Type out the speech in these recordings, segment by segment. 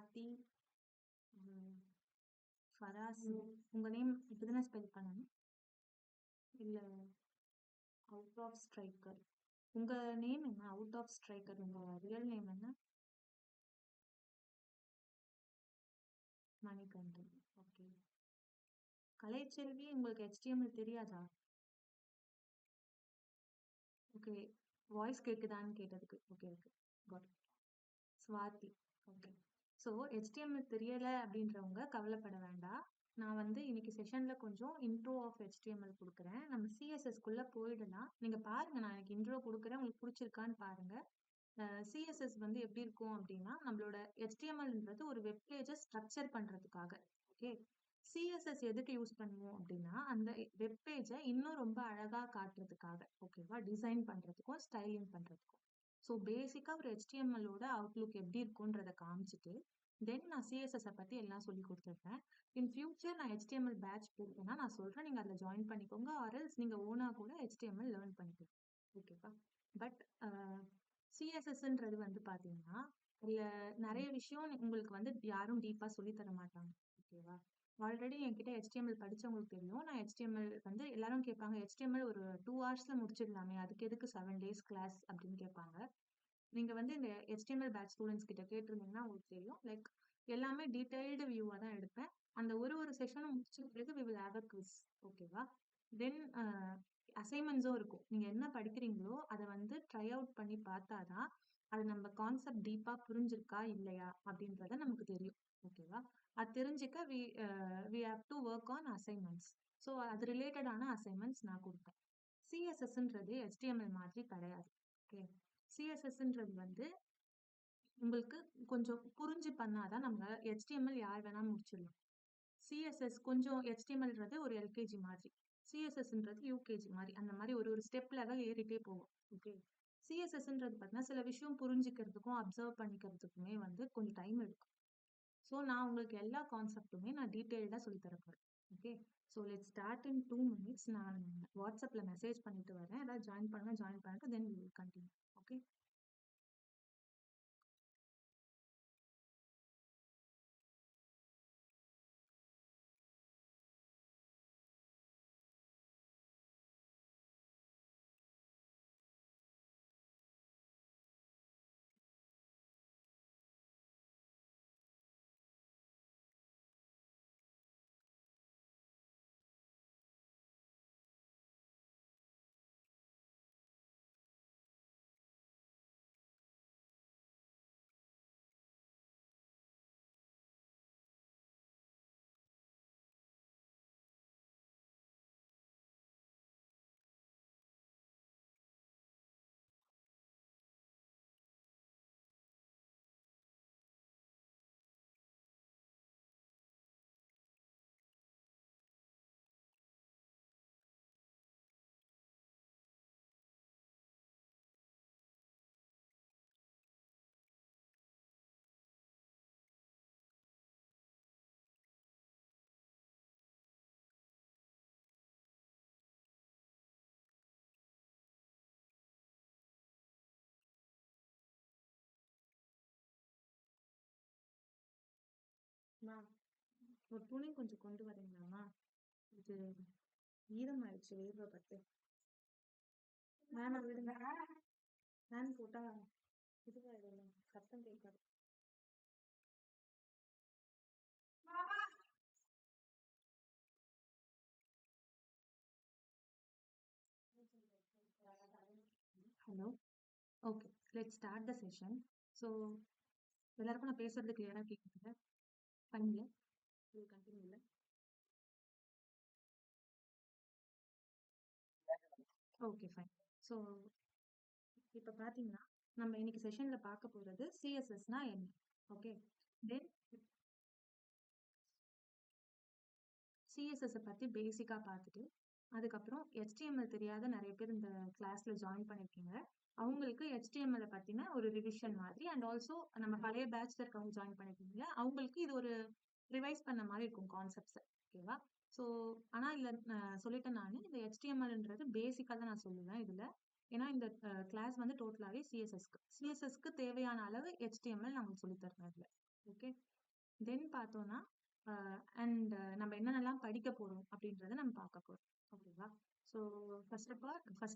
ஸ்வாதி, ஃபராஸ். உங்க நேம் இப்படிதானே ஸ்பெல் பண்ணணும்? இல்ல அவுட் ஆஃப் ஸ்ட்ரைக்கர். உங்க நேம் என்ன? Out of striker. உங்க ரியல் நேம் என்ன? மணிகண்டன். ஓகே. கலைச்செல்வி, உங்களுக்கு HTML தெரியாதா? ஓகே. வாய்ஸ் கேக்குதான்னு கேட்டதுக்கு. Okay okay. Got. Swathi. Okay. So HTML தெரியல அப்படின்றவங்க கவலைப்பட வேண்டாம். நான் இன்னைக்கு செஷன்ல கொஞ்சம் இன்ட்ரோ ஆஃப் HTML கொடுக்குறேன். நம்ம சிஎஸ்எஸ்குள்ள போயிடலாம். நீங்க பாருங்க, நான் எனக்கு இன்ட்ரோ கொடுக்குறேன், உங்களுக்கு பிடிச்சிருக்கான்னு பாருங்க. சிஎஸ்எஸ் எப்படி இருக்கும் அப்படின்னா, நம்மளோட HTMLன்றது ஒரு வெப் பேஜை ஸ்ட்ரக்சர் பண்றதுக்காக. ஓகே. சிஎஸ்எஸ் எதுக்கு யூஸ் பண்ணுவோம் அப்படின்னா, அந்த வெப் பேஜை இன்னும் ரொம்ப அழகா காட்டுறதுக்காக. ஓகேவா? டிசைன் பண்றதுக்கும் ஸ்டைலிங் பண்றதுக்கும். ஸோ பேசிக்கா ஒரு HTML-ஓட அவுட்லுக் எப்படி இருக்கும்ன்றத காமிச்சிட்டு தென் நான் சிஎஸ்எஸ் பத்தி எல்லாம் சொல்லி கொடுத்துருப்பேன். இன் ஃபியூச்சர் நான் HTML பேட்ச் போட்டேன்னா நான் சொல்றேன், நீங்க அதில் ஜாயின் பண்ணிக்கோங்க. ஆர்எல்ஸ் நீங்க ஓனா கூட HTML லேர்ன் பண்ணிக்கலாம். ஓகேவா? பட் சிஎஸ்எஸ்ன்றது பாத்தீங்கன்னா, இதுல நிறைய விஷயம் உங்களுக்கு யாரும் டீப்பா சொல்லி தர மாட்டாங்க. ஓகேவா? ஆல்ரெடி என்கிட்ட HTML படிச்சவங்களுக்கு தெரியும். நான் HTML எல்லாரும் கேட்பாங்க, HTML ஒரு 2 ஹவர்ஸ்ல முடிச்சிடலாமே, அதுக்கு எதுக்கு 7 days கிளாஸ் அப்படின்னு கேட்பாங்க. நீங்க இந்த HTML பேட்ச் ஸ்டூடெண்ட்ஸ் கிட்ட கேட்டிருந்தீங்கன்னா உங்களுக்கு தெரியும். லைக் எல்லாமே டீடைல்டு வியூவா தான் எடுப்பேன். அந்த ஒரு செஷனும் முடிச்ச பிறகு we will have a quiz. ஓகேவா? தென் அசைன்மெண்ட்ஸும் இருக்கும். நீங்க என்ன படிக்கிறீங்களோ அதை ட்ரை அவுட் பண்ணி பார்த்தாதான் அது நம்ம கான்செப்ட் டீப்பா புரிஞ்சிருக்கா இல்லையா அப்படின்றத நமக்கு தெரியும். ஓகேவா? அது தெரிஞ்சுக்க we have to work on assignments. So அது ரிலேட்டடான அசைன்மெண்ட்ஸ் நான் கொடுப்பேன். சிஎஸ்எஸ்ன்றது HTML மாதிரி கிடையாது. ஓகே. சிஎஸ்எஸ்ன்றது உங்களுக்கு கொஞ்சம் புரிஞ்சு பண்ணாதான் நம்ம HTML யார் வேணா முடிச்சிடலாம். சிஎஸ்எஸ் கொஞ்சம் HTMLன்றது ஒரு எல்கேஜி மாதிரி, சிஎஸ்எஸ்ன்றது யூகேஜி மாதிரி. அந்த மாதிரி ஒரு ஸ்டெப் லெவல் ஏறிட்டே போகும். ஓகே. சிஎஸ்எஸ்ன்றது பார்த்தீங்கன்னா சில விஷயம் புரிஞ்சுக்கிறதுக்கும் அப்சர்வ் பண்ணிக்கிறதுக்குமே கொஞ்சம் டைம் எடுக்கும். ஸோ நான் உங்களுக்கு எல்லா கான்செப்ட்டுமே நான் டீட்டெயில்டாக சொல்லி தரப்போறேன். Okay. So let start in 2 minutes. நான் வாட்ஸ்அப்ல மெசேஜ் பண்ணிட்டு வரேன். ஏதாவது ஜாயின் பண்ணிட்டு then we will continue. Okay. ஒரு துணி கொஞ்சம் கொண்டு வரீங்களாமா? இது ஈரமாயிடுச்சு வேர்வை பத்து. வேணாம் விடுங்க. ஃபேன் போட்டா இதுவாயிடும், சத்தம் கேட்காது. Hello. Okay. Let start the session. So எல்லாருக்கும் நான் பேசுறது கிளியரா கேட்குதுங்க? பண்ணுங்க. கண்டினியூ இல்லை. Okay fine. ஸோ இப்போ பார்த்தீங்கன்னா நம்ம இன்னைக்கு செஷன்ல பார்க்க போறது சிஎஸ்எஸ்னா என்ன. ஓகே. தென் சிஎஸ்எஸ் பத்தி பேசிக்கா பார்த்துட்டு அதுக்கப்புறம் HTML தெரியாத நிறைய பேர் இந்த கிளாஸ்ல ஜாயின் பண்ணிருக்கீங்க. அவங்களுக்கு HTML பத்தின ஒரு ரிவிஷன் மாதிரி, அண்ட் ஆல்சோ நம்ம பழைய பேட்ச்ல இருக்கவங்க ஜாயின் பண்ணிருக்கீங்க, அவங்களுக்கு இது ஒரு ரிவைஸ் பண்ண மாதிரி இருக்கும் கான்செப்ட்ஸ். ஓகேவா? ஸோ ஆனா இல்ல சொல்லிட்டேன் நான், இந்த HTMLன்றது பேசிக்கா தான் நான் சொல்லுவேன் இதுல. ஏன்னா இந்த கிளாஸ் டோட்டலாவே சிஎஸ்எஸ்க்கு தேவையான அளவு HTML நான் உங்களுக்கு சொல்லி தரேன் இதுல. ஓகே. தென் பார்த்தோம்னா அண்ட் நம்ம என்னென்னலாம் படிக்க போறோம் அப்படின்றத நம்ம பார்க்க போறோம். ஓகேவா? So first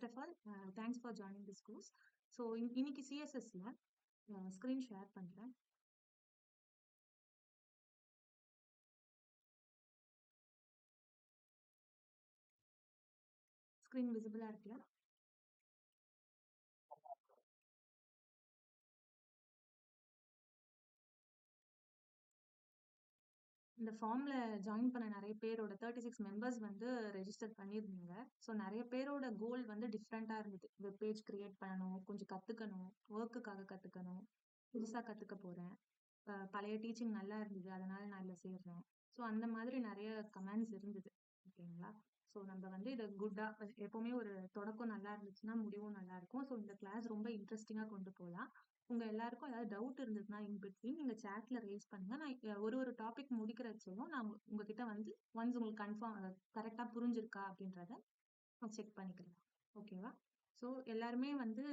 of all thanks for joining this course. So இன்னைக்கு சிஎஸ்எஸ்ல ஸ்க்ரீன் ஷேர் பண்றேன். ஸ்க்ரீன் விசிபிளா இருக்குல்ல? இந்த ஃபார்ம்ல ஜாயின் பண்ண நிறைய பேரோட 36 மெம்பர்ஸ் வந்து ரெஜிஸ்டர் பண்ணியிருந்தீங்க. ஸோ நிறைய பேரோட கோல் வந்து டிஃப்ரெண்டா இருந்தது. வெப் பேஜ் கிரியேட் பண்ணணும், கொஞ்சம் கத்துக்கணும், ஒர்க்குக்காக கத்துக்கணும், புதுசா கத்துக்க போறேன், பழைய டீச்சிங் நல்லா இருந்தது அதனால நான் இதுல சேர்றேன். ஸோ அந்த மாதிரி நிறைய கமெண்ட்ஸ் இருந்தது. ஓகேங்களா? ஸோ நம்ம வந்து இதை குட்டா எப்பவுமே ஒரு தொடக்கம் நல்லா இருந்துச்சுன்னா முடிவும் நல்லா இருக்கும். ஸோ இந்த கிளாஸ் ரொம்ப இன்ட்ரெஸ்டிங்கா கொண்டு போகலாம். உங்க எல்லாருக்கும் ஏதாவது டவுட் இருந்ததுன்னா இன் பிட்வீன் நீங்க சாட்ல ரைஸ் பண்ணுங்க. நான் ஒரு டாபிக் முடிக்கிறச்சையும் நான் உங்ககிட்ட வந்து ஒன்ஸ் உங்களுக்கு கன்ஃபார்ம் கரெக்டா புரிஞ்சிருக்கா அப்படின்றத நான் செக் பண்ணிக்கிறேன். ஓகேவா? ஸோ எல்லாருமே வந்து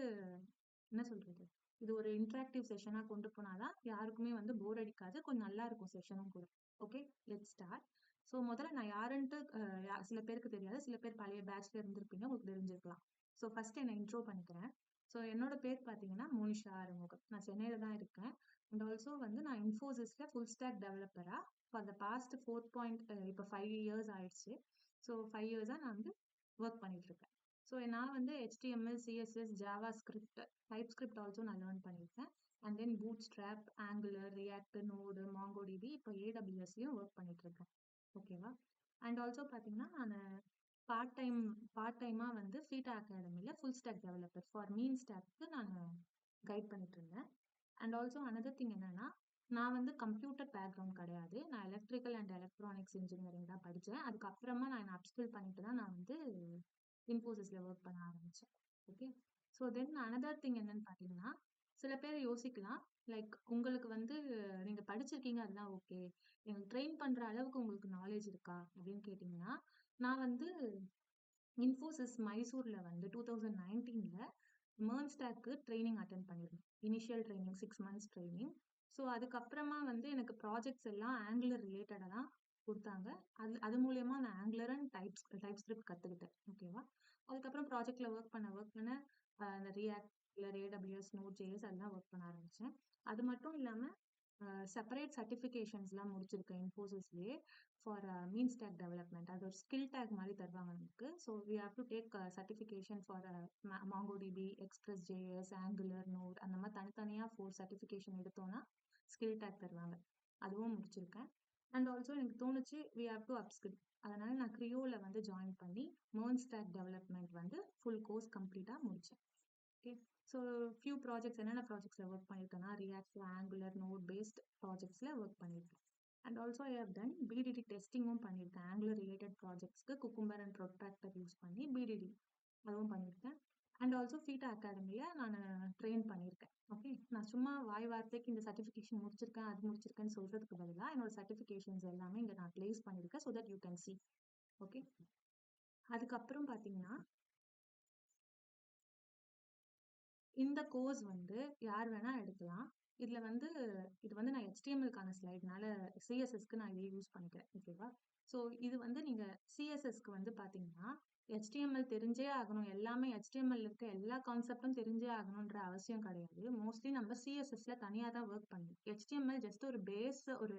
என்ன சொல்றது, இது ஒரு இன்டராக்டிவ் செஷனா கொண்டு போனாதான் யாருக்குமே வந்து போர் அடிக்காது, கொஞ்சம் நல்லா இருக்கும் செஷனும் கூட. Okay, let start. ஸோ முதல்ல நான் யாருன்ட்டு சில பேருக்கு தெரியாது, சில பேர் பழைய பேட்ச்ல இருந்திருப்பீங்க, உங்களுக்கு தெரிஞ்சிருக்கலாம். ஸோ ஃபர்ஸ்ட் என்ன இன்ட்ரோ பண்ணிக்கிறேன். ஸோ என்னோட பேர் பார்த்தீங்கன்னா மோனிஷா ஆறுமுகம். நான் சென்னையில தான் இருக்கேன். அண்ட் ஆல்சோ வந்து நான் இன்ஃபோசிஸ்ல ஃபுல் ஸ்டாக் டெவலப்பரா ஃபார் த பாஸ்ட் 4 இப்போ 5 இயர்ஸ் ஆயிடுச்சு. ஸோ 5 இயர்ஸா நான் வந்து ஒர்க் பண்ணிட்டு இருக்கேன். ஸோ நான் வந்து HTML, CSS, JavaScript, TypeScript also learn லேர்ன் பண்ணியிருக்கேன். And then Bootstrap, Angular, React, Node, MongoDB, இப்போ ஏடபிள்யூஎஸ்லயும் ஒர்க் பண்ணிட்டு இருக்கேன். ஓகேவா? அண்ட் ஆல்சோ பார்த்தீங்கன்னா நான் பார்ட் டைம் பார்ட் டைமா வந்து ஃபீட்டா அகாடமில full stack developer for MEAN stack நான் கைட் பண்ணிட்டு இருந்தேன். அண்ட் ஆல்சோ அனதர் திங் என்னன்னா, நான் வந்து கம்ப்யூட்டர் பேக்ரவுண்ட் கிடையாது. நான் எலக்ட்ரிக்கல் அண்ட் எலக்ட்ரானிக்ஸ் இன்ஜினியரிங் தான் படித்தேன். அதுக்கப்புறமா நான் என்ன அப்ஸ்கில் பண்ணிட்டு தான் நான் வந்து இன்ஃபோசிஸ்ல ஒர்க் பண்ண ஆரம்பிச்சேன். Okay. So then another thing என்னன்னு பார்த்தீங்கன்னா, சில பேர் யோசிக்கலாம், லைக் உங்களுக்கு வந்து நீங்க படிச்சிருக்கீங்க அதெல்லாம் ஓகே. எனக்கு ட்ரெயின் பண்ற அளவுக்கு உங்களுக்கு நாலேஜ் இருக்கா அப்படின்னு கேட்டீங்கன்னா, நான் வந்து இன்ஃபோசிஸ் மைசூர்ல வந்து 2019ல MERN ஸ்டாக்கு ட்ரைனிங் அட்டென்ட் பண்ணியிருந்தேன். Initial training 6 months training. So அதுக்கப்புறமா வந்து எனக்கு ப்ராஜெக்ட்ஸ் எல்லாம் ஆங்குலர் ரிலேட்டடாக தான் கொடுத்தாங்க. அது அது மூலியமா நான் ஆங்குலர் அண்ட் டைப் ஸ்கிரிப்ட் கற்றுக்கிட்டேன். ஓகேவா? அதுக்கப்புறம் ப்ராஜெக்ட்ல ஒர்க் பண்ண அந்த ரியாக்ட் ஏடபிள்யூஎஸ், நோட் ஜேஎஸ் அதெல்லாம் ஒர்க் பண்ண ஆரம்பிச்சேன். அது மட்டும் இல்லாமல் செப்பரேட் சர்டிஃபிகேஷன்ஸ்லாம் முடிச்சிருக்கேன் இன்ஃபோசிஸ்லேயே ஃபார் மீன் ஸ்டாக் டெவலப்மெண்ட். அது ஒரு ஸ்கில் டேக் மாதிரி தருவாங்க நமக்கு. So we have to take certification for MongoDB, Express JS, Angular, Node அந்த மாதிரி தனித்தனியாக 4 சர்டிஃபிகேஷன் எடுத்தோம்னா ஸ்கில் டேக் தருவாங்க. அதுவும் முடிச்சிருக்கேன். அண்ட் ஆல்சோ எனக்கு தோணுச்சு வி ஹாவ் டு அப்ஸ்கில். அதனால நான் கிரியோல வந்து ஜாயின் பண்ணி MERN ஸ்டாக் டெவலப்மெண்ட் வந்து ஃபுல் கோர்ஸ் கம்ப்ளீட்டாக முடிச்சேன். ஓகே. ஸோ ஃபியூ ப்ராஜெக்ட்ஸ் என்னென்ன ப்ராஜெக்ட்ஸில் ஒர்க் பண்ணியிருக்கேன்னா ரியாக்ட், ஆங்குலர், நோட் பேஸ்ட் ப்ராஜெக்ட்ஸில் ஒர்க் பண்ணியிருக்கேன். And also I have done BDD டெஸ்டிங்கும் பண்ணியிருக்கேன். ஆங்குலர் ரிலேட்டட் ப்ராஜெக்ட்ஸ்க்கு குக்கும்பர் அண்ட் ப்ரொட்ராக்டர் யூஸ் பண்ணி பிடிடி அதுவும் பண்ணியிருக்கேன். அண்ட் ஆல்சோ ஃபீட்டா அகாடமியில் நான் ட்ரெயின் பண்ணியிருக்கேன். ஓகே. நான் சும்மா வாய் வார்த்தைக்கு இந்த சர்டிஃபிகேஷன் முடிச்சிருக்கேன் அது முடிச்சிருக்கேன்னு சொல்றதுக்கு பதிலாக என்னோட சர்டிஃபிகேஷன்ஸ் எல்லாமே இங்கே நான் பிளேஸ் பண்ணியிருக்கேன். So that you can C. Okay. அதுக்கப்புறம் பார்த்தீங்கன்னா இந்த கோர்ஸ் வந்து யார் வேணா எடுக்கலாம். இதுல வந்து இது வந்து நான் HTML-க்கான ஸ்லைட்னால CSS-க்கு நான் இதை யூஸ் பண்ணிக்கிறேன். ஓகேவா? ஸோ இது வந்து நீங்க CSS-க்கு வந்து பாத்தீங்கன்னா HTML தெரிஞ்சே ஆகணும். எல்லாமே HTML இருக்க எல்லா கான்செப்டும் தெரிஞ்சே ஆகணும்ன்ற அவசியம் கிடையாது. மோஸ்ட்லி நம்ம CSS-ல தனியா தான் ஒர்க் பண்ணணும். HTML ஜஸ்ட் ஒரு ஒரு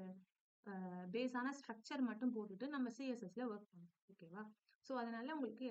பேஸான ஸ்ட்ரக்சர் மட்டும் போட்டுட்டு நம்ம சிஎஸ்எஸ்ல ஒர்க் பண்ணணும். ஓகேவா? ஸோ அதனால உங்களுக்கு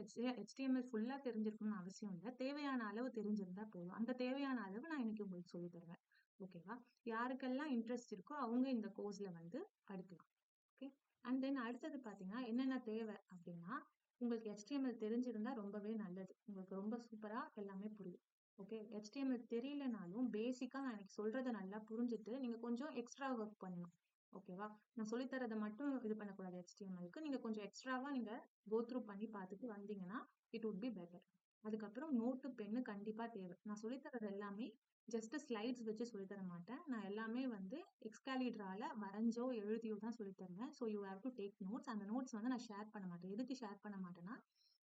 HTML ஃபுல்லா தெரிஞ்சிருக்கணும்னு அவசியம் இல்லை. தேவையான அளவு தெரிஞ்சிருந்தா போதும். அந்த தேவையான அளவு நான் இன்னைக்கு உங்களுக்கு சொல்லி தருவேன். ஓகேவா? யாருக்கெல்லாம் இன்ட்ரெஸ்ட் இருக்கோ அவங்க இந்த கோர்ஸ்ல வந்து படிக்கலாம். ஓகே. அண்ட் தென் அடுத்தது பாத்தீங்கன்னா என்னென்ன தேவை அப்படின்னா, உங்களுக்கு HTML தெரிஞ்சிருந்தா ரொம்பவே நல்லது. உங்களுக்கு ரொம்ப சூப்பரா எல்லாமே புரியும். ஓகே. HTML தெரியலனாலும் பேசிக்கா நான் எனக்கு சொல்றதை நல்லா புரிஞ்சுட்டு நீங்க கொஞ்சம் எக்ஸ்ட்ரா ஒர்க் பண்ணணும். ஓகேவா? நான் சொல்லித்தரதை மட்டும் இது பண்ணக்கூடாது. HTML-க்கு நீங்க கொஞ்சம் எக்ஸ்ட்ராவா நீங்க கோ த்ரூ பண்ணி பார்த்துட்டு வந்தீங்கன்னா இட் வுட் பி பெட்டர். அதுக்கப்புறம் நோட்டு, பென்னு கண்டிப்பா தேவை. நான் சொல்லித்தரது எல்லாமே ஜஸ்ட் ஸ்லைட்ஸ் வச்சு சொல்லித்தர மாட்டேன். நான் எல்லாமே வந்து எக்ஸ்காலிட்ரால வரைஞ்சோ எழுதியோ தான் சொல்லித் தருவேன். So you have to take notes. அந்த நோட்ஸ் வந்து நான் ஷேர் பண்ண மாட்டேன். எதுக்கு ஷேர் பண்ண மாட்டேன்னா,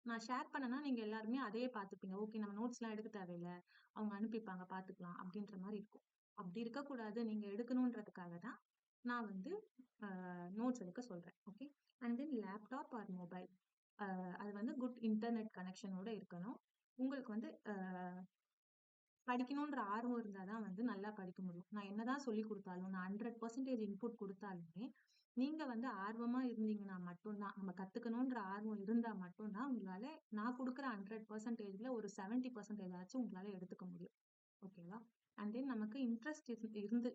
நான் ஷேர் பண்ணனா நீங்க எல்லாருமே அதையே பார்த்துப்பீங்க. ஓகே, நம்ம நோட்ஸ்லாம் எடுக்க தேவையில்ல, அவங்க அனுப்பிப்பாங்க பார்த்துக்கலாம் அப்படின்ற மாதிரி இருக்கும். அப்படி இருக்கக்கூடாது. நீங்க எடுக்கணுன்றதுக்காக தான் நான் வந்து நோட்ஸ் எடுக்க சொல்றேன். Okay. And then laptop or mobile, அது வந்து குட் இன்டர்நெட் கனெக்ஷனோட இருக்கணும். உங்களுக்கு வந்து படிக்கணுன்ற ஆர்வம் இருந்தாதான் வந்து நல்லா படிக்க முடியும். நான் என்னதான் சொல்லி கொடுத்தாலும், நான் 100% இன்புட் கொடுத்தாலுமே, நீங்க வந்து ஆர்வமா இருந்தீங்கன்னா மட்டும்தான், நம்ம கத்துக்கணுன்ற ஆர்வம் இருந்தா மட்டும்தான் உங்களால நான் கொடுக்குற 100%ல ஒரு 70% ஆச்சும் உங்களால எடுத்துக்க முடியும். ஓகேவா? அண்ட் தென் நமக்கு இன்ட்ரெஸ்ட்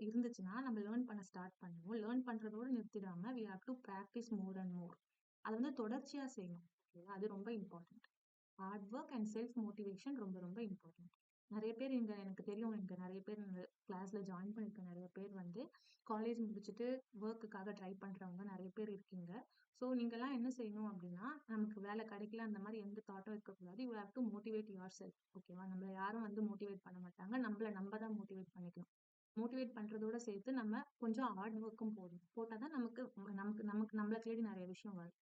இருந்துச்சுன்னா நம்ம லேர்ன் பண்ண ஸ்டார்ட் பண்ணுவோம். லேர்ன் பண்றதோட நிறுத்திடாம we have to practise more and more. அது வந்து தொடர்ச்சியா செய்யணும். ஓகேவா? அது ரொம்ப important. Hard work and self motivation ரொம்ப ரொம்ப இம்பார்ட்டன்ட். நிறைய பேர் இங்க எனக்கு தெரியும், இங்க நிறைய பேர் இந்த கிளாஸ்ல ஜாயின் பண்ணிருக்க நிறைய பேர் வந்து காலேஜ் முடிச்சுட்டு ஒர்க்குக்காக ட்ரை பண்றவங்க நிறைய பேர் இருக்கீங்க. ஸோ நீங்கெல்லாம் என்ன செய்யணும் அப்படின்னா, நமக்கு வேலை கிடைக்கல அந்த மாதிரி எந்த தாட்டும் இருக்கக்கூடாது. You have to motivate your self. ஓகேவா? நம்மள யாரும் வந்து மோட்டிவேட் பண்ண மாட்டாங்க, நம்ம தான் மோட்டிவேட் பண்ணிக்கணும். மோட்டிவேட் பண்றதோட சேர்த்து நம்ம கொஞ்சம் ஹார்ட் ஒர்க்கும் போட்டாதான் நமக்கு நமக்கு நமக்கு நம்மளை தேடி நிறைய விஷயம் வரும்.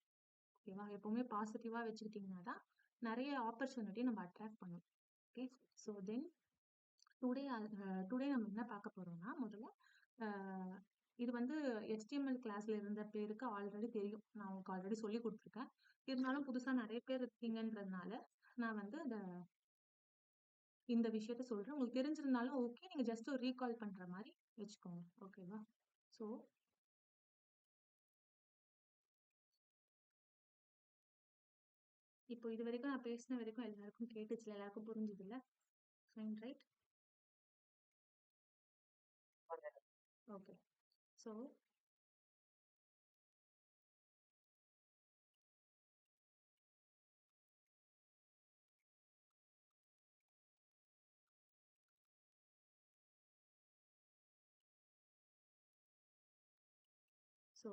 ஓகேவா? எப்பவுமே பாசிட்டிவா வச்சுக்கிட்டீங்கன்னா தான் நிறைய ஆப்பர்ச்சுனிட்டி நம்ம அட்ராக்ட் பண்ணும். Okay. So then today today நம்ம என்ன பார்க்க போறோம்னா, முதல்ல அஹ், இது வந்து HTML கிளாஸ்ல இருந்த பேருக்கு ஆல்ரெடி தெரியும், நான் உங்களுக்கு ஆல்ரெடி சொல்லி கொடுத்துருக்கேன். இருந்தாலும் புதுசா நிறைய பேர் இருக்கீங்கன்றதுனால நான் வந்து இந்த விஷயத்த சொல்றேன். உங்களுக்கு தெரிஞ்சிருந்தாலும் ஓகே, நீங்க ஜஸ்ட் ஒரு ரீகால் பண்ற மாதிரி வச்சுக்கோங்க. ஓகேவா? ஸோ இப்போ இது வரைக்கும் நான் பேசின வரைக்கும் எல்லாருக்கும் கேட்டுச்சுல, எல்லாருக்கும் புரிஞ்சுதுல்ல? Fine, right? Okay. So so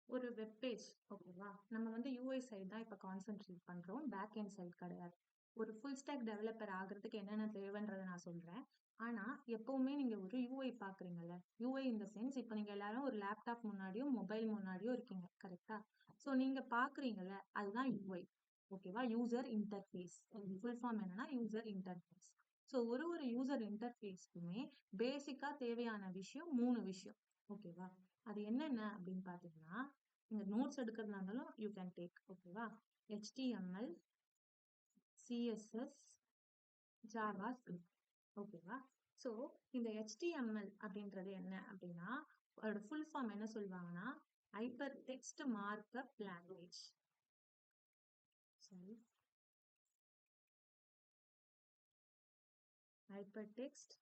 ஒரு வெப் பேஜ், ஓகேவா? நம்ம வந்து யூஐ சைடு தான் இப்போ கான்சென்ட்ரேட் பண்றோம், பேக் எண்ட் சைடு கிடையாது. ஒரு ஃபுல் ஸ்டாக் டெவலப்பர் ஆகிறதுக்கு என்னென்ன தேவைன்றதை நான் சொல்றேன். ஆனா எப்பவுமே நீங்க ஒரு யூஐ பாக்குறீங்கல்ல, யூஐ இந்த சென்ஸ் இப்போ நீங்க எல்லாரும் ஒரு லேப்டாப் முன்னாடியோ மொபைல் முன்னாடியோ இருக்கீங்க, கரெக்டா? ஸோ நீங்க பாக்குறீங்கல்ல, அதுதான் யூஐ. ஓகேவா? User interface. ஃபுல் ஃபார்ம் என்னன்னா யூசர் இன்டர்ஃபேஸ். ஸோ ஒரு யூசர் இன்டர்ஃபேஸ்க்குமே பேசிக்கா தேவையான விஷயம் 3 விஷயம். ஓகேவா? அது என்னென்ன அப்படின்னு பாத்தீங்கன்னா, நீங்க நோட்ஸ் எடுக்கிறதா இருந்தாலும் யூ கேன் டேக். ஓகேவா? HTML, CSS, Java script. ஓகேவா? ஸோ இந்த HTML அப்படின்றது என்ன அப்படின்னா, அதோட ஃபுல் ஃபார்ம் என்ன சொல்லுவாங்கன்னா, ஹைப்பர் டெக்ஸ்ட் மார்க்அப் லாங்குவேஜ். சரி, ஹைப்பர் டெக்ஸ்ட்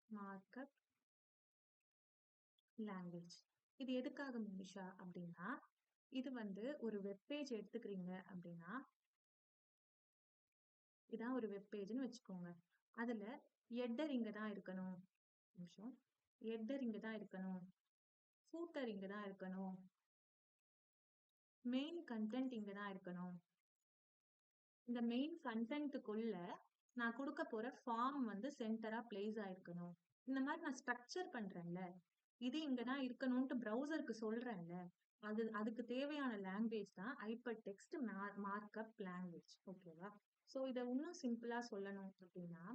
மார்க்அப் லாங்குவேஜ். இது எதுக்காக மனிஷா அப்படின்னா, இது வந்து ஒரு வெப்பேஜ் எடுத்துக்கிறீங்க அப்படின்னா, இதான் ஒரு வெப்பேஜ்னு வச்சுக்கோங்க. அதுல ஹெட்டர் இங்க தான் இருக்கணும். நிமிஷம். ஹெட்டர் இங்க தான் இருக்கணும், ஃபூட்டர் இங்க தான் இருக்கணும், மெயின் கண்டென்ட் இங்க தான் இருக்கணும். இந்த மெயின் கண்டென்ட்டுக்குள்ள நான் கொடுக்க போற ஃபார்ம் வந்து சென்டரா பிளேஸ் ஆயிருக்கணும். இந்த மாதிரி நான் ஸ்ட்ரக்சர் பண்றேன்ல, இது இங்கதான் இருக்கணும்ட்டு ப்ரௌசருக்கு சொல்றேன்ல, அதுக்கு தேவையான லாங்குவேஜ் தான் ஹைப்பர் டெக்ஸ்ட் மார்க்அப் லாங்குவேஜ். ஓகேவா? சோ இதை இன்னும் சிம்பிளா சொல்லணும் அப்படின்னா,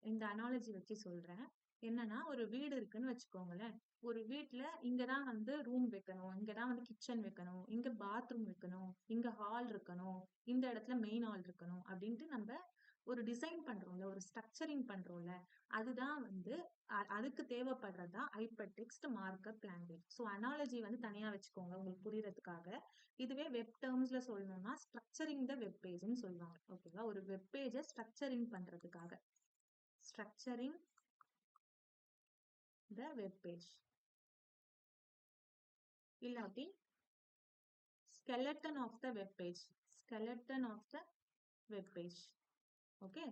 இந்த அனாலஜி வச்சு சொல்றேன். என்னன்னா, ஒரு வீடு இருக்குன்னு வச்சுக்கோங்களேன். ஒரு வீட்ல இங்கதான் வந்து ரூம் வைக்கணும், இங்கதான் வந்து கிச்சன் வைக்கணும், இங்க பாத்ரூம் வைக்கணும், இங்க ஹால் இருக்கணும், இந்த இடத்துல மெயின் ஹால் இருக்கணும் அப்படின்ட்டு நம்ம ஒரு டிசைன் பண்றோம்ல, ஒரு ஸ்ட்ரக்சரிங் பண்றோம்ல, அதுதான் வந்து அதுக்கு தேவைப்படுறதா hyper text markup language. So analogy வந்து தனியா வச்சுக்கோங்க உங்களுக்கு புரியறதுக்காக. இதுவே வெப் டேர்ம்ஸ்ல சொல்லணும்னா ஸ்ட்ரக்சரிங் த வெப் பேஜ்னு சொல்லுவாங்க. ஓகேவா? ஒரு வெப் பேஜை ஸ்ட்ரக்சரிங் பண்றதுக்காக, ஸ்ட்ரக்சரிங் த வெப் பேஜ், இல்லாட்டி skeleton of the web page, skeleton of the web page. Okay.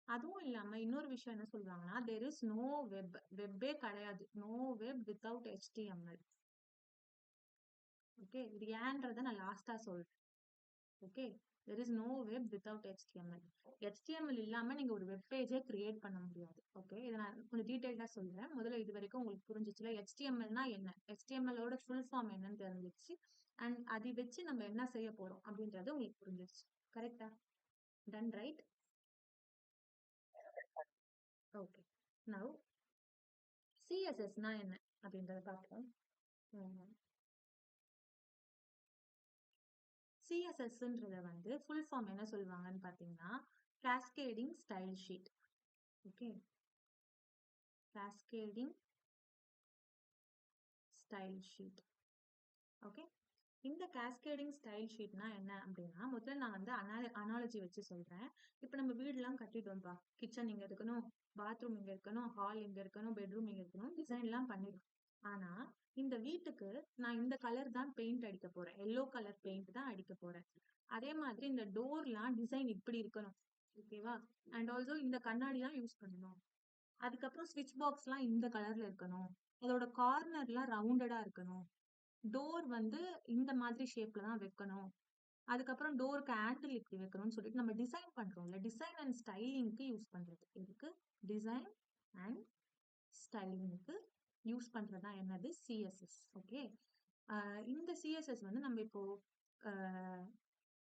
அதுவும் இல்லாம இன்னொரு விஷயம் என்ன சொல்றாங்கன்னா, there is no web, வெப்பே கிடையாது, no web without HTML. Okay. இது ஏன்றதை நான் லாஸ்டா சொல்றேன். Okay. there is no web without HTML. HTML இல்லாம நீங்க ஒரு வெப் பேஜே கிரியேட் பண்ண முடியாது. ஓகே. இதை நான் கொஞ்சம் டீடைல்டா சொல்றேன். முதல்ல இது வரைக்கும் உங்களுக்கு புரிஞ்சிச்சுல, HTMLனா என்ன, HTMLோட ஃபுல் ஃபார்ம் என்னன்னு தெரிஞ்சிச்சு, அண்ட் அதை வச்சு நம்ம என்ன செய்ய போறோம் அப்படின்றது உங்களுக்கு புரிஞ்சிச்சு. கரெக்டா? Done, right? ஓகே. நவ் சிஎஸ்எஸ்னா என்ன அப்படின்றத பார்ப்போம். சிஎஸ்எஸ்ன்றத வந்து ஃபுல் ஃபார்ம் என்ன சொல்லுவாங்கன்னு பார்த்தீங்கன்னா cascading style sheet. Okay, cascading style sheet. Okay, இந்த கேஸ்கேடிங் ஸ்டைல் ஷீட்னா என்ன அப்படின்னா, முதல்ல நான் வந்து அனாலஜி வச்சு சொல்றேன். இப்போ நம்ம வீடுலாம் கட்டிட்டோம்ப்பா, கிச்சன் இங்க இருக்கணும், பாத்ரூம் இங்க இருக்கணும், ஹால் இங்க இருக்கணும், பெட்ரூம் இங்க இருக்கணும், டிசைன்லாம் பண்ணிடும். ஆனா இந்த வீட்டுக்கு நான் இந்த கலர் தான் பெயிண்ட் அடிக்க போறேன், எல்லோ கலர் பெயிண்ட் தான் அடிக்க போறேன். அதே மாதிரி இந்த டோர்லாம் டிசைன் இப்படி இருக்கணும், ஓகேவா? அண்ட் ஆல்சோ இந்த கண்ணாடிலாம் யூஸ் பண்ணணும். அதுக்கப்புறம் ஸ்விட்ச் பாக்ஸ்லாம் இந்த கலர்ல இருக்கணும். அதோட கார்னர்லாம் ரவுண்டடா இருக்கணும். டோர் வந்து இந்த மாதிரி ஷேப்ல தான் வைக்கணும். அதுக்கப்புறம் டோருக்கு ஹேண்டில் இப்படி வைக்கணும்னு சொல்லிட்டு நம்ம டிசைன் பண்றோம்ல, டிசைன் அண்ட் ஸ்டைலிங்க்கு யூஸ் பண்றது. இதுக்கு டிசைன் அண்ட் ஸ்டைலிங்க்கு யூஸ் பண்றதா என்னது சிஎஸ்எஸ். ஓகே, இந்த சிஎஸ்எஸ் வந்து நம்ம இப்போ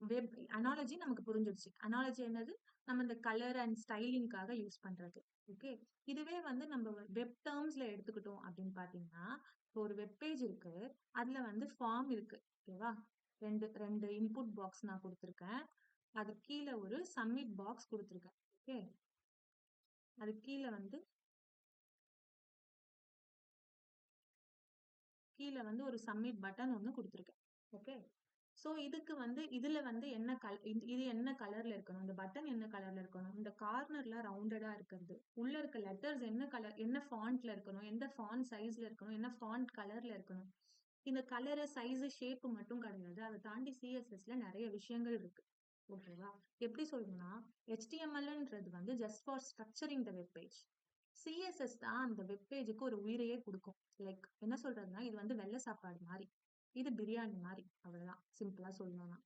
வெப் அனாலஜி நமக்கு புரிஞ்சிடுச்சு. அனாலஜி என்னது? நம்ம இந்த கலர் அண்ட் ஸ்டைலிங்காக யூஸ் பண்றது. ஓகே, இதுவே வந்து நம்ம வெப் டேர்ம்ஸ்ல எடுத்துக்கிட்டோம் அப்படின்னு பாத்தீங்கன்னா, ஒரு வெப் பேஜ் இருக்கு, அதுல வந்து ஃபார்ம் இருக்கு, ஓகேவா? ரெண்டு ரெண்டு இன்புட் பாக்ஸ் நான் கொடுத்துருக்கேன். அது கீழே ஒரு சப்மிட் பாக்ஸ் கொடுத்துருக்கேன். ஓகே, அது கீழே வந்து ஒரு சப்மிட் பட்டன் ஒன்று கொடுத்துருக்கேன். ஓகே, சோ இதுக்கு வந்து இதுல வந்து என்ன இது என்ன கலர்ல இருக்கணும், இந்த பட்டன் என்ன கலர்ல இருக்கணும், இந்த கார்னர்ல ரவுண்டடா இருக்கிறது, உள்ள இருக்க லெட்டர்ஸ் என்ன கலர், என்ன ஃபாண்ட்ல இருக்கணும், எந்த ஃபாண்ட் சைஸ்ல இருக்கணும், என்ன ஃபாண்ட் கலர்ல இருக்கணும். இந்த கலரு சைஸ் ஷேப் மட்டும் கிடையாது, அதை தாண்டி சிஎஸ்எஸ்ல நிறைய விஷயங்கள் இருக்கு. ஓகேவா? எப்படி சொல்லணும்னா, HTMLன்றது வந்து just for structuring the web page. CSS தான் அந்த வெப் பேஜுக்கு ஒரு உயிரையே கொடுக்கும். லைக் என்ன சொல்றதுன்னா, இது வந்து வெள்ளை சாப்பாடு மாதிரி, இது பிரியாணி மாதிரி, அவ்வளவுதான் சிம்பிளா சொல்லணும்னா.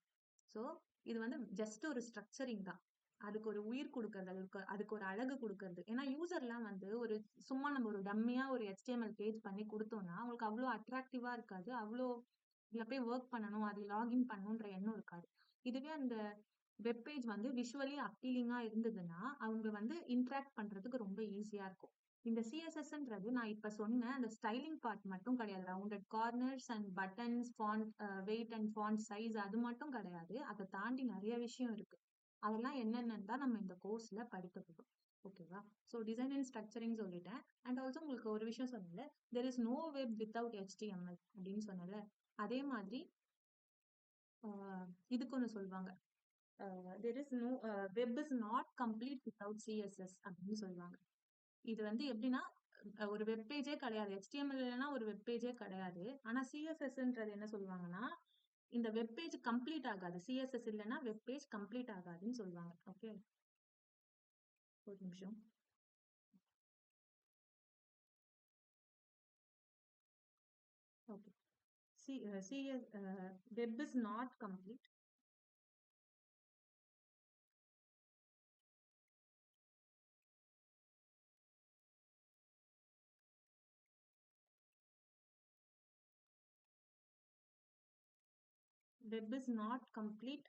சோ இது வந்து ஜஸ்ட் ஒரு ஸ்ட்ரக்சரிங் தான். அதுக்கு ஒரு உயிர் கொடுக்கறது, அதுக்கு ஒரு அழகு கொடுக்கறது. ஏன்னா யூசர்லாம் வந்து ஒரு சும்மா நம்ம ஒரு டம்மியா ஒரு HTML பேஜ் பண்ணி கொடுத்தோம்னா அவங்களுக்கு அவ்வளோ அட்ராக்டிவா இருக்காது, அவ்வளோ இதுல போய் ஒர்க் பண்ணணும், அது லாகின் பண்ணணுன்ற எண்ணம் இருக்காது. இதுவே அந்த வெப் பேஜ் வந்து விஷுவலி அப்பீலிங்கா இருந்ததுன்னா அவங்க வந்து இன்டராக்ட் பண்றதுக்கு ரொம்ப ஈஸியா இருக்கும். இந்த சிஎஸ்எஸ்ன்றது நான் இப்ப சொன்ன அந்த ஸ்டைலிங் பார்ட் மட்டும் கிடையாது. Rounded corners and buttons, font weight and font size அது மட்டும் கிடையாது. அதை தாண்டி நிறைய விஷயம் இருக்கு. அதெல்லாம் என்னென்னு தான் நம்ம இந்த கோர்ஸ்ல படிக்க போறோம். ஓகேவா? ஸோ டிசைன் அண்ட் ஸ்ட்ரக்சரிங் சொல்லிட்டேன். அண்ட் ஆல்சோ உங்களுக்கு ஒரு விஷயம் சொன்னல, there is no web without HTML அப்படின்னு சொன்னல, அதே மாதிரி இதுக்கு ஒன்று சொல்லுவாங்க, there is no web is not complete without CSS அப்படின்னு சொல்லுவாங்க. இது வந்து எப்படின்னா, ஒரு வெப் பேஜே கிடையாது, HTML இல்லைன்னா ஒரு வெப் பேஜே கிடையாது. ஆனா சிஎஸ்எஸ்ன்றது என்ன சொல்லுவாங்கன்னா, இந்த வெப் பேஜ் கம்ப்ளீட் ஆகாது, சிஎஸ்எஸ் இல்லைன்னா வெப் பேஜ் கம்ப்ளீட் ஆகாதுன்னு சொல்லுவாங்க. ஓகே, ஒரு நிமிஷம். Okay, web is not complete. Web is not complete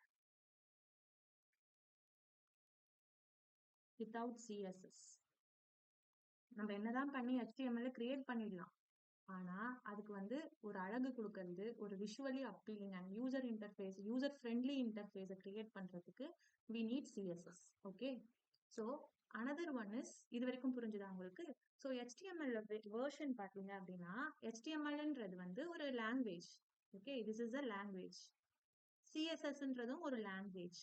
without CSS. நம்ம என்னதான் பண்ணி HTML கிரியேட் பண்ணிடலாம், ஆனா அதுக்கு வந்து ஒரு அழகு கொடுக்கறது, ஒரு visually appealing and user friendly இன்டர்ஃபேஸை கிரியேட் பண்றதுக்கு we need CSS. Okay, so another one is, இது வரைக்கும் புரிஞ்சுதா உங்களுக்கு? ஸோ HTML வேர்ஷன் பார்த்தீங்க அப்படின்னா, HTMLன்றது வந்து ஒரு language. Okay, this is a language. சிஎஸ்எஸ்ன்றதும் ஒரு லாங்குவேஜ்,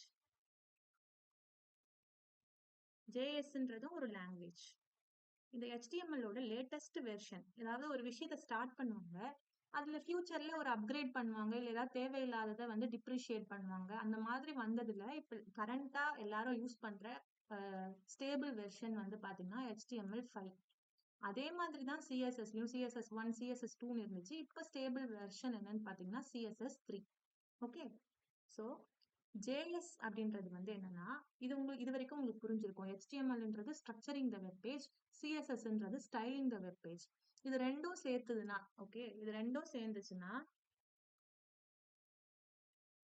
ஜேஎஸ்ன்றதும் ஒரு லாங்குவேஜ். இந்த HTML-ஓட லேட்டஸ்ட் வெர்ஷன், ஏதாவது ஒரு விஷயத்தை ஸ்டார்ட் பண்ணுவாங்க, அதுல ஃபியூச்சர்ல ஒரு அப்கிரேட் பண்ணுவாங்க, இல்ல ஏதாவது தேவையில்லாததை வந்து டிப்ரிஷியேட் பண்ணுவாங்க. அந்த மாதிரி வந்ததுல இப்ப கரண்டா எல்லாரும் யூஸ் பண்ற ஸ்டேபிள் வெர்ஷன் வந்து பாத்தீங்கன்னா HTML5. அதே மாதிரி தான் சிஎஸ்எஸ்லயும் CSS1 CSS2 இருந்துச்சு. இப்ப ஸ்டேபிள் வெர்ஷன் என்னன்னு பாத்தீங்கன்னா CSS3. ஓகே, ஸோ ஜேஎஸ் அப்படின்றது வந்து என்னன்னா, இது வரைக்கும் உங்களுக்கு புரிஞ்சிருக்கும். HTMLன்றது ஸ்ட்ரக்சரிங் த வெப் பேஜ், சிஎஸ்எஸ்ன்றது ஸ்டைலிங் த வெப் பேஜ். இது ரெண்டும் சேர்த்துதுன்னா, ஓகே, இது ரெண்டும் சேர்ந்துச்சுன்னா,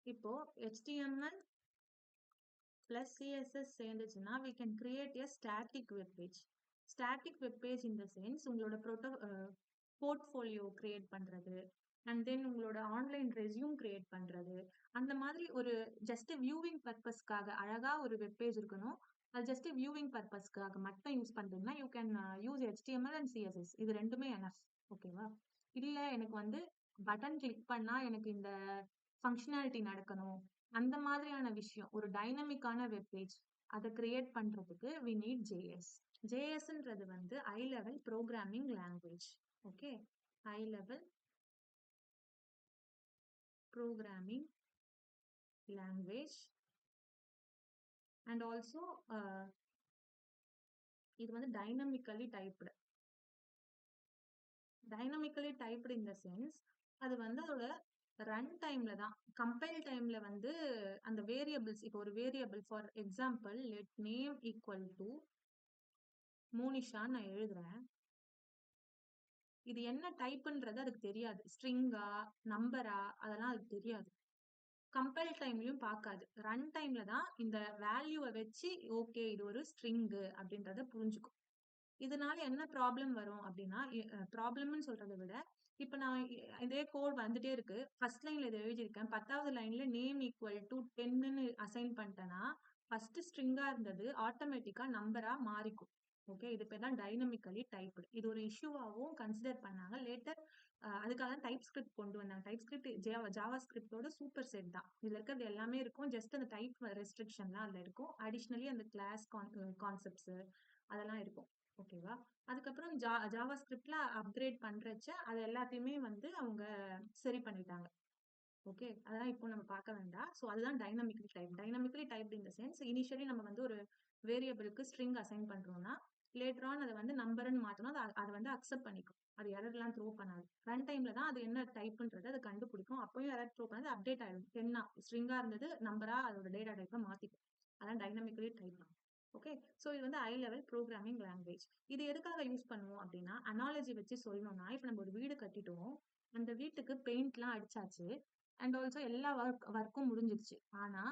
இப்போ HTML plus CSS சேர்ந்துச்சுன்னா we can create a static web page. Static web page in the sense உங்களோட போர்ட்ஃபோலியோ கிரியேட் பண்றது, அண்ட் தென் உங்களோட ஆன்லைன் ரெஸ்யூம் கிரியேட் பண்றது, அந்த மாதிரி ஒரு ஜஸ்ட் வியூவிங் பர்பஸ்க்காக அழகா ஒரு வெப் பேஜ் இருக்கணும். அது ஜஸ்ட் வியூவிங் பர்பஸ்க்காக மட்டும் யூஸ் பண்றீங்கன்னா you can use HTML and CSS. இது ரெண்டுமே எனஃப். ஓகேவா? இல்ல எனக்கு வந்து பட்டன் கிளிக் பண்ணா எனக்கு இந்த ஃபங்க்ஷனாலிட்டி நடக்கணும், அந்த மாதிரியான விஷயம், ஒரு டைனமிக்கான வெப் பேஜ் அதை கிரியேட் பண்றதுக்கு we need JS. JSன்றது வந்து high level programming language. Okay, high level programming language. And also இது வந்து dynamically typed. Dynamically typed in the sense அது வந்து அதோட ரன் டைம்ல தான், கம்பைல் டைம்ல வந்து அந்த வேரியபிள்ஸ், இப்போ ஒரு variable for example let name equal to Monisha நான் எழுதுறேன். இது என்ன டைப்ன்றது அதுக்கு தெரியாது, ஸ்ட்ரிங்கா நம்பரா அதெல்லாம் அதுக்கு தெரியாது. கம்பைல் டைம்லயும் பார்க்காது, ரன் டைம்ல தான் இந்த வேல்யூவை வச்சு ஓகே இது ஒரு ஸ்ட்ரிங்கு அப்படின்றத புரிஞ்சுக்கும். இதனால என்ன ப்ராப்ளம் வரும் அப்படின்னா, ப்ராப்ளம்னு சொல்றதை விட, இப்ப நான் இதே கோட் வந்துட்டே இருக்கு, ஃபர்ஸ்ட் லைன்ல இதை எழுதியிருக்கேன், 10வது லைன்ல நேம் ஈக்குவல் டு 10ன்னு அசைன் பண்ணிட்டேன்னா ஃபர்ஸ்ட் ஸ்ட்ரிங்கா இருந்தது ஆட்டோமேட்டிக்கா நம்பரா மாறிக்கும். ஓகே, இது பேர் தான் டைனமிக்கலி டைப்டு. இது ஒரு இஷ்யூவாகவும் கன்சிடர் பண்ணாங்க லேட்டர். அதுக்காக தான் டைப் ஸ்கிரிப்ட் கொண்டு வந்தாங்க. டைப் ஸ்கிரிப்ட் ஜாவா ஸ்கிரிப்டோட சூப்பர் செட் தான். இதுல இருக்கிறது எல்லாமே இருக்கும், ஜஸ்ட் அந்த டைப் ரெஸ்ட்ரிக்ஷன் தான் அதுல இருக்கும். அடிஷ்னலி அந்த கிளாஸ் கான்செப்ட்ஸ் அதெல்லாம் இருக்கும். ஓகேவா? அதுக்கப்புறம் ஜாவா ஸ்கிரிப்ட்ல அப்கிரேட் பண்றச்ச அது எல்லாத்தையுமே வந்து அவங்க சரி பண்ணிட்டாங்க. ஓகே, அதெல்லாம் இப்போ நம்ம பார்க்க வேண்டாம். ஸோ அதுதான் dynamically type. Dynamically type in the sense initially நம்ம வந்து ஒரு வேரியபிளுக்கு ஸ்ட்ரிங் அசைன் பண்றோம்னா லேட்டர் ஆன் அதை வந்து நம்பர்னு மாத்தணும், அதை வந்து அக்செப்ட் பண்ணிக்கும், அது எரர்லாம் த்ரோ பண்ணாது. ரன் டைம்ல தான் அது என்ன டைப்ன்றது அதை கண்டுபிடிக்கும். அப்பயும் எரர் த்ரோ பண்ணது அப்டேட் ஆயிடும், என்ன ஸ்ட்ரிங்கா இருந்தது நம்பரா அதோட டேட்டா டைப்பை மாத்திக்கும். அதான் டைனமிக்கலி டைப். ஓகே, ஸோ இது வந்து ஹை லெவல் ப்ரோக்ராமிங் லாங்குவேஜ். இது எதுக்காக யூஸ் பண்ணுவோம் அப்படின்னா, அனாலஜி வச்சு சொல்லணும்னா, இப்போ நம்ம ஒரு வீடு கட்டிட்டோம், அந்த வீட்டுக்கு பெயிண்ட்லாம் அடிச்சாச்சு, அண்ட் ஆல்சோ எல்லா ஒர்க்கும் முடிஞ்சிருச்சு. ஆனா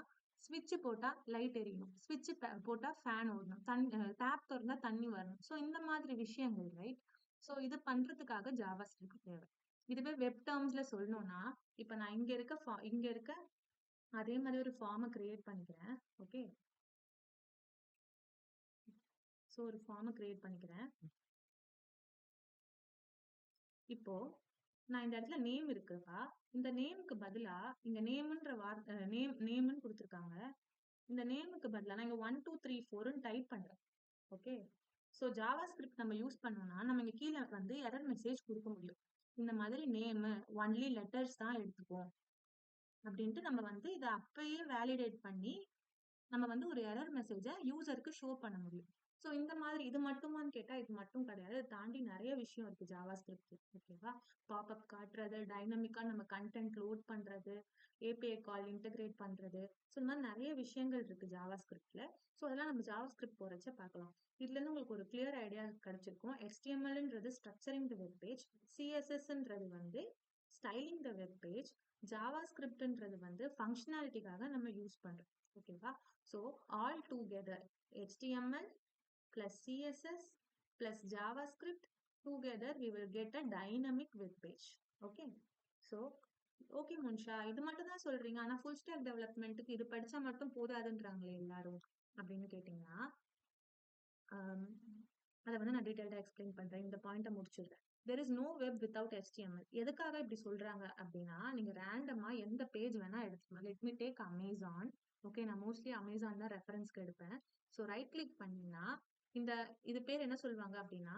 ஸ்விட்ச் போட்டா லைட் எரியணும், ஸ்விட்ச் போட்டா ஃபேன் ஓடணும், டேப் திறந்தா தண்ணி வரணும். ஸோ இந்த மாதிரி விஷயங்கள், ரைட்? ஸோ இது பண்றதுக்காக ஜாவா ஸ்கிரிப்ட் தேவை. இதுவே வெப் டேர்ம்ஸ்ல சொல்லணும்னா, இப்ப நான் இங்க இருக்க அதே மாதிரி ஒரு ஃபார்மை கிரியேட் பண்ணிக்கிறேன். ஓகே, ஸோ ஒரு ஃபார்மை கிரியேட் பண்ணிக்கிறேன். இப்போ நான் இந்த இடத்துல நேம் இருக்குப்பா, இந்த நேமுக்கு பதிலா இங்க நேம்ன்ற வார்த்தை நேம்னு கொடுத்துருக்காங்க. இந்த நேமுக்கு பதிலா நான் இங்க 1 2 3 4ன்னு டைப் பண்றேன். ஓகே, ஸோ ஜாவா ஸ்கிரிப்ட் நம்ம யூஸ் பண்ணோம்னா நம்ம இங்க கீழே வந்து எரர் மெசேஜ் கொடுக்க முடியும். இந்த மாதிரி நேம் ஒன்லி லெட்டர்ஸ் தான் எடுத்துப்போம் அப்படின்ட்டு நம்ம வந்து இதை அப்பயே வேலிடேட் பண்ணி நம்ம வந்து ஒரு எரர் மெசேஜை யூசருக்கு ஷோ பண்ண முடியும். ஸோ இந்த மாதிரி இது மட்டுமான்னு கேட்டா இது மட்டும் கிடையாது, இதை தாண்டி நிறைய விஷயம் இருக்கு ஜாவா ஸ்கிரிப்ட். ஓகேவா? பாப்அப் காட்டுறது, டைனமிக்கா நம்ம கண்டென்ட் லோட் பண்றது, ஏபிஐ கால் இன்டகிரேட் பண்றது, ஸோ இந்த மாதிரி நிறைய விஷயங்கள் இருக்கு ஜாவா ஸ்கிரிப்ட்ல. ஸோ அதெல்லாம் நம்ம ஜாவா ஸ்கிரிப்ட் போறச்ச பார்க்கலாம். இதுல இருந்து உங்களுக்கு ஒரு கிளியர் ஐடியா கிடைச்சிருக்கும். HTMLன்றது ஸ்ட்ரக்சரிங் த வெப் பேஜ், CSSன்றது வந்து ஸ்டைலிங் த வெப் பேஜ், ஜாவா ஸ்கிரிப்ட்ன்றது வந்து ஃபங்க்ஷனாலிட்டிக்காக நம்ம யூஸ் பண்றோம். ஓகேவா? So all together HTML plus CSS plus JavaScript together we will get a dynamic web page. Okay, so okay Mansha, இது மட்டும் தான் சொல்றீங்க, ஆனா ஃபுல் ஸ்டாக் டெவலப்மெண்ட்டுக்கு இது படிச்சா மட்டும் போதாதுன்றாங்களே எல்லாரும் அப்படின்னு கேட்டீங்கன்னா, அதை வந்து நான் டீடைல்டா எக்ஸ்பிளைன் பண்றேன். இந்த பாயிண்ட்டை முடிச்சிடுறேன். There is no web without HTML. எதுக்காக இப்படி சொல்றாங்க அப்படின்னா, நீங்க ரேண்டமா எந்த பேஜ் வேணா எடுத்துக்கலாம். Let me take Amazon. Okay, நான் மோஸ்ட்லி அமேசான் தான் ரெஃபரன்ஸ்க்கு எடுப்பேன். ஸோ ரைட் கிளிக் பண்ணீங்கன்னா இந்த இது பேர் என்ன சொல்லுவாங்க அப்படின்னா,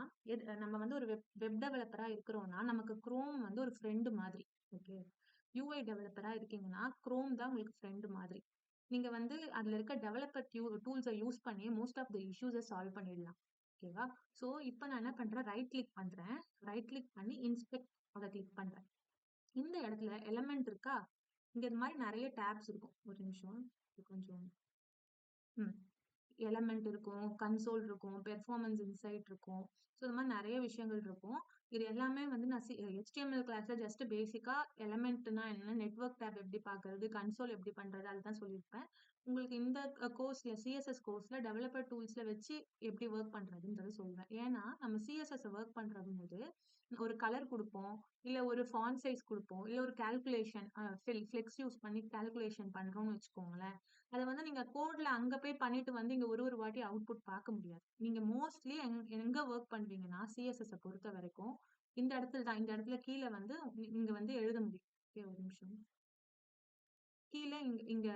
நம்ம வந்து ஒரு வெப் டெவலப்பரா இருக்கிறோம்னா நமக்கு குரோம் வந்து ஒரு ஃப்ரெண்டு மாதிரி. ஓகே, UI டெவலப்பரா இருக்கீங்கன்னா குரோம் தான் உங்களுக்கு ஃப்ரெண்டு மாதிரி. நீங்க வந்து அதுல இருக்க டெவலப்பர் டூல்ஸை யூஸ் பண்ணி மோஸ்ட் ஆஃப் த இஷ்யூஸை சால்வ் பண்ணிடலாம். ஓகேவா? ஸோ இப்போ நான் என்ன பண்றேன், ரைட் கிளிக் பண்றேன், ரைட் கிளிக் பண்ணி இன்ஸ்பெக்ட் அதை கிளிக் பண்றேன். இந்த இடத்துல எலமெண்ட் இருக்கா, இங்க இந்த மாதிரி நிறைய டேப்ஸ் இருக்கும். ஒரு நிமிஷம், கொஞ்சம் எலமெண்ட் இருக்கும், கன்சோல் இருக்கும், பெர்ஃபார்மன்ஸ் இன்சைட் இருக்கும். ஸோ இந்த மாதிரி நிறைய விஷயங்கள் இருக்கும். இது எல்லாமே வந்து நான் HTML கிளாஸ்ல ஜஸ்ட் பேசிக்கா எலமெண்ட்னா என்ன, நெட்வொர்க் டேப் எப்படி பாக்குறது, கன்சோல் எப்படி பண்றது அதுதான் சொல்லியிருப்பேன். உங்களுக்கு இந்த கோர்ஸ்ல சிஎஸ்எஸ் கோர்ஸ்ல டெவலப்பர் டூல்ஸ்ல வச்சு எப்படி ஒர்க் பண்றதுன்றது சொல்றேன். ஏன்னா நம்ம சிஎஸ்எஸ் ஒர்க் பண்றது போது ஒரு கலர் கொடுப்போம், இல்ல ஒரு ஃபாண்ட் சைஸ் கொடுப்போம், இல்ல ஒரு கால்குலேஷன் ஃபிளெக்ஸ் யூஸ் பண்ணி கால்குலேஷன் பண்றோம்னு வச்சுக்கோங்களேன். அதை வந்து நீங்க கோட்ல அங்க போய் பண்ணிட்டு வந்து இங்க ஒரு ஒரு வாட்டி அவுட்புட் பார்க்க முடியாது. நீங்க மோஸ்ட்லி எங்க ஒர்க் பண்றீங்கன்னா சிஎஸ்எஸ் பொறுத்த வரைக்கும் இந்த இடத்துல தான், இந்த இடத்துல கீழே வந்து இங்க வந்து எழுத முடியும். Okay, ஒரு நிமிஷம். கீழே இங்க இங்க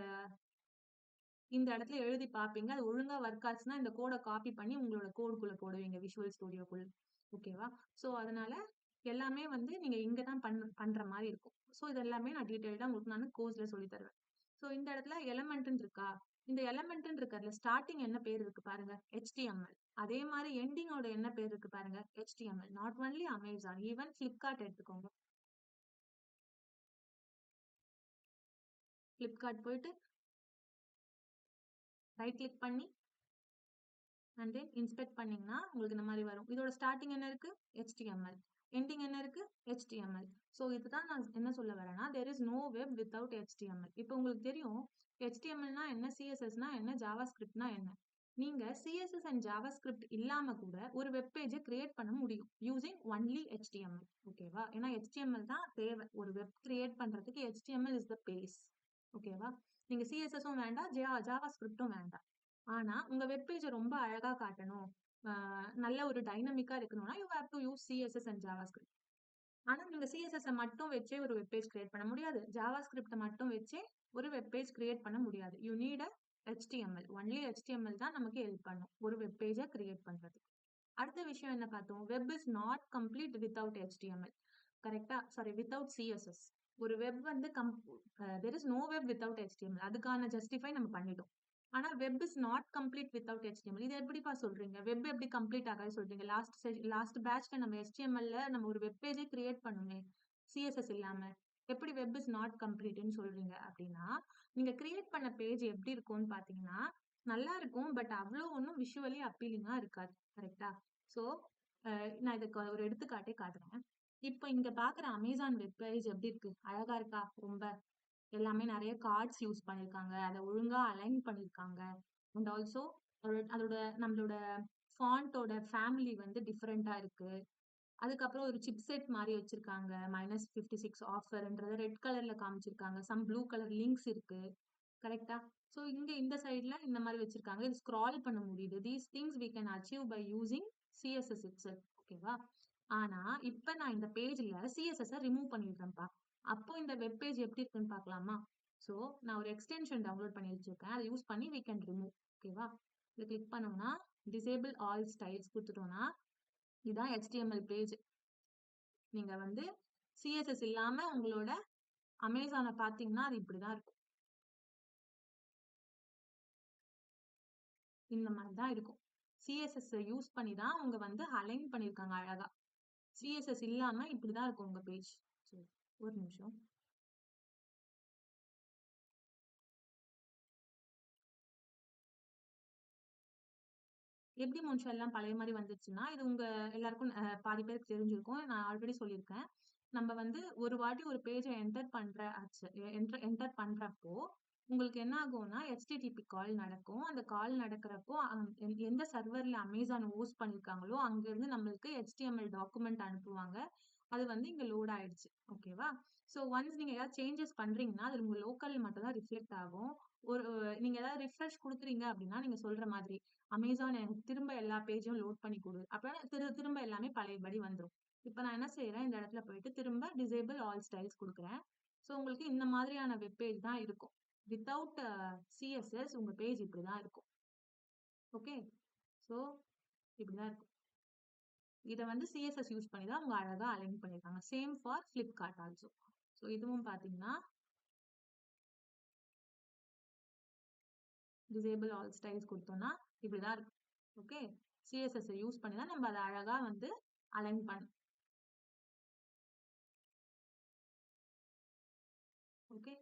இந்த இடத்துல எழுதி பார்ப்பீங்க. அது ஒழுங்கா ஒர்க் ஆச்சுன்னா இந்த கோட காப்பி பண்ணி உங்களோட கோடுக்குள்ள போடுவீங்க விஷுவல் ஸ்டுடியோக்குள்ள. ஓகேவா? சோ அதனால எல்லாமே வந்து நீங்க இங்க தான் பண்ற மாரி இருக்கும். சோ இது எல்லாமே நான் டீடைல்டா உங்களுக்கு நானு கோர்ஸ்ல சொல்லி தருவேன். சோ இந்த இடத்துல எலமெண்ட்ன்னு இருக்கா? இந்த எலமெண்ட்ன்னு இருக்கிறதுல ஸ்டார்ட்டிங் என்ன பேர் இருக்கு பாருங்க. HTML. அதே மாரி எண்டிங்கோட என்ன பேர் இருக்கு பாருங்க. HTML. Not only Amazon, even Flipkart எடுத்துக்கோங்க. Flipkart போயிட்டு ரைட் கிளிக் பண்ணி அண்ட் தென் இன்ஸ்பெக்ட் பண்ணீங்கன்னா உங்களுக்கு இந்த மாதிரி வரும். இதோட ஸ்டார்டிங் என்ன இருக்கு? HTML. எண்டிங் என்ன இருக்கு? HTML. ஸோ இதுதான் நான் என்ன சொல்ல வரேன்னா there is no web without HTML. இப்போ உங்களுக்கு தெரியும் HTMLனா என்ன, CSSனா என்ன, JavaScriptனா என்ன. நீங்க CSS அண்ட் JavaScript இல்லாம கூட ஒரு வெப் பேஜை கிரியேட் பண்ண முடியும் யூசிங் ஒன்லி HTML. ஓகேவா? ஏன்னா HTML தான் தேவை ஒரு வெப் கிரியேட் பண்றதுக்கு. HTML is the base. ஓகேவா? நீங்க CSSம் வேண்டாம், JavaScriptம் வேண்டாம். ஆனா உங்க வெப் பேஜ ரொம்ப அழகா காட்டணும், நல்ல ஒரு டைனமிக்கா இருக்கணும்னா you have to use CSS and JavaScript. ஆனா நீங்க சிஎஸ்எஸ் மட்டும் வச்சே ஒரு வெப் பேஜ் கிரியேட் பண்ண முடியாது, ஜாவாஸ்கிரிப்ட் மட்டும் வச்சே ஒரு வெப் பேஜ் கிரியேட் பண்ண முடியாது. You need a HTML. Only HTML தான் நமக்கு ஹெல்ப் பண்ணும் ஒரு வெப் பேஜை கிரியேட் பண்றதுக்கு. அடுத்த விஷயம் என்ன பார்த்தோம்? Web is not complete without HTML. கரெக்டா? Sorry, without CSS. ஒரு வெப் வந்து there is no web without HTML. அதுக்கான ஜஸ்டிஃபை நம்ம பண்ணிட்டோம். ஆனா web is not complete without HTML. இது எப்படிப்பா சொல்றீங்க? வெப் எப்படி கம்ப்ளீட் ஆகாது சொல்றீங்க? லாஸ்ட் பேட்ச்ல நம்ம HTML நம்ம ஒரு வெப் பேஜே கிரியேட் பண்ணுமே சிஎஸ்எஸ் இல்லாம. எப்படி வெப் இஸ் நாட் கம்ப்ளீட்னு சொல்றீங்க அப்படின்னா, நீங்க கிரியேட் பண்ண பேஜ் எப்படி இருக்கும்னு பாத்தீங்கன்னா நல்லா இருக்கும், பட் அவ்வளவு ஒன்றும் விஷுவலி அப்பீலிங்கா இருக்காது. கரெக்டா? சோ நான் இதுக்கு ஒரு எடுத்துக்காட்டே காட்டுறேன். இப்ப இங்க பாக்குற அமேசான் வெப் பேஜ் எப்படி இருக்கு? அழகா இருக்கா? ரொம்ப எல்லாமே நிறைய கார்ட்ஸ் யூஸ் பண்ணிருக்காங்க, அதை ஒழுங்கா அலைன் பண்ணிருக்காங்க. அண்ட் ஆல்சோ அதோட நம்மளோட ஃபாண்டோட ஃபேமிலி வந்து டிஃப்ரெண்டா இருக்கு. அதுக்கப்புறம் ஒரு சிப்செட் மாதிரி வச்சிருக்காங்க. -56 ஆஃபர்ன்றத ரெட் கலர்ல காமிச்சிருக்காங்க. சம் ப்ளூ கலர் லிங்க்ஸ் இருக்கு. கரெக்டா? சோ இங்க இந்த சைடுல இந்த மாதிரி வச்சிருக்காங்க. இது ஸ்க்ரால் பண்ண முடியுது. These things we can achieve by using CSS itself. ஓகேவா? ஆனா இப்ப நான் இந்த பேஜ்ல CSS ரிமூவ் பண்ணிடுறேன்ப்பா. அப்போ இந்த வெப் பேஜ் எப்படி இருக்குன்னு பார்க்கலாமா? சோ நான் ஒரு எக்ஸ்டென்ஷன் டவுன்லோட் பண்ணி வச்சிருக்கேன். அதை யூஸ் பண்ணி we can remove. ஓகேவா? இதை கிளிக் பண்ணோம்னா disable all styles கொடுத்துட்டோம்னா இதுதான் HTML பேஜ். நீங்க வந்து CSS இல்லாம உங்களோட அமேசானை பாத்தீங்கன்னா அது இப்படிதான் இருக்கும். இந்த மாதிரி தான் இருக்கும். சிஎஸ்எஸ் யூஸ் பண்ணி தான் அவங்க வந்து அலைன் பண்ணிருக்காங்க அழகா. சிஎஸ்எஸ் இல்லாம இப்படிதான் இருக்கும் உங்க பேஜ். ஒரு நிமிஷம். எப்படி மோனிஷா எல்லாம் பழைய மாதிரி வந்துச்சுன்னா, இது உங்க எல்லாருக்கும் பாதி பேருக்கு தெரிஞ்சிருக்கும். நான் ஆல்ரெடி சொல்லியிருக்கேன். நம்ம வந்து ஒரு வாட்டி ஒரு பேஜை என்டர் என்டர் பண்றப்போ உங்களுக்கு என்ன ஆகும்னா HTTP கால் நடக்கும். அந்த கால் நடக்கிறப்போ எந்த சர்வர்ல அமேசான் ஹோஸ்ட் பண்ணிருக்காங்களோ அங்க இருந்து நம்மளுக்கு HTML டாக்குமெண்ட் அனுப்புவாங்க. அது வந்து இங்க லோட் ஆயிடுச்சு. ஓகேவா? சோ ஒன்ஸ் நீங்க ஏதாவது சேஞ்சஸ் பண்றீங்கன்னா அது உங்க லோக்கல் மட்டும் தான் ரிஃப்ளெக்ட் ஆகும். ஒரு நீங்க ஏதாவது ரிஃப்ரெஷ் கொடுக்குறீங்க அப்படின்னா நீங்க சொல்ற மாதிரி அமேசான் எனக்கு திரும்ப எல்லா பேஜும் லோட் பண்ணி கொடு அப்படின்னா திரும்ப எல்லாமே பழையபடி வந்துடும். இப்ப நான் என்ன செய்யறேன், இந்த இடத்துல போயிட்டு திரும்ப டிசேபிள் ஆல் ஸ்டைல்ஸ் கொடுக்குறேன். சோ உங்களுக்கு இந்த மாதிரியான வெப் பேஜ் தான் இருக்கும். வித்தவுட் சிஎஸ்எஸ் உங்க பேஜ் இப்படிதான் இருக்கும். ஓகே, சோ இப்படிதான் இருக்கும். இதை வந்து சிஎஸ்எஸ் யூஸ் பண்ணி தான் அவங்க அழகா அலைன் பண்ணிருக்காங்க. Same for Flipkart also. So இதுவும் பாத்தீங்கன்னா டிசேபிள் ஆல் ஸ்டைல்ஸ் கொடுத்தோம்னா இப்படிதான் இருக்கும். ஓகே, சிஎஸ்எஸ் யூஸ் பண்ணி தான் நம்ம அதை அழகா வந்து அலைன் பண்ண. ஓகே,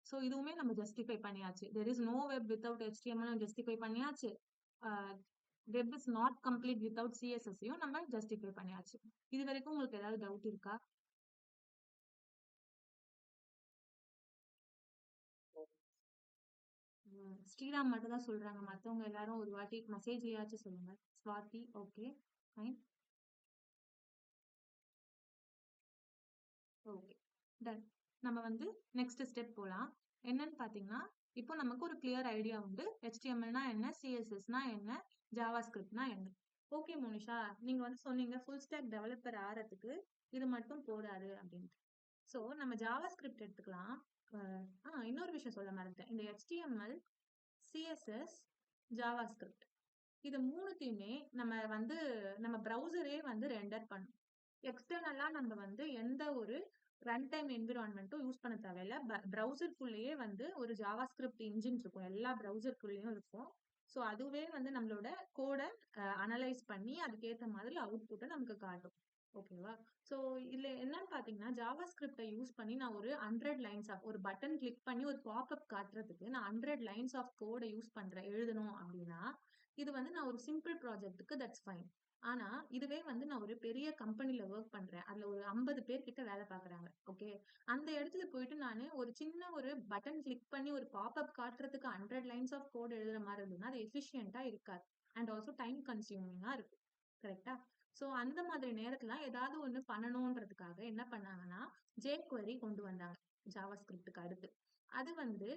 சோ இதுவுமே நம்ம ஜஸ்டிஃபை பண்ணியாச்சு. There is no web without HTML justify பண்ணியாச்சு. Web is not complete without சிஎஸ்எஸ்ஸையும் நம்ம ஜஸ்டிஃபை பண்ணியாச்சு. இது வரைக்கும் உங்களுக்கு ஏதாவது டவுட் இருக்கா? ஸ்ரீராம் மட்டும் தான் சொல்றாங்க. மத்தவங்க எல்லாரும் ஒரு வாட்டி மெசேஜ்லயாச்சும் சொல்லுங்க. Swathi, okay, fine, okay, done. நம்ம வந்து நெக்ஸ்ட் ஸ்டெப் போலாம். என்னன்னு பாத்தீங்கன்னா, இப்போ நமக்கு ஒரு கிளியர் ஐடியா உண்டு. HTMLனா என்ன, CSSனா என்ன, ஜாவாஸ்கிரிப்ட்னா என்ன. ஓகே மோனிஷா, நீங்க வந்து சொன்னீங்க ஃபுல் ஸ்டாக் டெவலப்பர் ஆறதுக்கு இது மட்டும் போதாது அப்படின்ட்டு. சோ நம்ம ஜாவாஸ்கிரிப்ட் எடுத்துக்கலாம். இன்னொரு விஷயம் சொல்ல மறந்துட்டேன். இந்த HTML, CSS, ஜாவாஸ்கிரிப்ட் இது மூணுத்தையுமே நம்ம ப்ரௌசரே வந்து ரெண்டர் பண்ணும். எக்ஸ்டர்னலா நம்ம வந்து எந்த ஒரு ரன் டைம் என்விரான்மெண்ட்டும் யூஸ் பண்ண தேவையில்ல. ப்ரௌசருக்குள்ளேயே வந்து ஒரு ஜாவாஸ்கிரிப்ட் இன்ஜின் இருக்கும். எல்லா ப்ரௌசருக்குள்ளேயும் இருக்கும். ஸோ அதுவே வந்து நம்மளோட கோட அனலைஸ் பண்ணி அதுக்கேத்த மாதிரி அவுட்புட்டை நமக்கு காட்டும். ஓகேவா? ஸோ இதுல என்னன்னு பாத்தீங்கன்னா, ஜாவாஸ்கிரிப்டை யூஸ் பண்ணி நான் ஒரு 100 லைன்ஸ் ஆஃப் ஒரு பட்டன் கிளிக் பண்ணி ஒரு பாப்அப் காட்டுறதுக்கு நான் 100 லைன்ஸ் ஆஃப் கோட யூஸ் பண்றேன் எழுதணும் அப்படின்னா, இது வந்து நான் ஒரு சிம்பிள் ப்ராஜெக்ட்டுக்கு தட்ஸ் ஃபைன். ஆனா இதுவே வந்து நான் ஒரு பெரிய கம்பெனில ஒர்க் பண்றேன். அதுல ஒரு 50 பேர் கிட்ட வேலை பாக்குறாங்க. ஓகே. அந்த இடத்துல போயிட்டு நானு ஒரு சின்ன ஒரு பட்டன் கிளிக் பண்ணி ஒரு பாப்அப் காட்டுறதுக்கு 100 லைன்ஸ் ஆஃப் கோட் எழுதுற மாதிரி இருந்ததுன்னா அது எஃபிஷியன்ட்டா இருக்காது. அண்ட் ஆல்சோ டைம் கன்சியூமிங்கா இருக்கும். கரெக்ட்டா? சோ அந்த மாதிரி நேரத்துல ஏதாவது ஒண்ணு பண்ணணும்ன்றதுக்காக என்ன பண்ணாங்கன்னா, jQuery கொண்டு வந்தாங்க. ஜாவாஸ்கிரிப்ட்க்கு அடுத்து. அது வந்து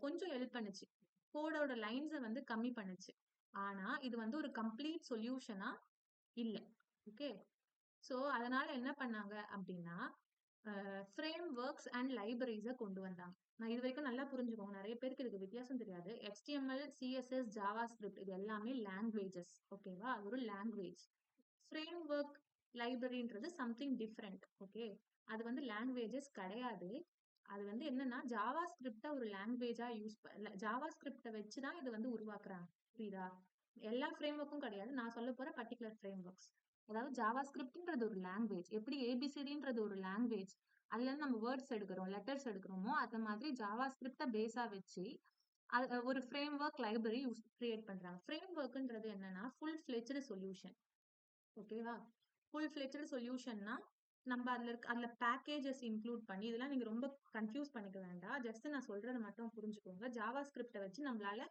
கொஞ்சம் ஹெல்ப் பண்ணுச்சு. கோடோட லைன்ஸ வந்து கம்மி பண்ணுச்சு. ஆனா இது வந்து ஒரு கம்ப்ளீட் சொல்யூஷனா இல்ல. ஓகே. சோ அதனால என்ன பண்ணாங்க அப்படின்னா, ஃப்ரேம் ஒர்க்ஸ் அண்ட் லைப்ரரிஸ கொண்டு வந்தாங்க. நான் இது வரைக்கும் நல்லா புரிஞ்சுக்கோங்க. நெறைய பேருக்கு இதுக்கு வித்தியாசம் தெரியாது. HTML, CSS, JavaScript இது எல்லாமே லாங்குவேஜஸ். ஓகேவா? அது ஒரு லாங்குவேஜ். ஃப்ரேம் ஒர்க், லைப்ரரின்றது சம்திங் டிஃபரெண்ட். ஓகே. அது வந்து லாங்குவேஜஸ் கிடையாது. அது வந்து என்னன்னா, ஜாவாஸ்கிரிப்ட்ட ஒரு லாங்குவேஜா ஜாவாஸ்கிரிப்ட்ட வச்சு தான் இத வந்து உருவாக்குறாங்க. புரியுதா? எல்லா ஃப்ரேம் ஒர்க்கும் கிடையாது. நான் சொல்லப் போற பர்ட்டிகுலர் ஃப்ரேம் ஒர்க்ஸ். அதாவது ஜாவாஸ்கிரிப்ட்ன்றது ஒரு லாங்குவேஜ். எப்படி ஏபிசிடின்றது ஒரு லாங்குவேஜ். அதுல இருந்து நம்ம வேர்ட்ஸ் எடுக்கிறோம், லெட்டர்ஸ் எடுக்கிறோமோ, அது மாதிரி ஜாவாஸ்கிரிப்ட்ட பேஸா வச்சு ஒரு ஃப்ரேம் ஒர்க் லைப்ரரி கிரியேட் பண்றாங்க. ஃப்ரேம் ஒர்க்ன்றது என்னன்னா, ஃபுல் ஃபிளெட்ஜ்டு சொல்யூஷன். ஓகேவா? ஃபுல் ஃபிளெட்ஜ்டு சொல்யூஷன்னா, நம்ம அதுல பேக்கேஜஸ் இன்க்ளூட் பண்ணி இதெல்லாம் நீங்க ரொம்ப கன்ஃப்யூஸ் பண்ணிக்க வேண்டாம். ஜஸ்ட் நான் சொல்றத மட்டும் புரிஞ்சுக்கோங்க. ஜாவாஸ்கிரிப்ட்ட வச்சு நம்மளால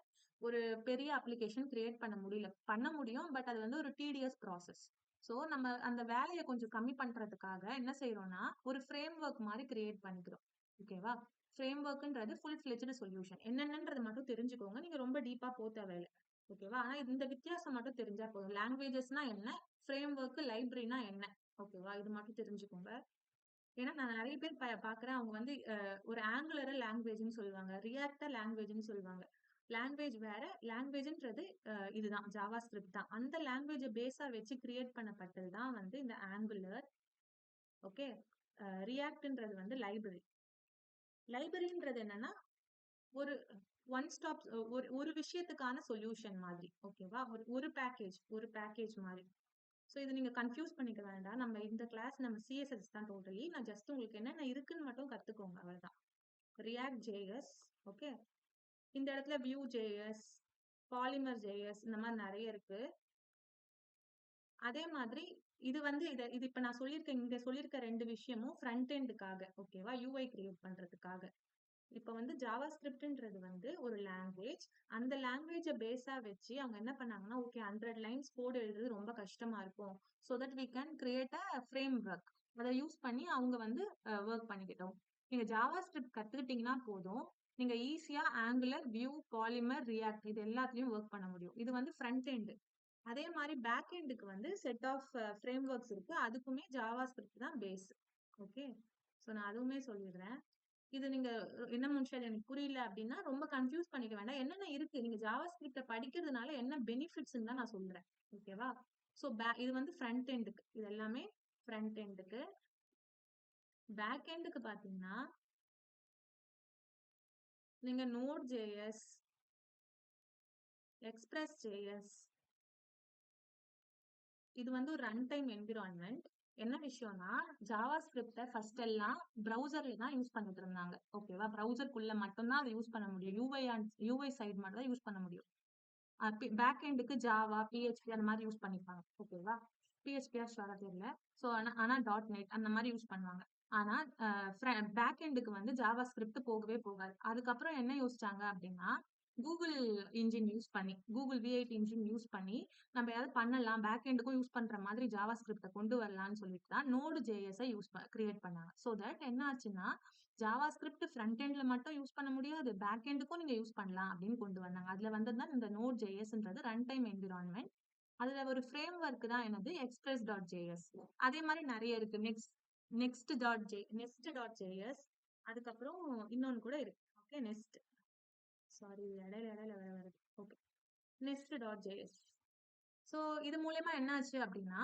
ஒரு பெரிய அப்ளிகேஷன் கிரியேட் பண்ண முடியல. பண்ண முடியும். பட் அது வந்து ஒரு டீடியஸ் ப்ராசஸ். சோ நம்ம அந்த வேலைய கொஞ்சம் கம்மி பண்றதுக்காக என்ன செய்றோம்னா, ஒரு ஃப்ரேம் ஒர்க் மாரி கிரியேட் பண்ணிக்கிறோம். ஓகேவா? ஃப்ரேம் ஒர்க்ன்றது ஃபுல் ஃபிளெட்ஜ்டு சொல்யூஷன். என்னென்னன்றத மட்டும் தெரிஞ்சுக்கோங்க. நீங்க ரொம்ப டீப்பா தேவையில்ல. ஓகேவா? ஆனா இந்த வித்தியாசம் மட்டும் தெரிஞ்சா போதும். லாங்குவேஜஸ்னா என்ன? ஃப்ரேம் ஒர்க், லைப்ரரினா என்ன? ஓகேவா? இது மட்டும் தெரிஞ்சுக்கோங்க. ஏன்னா நான் நெறைய பேர் பாக்குறேன். அவங்க வந்து ஒரு ஆங்குலர லாங்குவேஜ்ன்னு சொல்லுவாங்க. ரியாக்ட்ட லாங்குவேஜ்ன்னு சொல்லுவாங்க. லாங்குவேஜ் வேற. லாங்குவேஜ்ன்றது இதுதான் ஜாவாஸ்கிரிப்ட் தான். அந்த லாங்குவேஜ பேஸா வச்சு கிரியேட் பண்ணப்பட்டது தான் வந்து இந்த ஆங்குலர். ஓகே. ரியாக்ட்ன்றது வந்து லைப்ரரி. லைப்ரரின்றது என்னன்னா, ஒரு ஒன் ஸ்டாப் ஒரு ஒரு விஷயத்துக்கான சொல்யூஷன் மாதிரி. ஓகேவா? ஒரு பேக்கேஜ் மாரி. சோ இத நீங்க கன்ஃப்யூஸ் பண்ணிக்க வேண்டாம். நம்ம இந்த கிளாஸ் நம்ம சிஎஸ்எஸ் தான் டோட்டலி. நான் ஜஸ்ட் உங்களுக்கு என்னென்ன இருக்குன்னு மட்டும் கத்துக்கோங்க அவ்வளவுதான். React JS, okay. இந்த இடத்துல வியூ ஜேஎஸ், பாலிமர் ஜேஎஸ் இந்த மாதிரி நிறைய இருக்கு. அதே மாதிரி இது வந்து இது இப்ப நான் இங்க சொல்லியிருக்க 2 விஷயமும் ஃப்ரண்ட் எண்டுக்காக. ஓகேவா? யூஐ கிரியேட் பண்றதுக்காக. இப்ப வந்து ஜாவாஸ்கிரிப்ட்ன்றது வந்து ஒரு லாங்குவேஜ். அந்த லாங்குவேஜ பேஸா வச்சு அவங்க என்ன பண்ணாங்கன்னா, ஓகே 100 லைன்ஸ் கோட் எழுதுறது ரொம்ப கஷ்டமா இருக்கும். So that we can create a framework. அத யூஸ் பண்ணி அவங்க வந்து வொர்க் பண்ணிக்கிட்டோம். நீங்க ஜாவாஸ்கிரிப்ட் கத்துக்கிட்டீங்கன்னா போதும். நீங்க ஈஸியா ஆங்குலர், வியூ, பாலிமர், ரியாக்ட் இது எல்லாத்துலயும் வொர்க் பண்ண முடியும். இது வந்து ஃப்ரண்ட் எண்ட். அதே மாதிரி பேக் எண்டுக்கு வந்து செட் ஆஃப் ஃப்ரேம் ஒர்க்ஸ் இருக்கு. அதுக்குமே ஜாவாஸ்கிரிப்ட் தான் பேஸ். ஓகே. சோ நான் அதுவுமே சொல்லிடுறேன். இது நீங்க என்ன முன்ஷால் எனக்கு புரியல அப்படின்னா ரொம்ப கன்ஃபியூஸ் பண்ணிக்க வேண்டாம். என்னென்ன இருக்கு? நீங்க ஜாவாஸ்கிரிப்ட்ட படிக்கிறதுனால என்ன பெனிஃபிட்ஸ்ன்னு தான் நான் சொல்றேன். ஓகேவா? சோ இது வந்து ஃப்ரண்ட் எண்டுக்கு. இது எல்லாமே ஃப்ரண்ட் எண்டுக்கு. பேக் எண்டுக்கு பாத்தீங்கன்னா, நீங்க நோட் ஜேஎஸ், எக்ஸ்பிரஸ் ஜேஎஸ் இது வந்து ஒரு ரன் டைம் என்விரான்மெண்ட். என்ன விஷயம்னா, ஜாவாஸ்கிரிப்ட ஃபர்ஸ்ட் எல்லாம் ப்ரௌசர்ல தான் யூஸ் பண்ணிட்டு இருந்தாங்க. ஓகேவா? ப்ரௌசர்க்குள்ள மட்டும் தான் அதை யூஸ் பண்ண முடியும். யூஐ சைடு மட்டும் தான் யூஸ் பண்ண முடியும். பேக் எண்டுக்கு ஜாவா, பிஹெச்பி அந்த மாதிரி யூஸ் பண்ணிப்பாங்க. ஓகேவா? பிஹெச்பியா ஷுவரா தெரியல. சோ ஆனா டாட் நெட் அந்த மாதிரி யூஸ் பண்ணுவாங்க. ஆனா பேக் எண்டுக்கு வந்து ஜாவா ஸ்கிரிப்ட் போகவே போகாது. அதுக்கப்புறம் என்ன யோசிச்சாங்க அப்படின்னா, கூகுள் இன்ஜின் யூஸ் பண்ணி கூகுள் V8 இன்ஜின் யூஸ் பண்ணி நம்ம ஏதாவது பண்ணலாம், பேக் எண்டுக்கும் யூஸ் பண்ற மாதிரி ஜாவா ஸ்கிரிப்ட கொண்டு வரலாம்னு சொல்லிட்டு தான் நோடு ஜேஎஸ் கிரியேட் பண்ணாங்க. ஸோ தட் என்ன ஆச்சுன்னா ஜாவா ஸ்கிரிப்ட் ஃப்ரண்ட் எண்ட்ல மட்டும் யூஸ் பண்ண முடியாது, பேக் எண்டுக்கும் நீங்க யூஸ் பண்ணலாம் அப்படின்னு கொண்டு வந்தாங்க. அதுல வந்ததுதான் இந்த நோட் ஜேஎஸ்ன்றது ரன் டைம் என்விரான்மெண்ட். அதுல ஒரு ஃப்ரேம் ஒர்க் தான் என்னது எக்ஸ்பிரஸ் டாட் ஜேஎஸ். அதே மாதிரி நிறைய இருக்கு. நெக்ஸ்ட் டாட் ஜேஎஸ், அதுக்கப்புறம் இன்னொன்னு கூட இருக்கு. ஓகே, நெக்ஸ்ட், சாரி இடையில இடையில வேற வருது. Okay, next dot JS. So இது மூலயமா என்ன ஆச்சு அப்படின்னா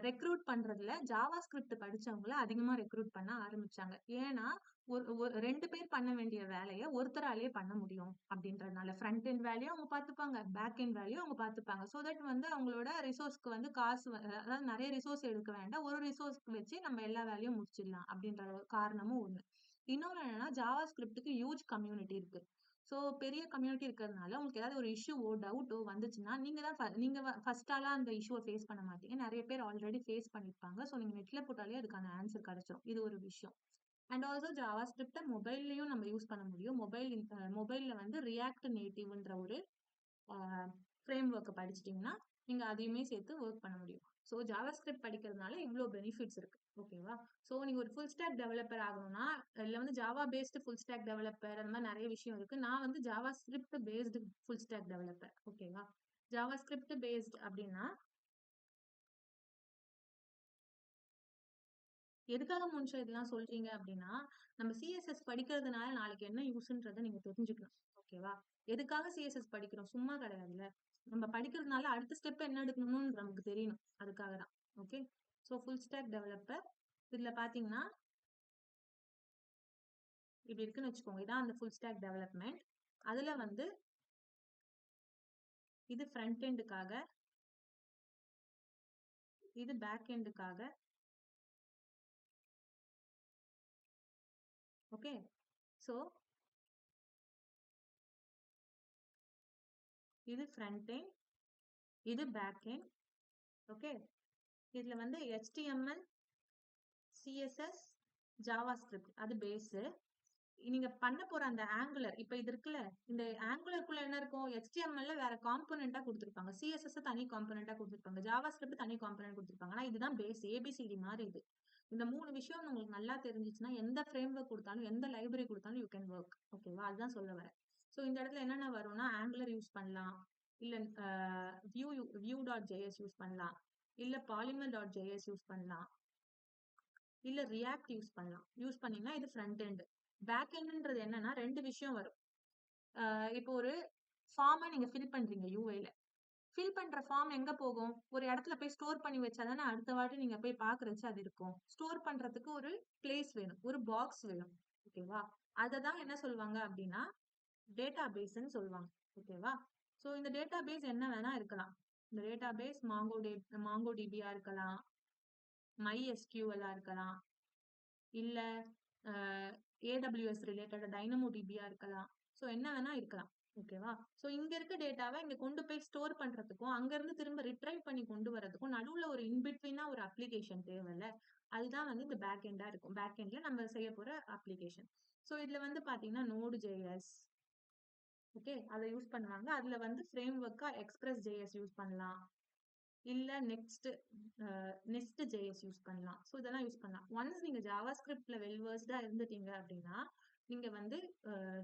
ரெக்ரூட் பண்றதுல ஜாவா ஸ்கிரிப்ட் படிச்சவங்கள அதிகமா ரெக்ரூட் பண்ண ஆரம்பிச்சாங்க. ஏன்னா ரெண்டு பேர் பண்ண வேண்டிய வேலையை ஒருத்தராலேயே பண்ண முடியும் அப்படின்றதுனால ஃப்ரண்ட் எண்ட் வேலையும் அவங்க பார்த்துப்பாங்க, பேக் எண்ட் வேலையும் அவங்க பார்த்துப்பாங்க. ஸோ தட் வந்து அவங்களோட ரிசோர்ஸ்க்கு வந்து காசு அதாவது நிறைய ரிசோர்ஸ் எடுக்க வேண்டாம், ஒரு ரிசோர்ஸ்க்கு வச்சு நம்ம எல்லா வேலையும் முடிச்சிடலாம் அப்படின்ற ஒரு காரணமும் ஒண்ணு. இன்னொன்னு என்னன்னா ஜாவா ஸ்கிரிப்டுக்கு ஹியூஜ் கம்யூனிட்டி இருக்கு. ஸோ பெரிய கம்யூனிட்டி இருக்கிறதுனால உங்களுக்கு ஏதாவது ஒரு இஷ்யூவோ டவுட்டோ வந்துச்சுன்னா நீங்க ஃபர்ஸ்ட் ஆளா அந்த இஷ்யூவை ஃபேஸ் பண்ண மாட்டீங்க, நிறைய பேர் ஆல்ரெடி ஃபேஸ் பண்ணிருப்பாங்க. ஸோ நீங்க நெட்ல போட்டாலே அதுக்கான ஆன்சர் கிடைச்சிடும். இது ஒரு விஷயம். அண்ட் ஆல்சோ ஜாவா ஸ்கிரிப்ட மொபைல்லயும் நம்ம யூஸ் பண்ண முடியும். மொபைல்ல வந்து ரியாக்ட் நேட்டிவ்ன்ற ஒரு ஃப்ரேம் ஒர்க்கை படிச்சிட்டிங்கன்னா நீங்க அதையுமே சேர்த்து ஒர்க் பண்ண முடியும். ஸோ ஜாவா ஸ்கிரிப்ட் படிக்கிறதுனால இவ்வளோ பெனிஃபிட்ஸ் இருக்கு. ஓகேவா? ஸோ நீங்க ஒரு ஃபுல் ஸ்டாக் டெவலப்பர் ஆகணும்னா இதுல வந்து Java based full stack developer அந்த மாதிரி நிறைய விஷயம் இருக்கு. நான் வந்து Java script based full stack developer. ஓகேவா? ஜாவா ஸ்கிரிப்ட் பேஸ்ட் அப்படின்னா எதுக்காக முன்ஷா இதெல்லாம் சொல்றீங்க அப்படின்னா நம்ம சிஎஸ்எஸ் படிக்கிறதுனால நாளைக்கு என்ன யூஸ்ன்றதை நீங்க தெரிஞ்சுக்கணும். ஓகேவா? எதுக்காக சிஎஸ்எஸ் படிக்கிறோம்? சும்மா கிடையாதுல்ல. நம்ம படிக்கிறதுனால அடுத்த ஸ்டெப் என்ன எடுக்கணும்னு நமக்கு தெரியணும். அதுக்காக தான். Okay, so full stack developer இதுல பாத்தீங்கன்னா இப்படி இருக்குன்னு வச்சுக்கோங்க. இதான் அந்த ஃபுல் ஸ்டாக் டெவலப்மெண்ட். அதுல வந்து இது ஃப்ரண்ட் எண்டுக்காக, இது பேக் எண்டுக்காக. ஓகே, ஸோ இது ஃப்ரண்ட் எண்ட், இது பேக் எண்ட். ஓகே, இதுல வந்து HTML, CSS, ஜாவா ஸ்கிரிப்ட் அது பேஸ். நீங்க பண்ண போற அந்த ஆங்குலர் இப்ப இது இருக்குல்ல, இந்த ஆங்குலருக்குள்ள என்ன இருக்கும்? HTML வேற காம்போனெண்டா கொடுத்திருப்பாங்க, CSS தனி காம்போனெண்டா கொடுத்திருப்பாங்க, ஜாவா ஸ்கிரிப்ட் தனி காம்போனெண்ட் கொடுத்திருப்பாங்க. ஆனா இதுதான் பேஸ், ABCD மாதிரி இது. இந்த மூணு விஷயம் உங்களுக்கு நல்லா தெரிஞ்சிச்சுன்னா எந்த ஃப்ரேம் ஒர்க் கொடுத்தாலும் எந்த லைப்ரரி கொடுத்தாலும் யூ கேன் ஒர்க். ஓகேவா? அதுதான் சொல்ல வரேன். ஸோ இந்த இடத்துல என்னென்ன வரும்னா ஆங்குலர் யூஸ் பண்ணலாம், இல்ல view view dot JS use பண்ணலாம், இல்ல பாலிமர் டாட் ஜேஎஸ் யூஸ் பண்ணலாம், இல்ல ரியாக்ட் யூஸ் பண்ணலாம். யூஸ் பண்ணீங்கன்னா இது ஃப்ரண்ட் எண்ட். பேக் எண்ட்ன்றது என்னன்னா ரெண்டு விஷயம் வரும். இப்போ ஒரு ஃபார்மை நீங்க ஃபில் பண்றீங்க யூஐல. ஃபில் பண்ற ஃபார்ம் எங்க போகும்? ஒரு இடத்துல போய் ஸ்டோர் பண்ணி வச்சாதானே அடுத்த வாட்டி நீங்க போய் பாக்குறச்சு அது இருக்கும். ஸ்டோர் பண்றதுக்கு ஒரு பிளேஸ் வேணும், ஒரு பாக்ஸ் வேணும். ஓகேவா? அததான் என்ன சொல்லுவாங்க அப்படின்னா டேட்டா பேஸ்ன்னு சொல்லுவாங்க. ஓகேவா? சோ இந்த டேட்டா பேஸ் என்ன வேணா இருக்கலாம். இந்த டேட்டா பேஸ் மாங்கோ டிபியா இருக்கலாம், MySQL இருக்கலாம், இல்ல AWS ரிலேட்டட் டைனமோ டிபியா இருக்கலாம். சோ என்ன வேணா இருக்கலாம். ஓகேவா? சோ இங்க இருக்க டேட்டாவை இங்க கொண்டு போய் ஸ்டோர் பண்றதுக்கும் அங்க இருந்து திரும்ப ரிட்ரைவ் பண்ணி கொண்டு வரதுக்கும் நடுவுல ஒரு இன்பிட்வீனா ஒரு அப்ளிகேஷன் தேவையில்ல. அதுதான் வந்து இந்த பேக் எண்டா இருக்கும். பேக் எண்ட்ல நம்ம செய்ய போற அப்ளிகேஷன். சோ இதுல வந்து பாத்தீங்கன்னா நோடு ஜேஎஸ், ஓகே, அதை யூஸ் பண்ணுவாங்க. அதுல வந்து ஃப்ரேம் ஒர்க்கா எக்ஸ்பிரஸ் ஜேஎஸ் யூஸ் பண்ணலாம், இல்ல நெக்ஸ்ட் ஜேஎஸ் யூஸ் பண்ணலாம். ஸோ இதெல்லாம் யூஸ் பண்ணலாம். ஒன்ஸ் நீங்க ஜாவா ஸ்கிரிப்ட்ல வெல்வர்ஸ்டா இருந்துட்டீங்க அப்படின்னா நீங்க வந்து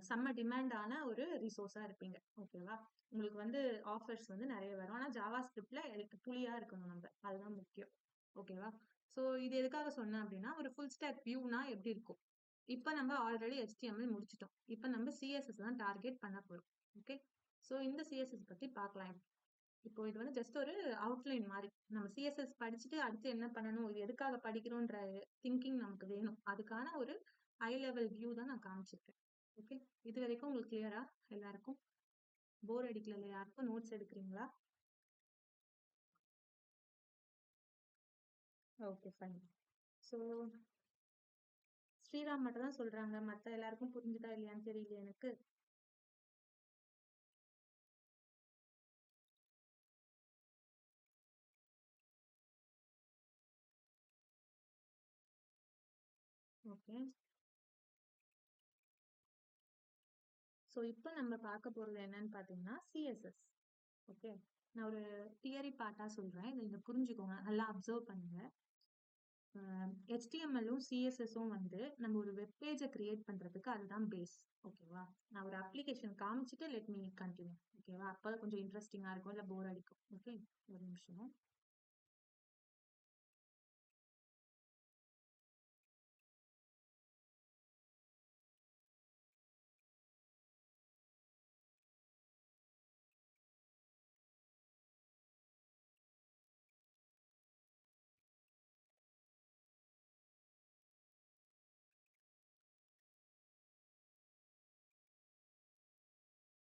செம்ம டிமாண்டான ஒரு ரிசோர்ஸா இருப்பீங்க. ஓகேவா? உங்களுக்கு வந்து ஆஃபர்ஸ் வந்து நிறைய வரும். ஆனா ஜாவா ஸ்கிரிப்ட்ல புலியா இருக்கணும் நம்ம, அதுதான் முக்கியம். ஓகேவா? ஸோ இது எதுக்காக சொன்னேன் அப்படின்னா ஒரு ஃபுல் ஸ்டாக் வியூனா எப்படி இருக்கும். இப்ப நம்ம ஆல்ரெடி HTML முடிச்சிட்டோம். இப்ப நம்ம CSS தான் டார்கெட் பண்ண போறோம். ஓகே, ஸோ இந்த CSS பத்தி பார்க்கலாம். இப்போ இது வந்து ஜஸ்ட் ஒரு அவுட்லைன் மாதிரி. நம்ம சிஎஸ்எஸ் படிச்சுட்டு அடுத்து என்ன பண்ணணும், இது எதுக்காக படிக்கிறோன்ற திங்கிங் நமக்கு வேணும். அதுக்கான ஒரு ஹை லெவல் வியூ தான் நான் காமிச்சிருக்கேன். ஓகே, இது வரைக்கும் உங்களுக்கு கிளியரா? எல்லாருக்கும் போர் அடிக்கல? யாருக்கும் நோட்ஸ் எடுக்கிறீங்களா? Okay, fine. ஸோ ஸ்ரீராம் மட்டும் தான் சொல்றாங்க, மத்த எல்லாருக்கும் புரிஞ்சுதா இல்லையான்னு தெரியல எனக்கு. ஓகே, ஸோ இப்போ நம்ம பார்க்க போறது என்னன்னு பார்த்தீங்கன்னா சிஎஸ்எஸ். ஓகே, நான் ஒரு தியரி பார்ட்டா சொல்றேன், இதை நீங்க புரிஞ்சுக்கோங்க, நல்லா அப்சர்வ் பண்ணுங்க. HTML-ம் சிஎஸ்எஸும் வந்து நம்ம ஒரு வெப் பேஜை கிரியேட் பண்றதுக்கு அதுதான் பேஸ். ஓகேவா, நான் ஒரு அப்ளிகேஷன் காமிச்சிட்டு லெட் மீ கண்டினியூ. ஓகேவா, அப்போ கொஞ்சம் இன்ட்ரெஸ்டிங்கா இருக்கும், இல்லை போர் அடிக்கும். ஓகே, ஒரு நிமிஷம்.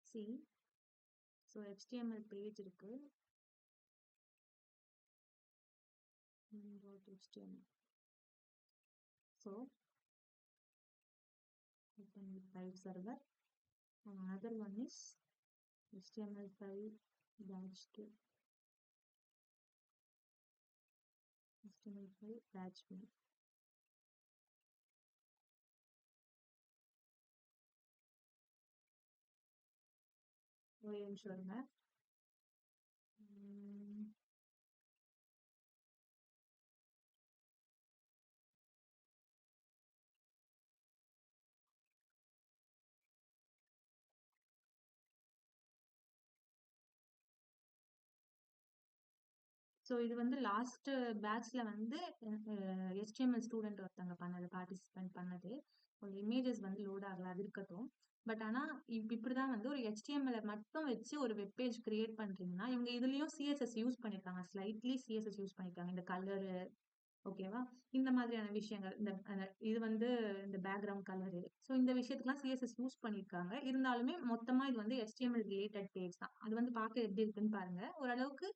சி, ஸோ HTML பேஜ் இருக்கு. HTML. So open with file server. Another one is HTML5 batch 2. HTML5 batch 1. ஒரு நிமிஷம் இருங்க. ஸோ இது வந்து லாஸ்ட் பேட்ச்ல வந்து HTML ஸ்டூடெண்ட் ஒருத்தவங்க பண்ணது, பார்ட்டிசிபென்ட் பண்ணது. ஒரு இமேஜஸ் வந்து லோட் ஆகல, அது இருக்கட்டும். பட் ஆனால் இப்படிதான் வந்து ஒரு HTML மட்டும் வச்சு ஒரு வெப்பேஜ் கிரியேட் பண்றீங்கன்னா, இவங்க இதுலயும் சிஎஸ்எஸ் யூஸ் பண்ணிருக்காங்க, ஸ்லைட்லி சிஎஸ்எஸ் யூஸ் பண்ணிருக்காங்க. இந்த கலரு, ஓகேவா, இந்த மாதிரியான விஷயங்கள், இந்த இது வந்து இந்த பேக்ரவுண்ட் கலரு, ஸோ இந்த விஷயத்துக்குலாம் சிஎஸ்எஸ் யூஸ் பண்ணியிருக்காங்க. இருந்தாலுமே மொத்தமா இது வந்து HTML ரிலேட்டட் பேஜ் தான். அது வந்து பார்க்க எப்படி இருக்குன்னு பாருங்க. ஓரளவுக்கு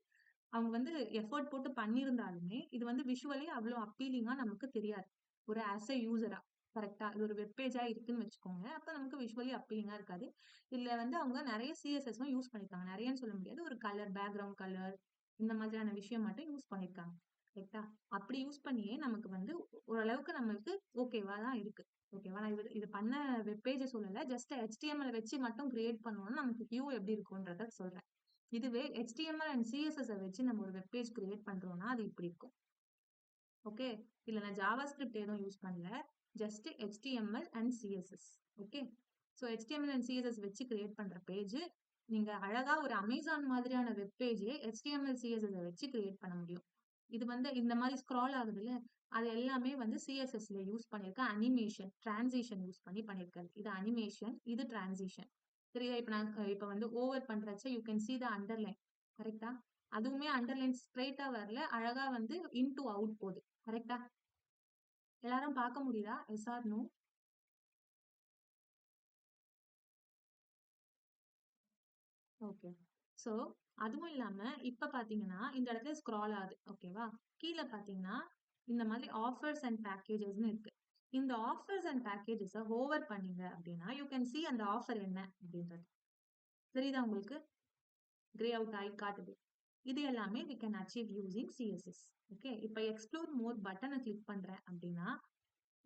அவங்க வந்து எஃபோர்ட் போட்டு பண்ணியிருந்தாலுமே இது வந்து விஷுவலி அவ்வளோ அப்பீலிங்கா நமக்கு தெரியாது ஒரு ஆஸ் எ யூசரா. கரெக்டா, இது ஒரு வெப் பேஜா இருக்குன்னு வச்சுக்கோங்க, அப்ப நமக்கு விஷுவலி அப்பீலிங்கா இருக்காது. இதுல வந்து அவங்க நிறைய சிஎஸ்எஸும் யூஸ் பண்ணிருக்காங்க, நிறையன்னு சொல்ல முடியாது, ஒரு கலர், பேக்ரவுண்ட் கலர், இந்த மாதிரியான விஷயம் மட்டும் யூஸ் பண்ணிருக்காங்க. கரெக்டா, அப்படி யூஸ் பண்ணியே நமக்கு வந்து ஓரளவுக்கு நம்மளுக்கு ஓகேவா தான் இருக்கு. ஓகேவா, நான் இது பண்ண வெப் பேஜை சொல்லல, ஜஸ்ட் HTML வச்சு மட்டும் கிரியேட் பண்ணோம்னா நமக்கு வியூ எப்படி இருக்கும்ன்றத சொல்றேன். இதுவே HTML அண்ட் CSS வச்சு நம்ம ஒரு வெப் பேஜ் கிரியேட் பண்றோம்னா அது இப்படி இருக்கும். ஓகே, இல்ல நான் ஜாவா ஸ்கிரிப்ட் எதுவும் யூஸ் பண்ணல, just HTML and CSS. Okay, so HTML and CSS வச்சு கிரியேட் பண்ற பேஜ் நீங்க அழகா ஒரு அமேசான் மாதிரியான வெப் பேஜே HTML CSS வச்சு கிரியேட் பண்ண முடியும். இது வந்து இந்த மாதிரி ஸ்க்ரால் ஆகுதுல்ல, அது எல்லாமே வந்து சிஎஸ்எஸ்ல யூஸ் பண்ணிருக்க அனிமேஷன், டிரான்சிஷன் யூஸ் பண்ணி பண்ணிருக்காரு. இது அனிமேஷன், இது டிரான்சிஷன். சரியா, இப்ப நான் இப்ப வந்து ஓவர் பண்றச்ச you can see the underline. கரெக்டா, அதுவுமே அண்டர்லைன் ஸ்ட்ரைட்டா வரல, அழகா வந்து இன்டு அவுட் போகுது. கரெக்டா, எல்லாரும் பார்க்க முடியுதா? Yes or no? Okay, so அதுவும் இல்லாம இப்ப பாத்தீங்கன்னா இந்த இடத்துல ஸ்க்ரால் ஆகுது. ஓகேவா, கீழே பாத்தீங்கன்னா இந்த மாதிரி ஆஃபர்ஸ் அண்ட் பேக்கேஜஸ்னு இருக்கு. இந்த ஆஃபர்ஸ் அண்ட் பேக்கேஜஸ் ஓவர் பண்ணீங்க அப்படின்னா யூ கேன் சி அந்த ஆஃபர் என்ன அப்படின்றது. தெரியுதா உங்களுக்கு? கிரே அவுட் ஆகி காட்டுது. இது எல்லாமே we can achieve using CSS. Okay, இப்போ எக்ஸ்ப்ளோர் மோர் பட்டனை கிளிக் பண்றேன் அப்படின்னா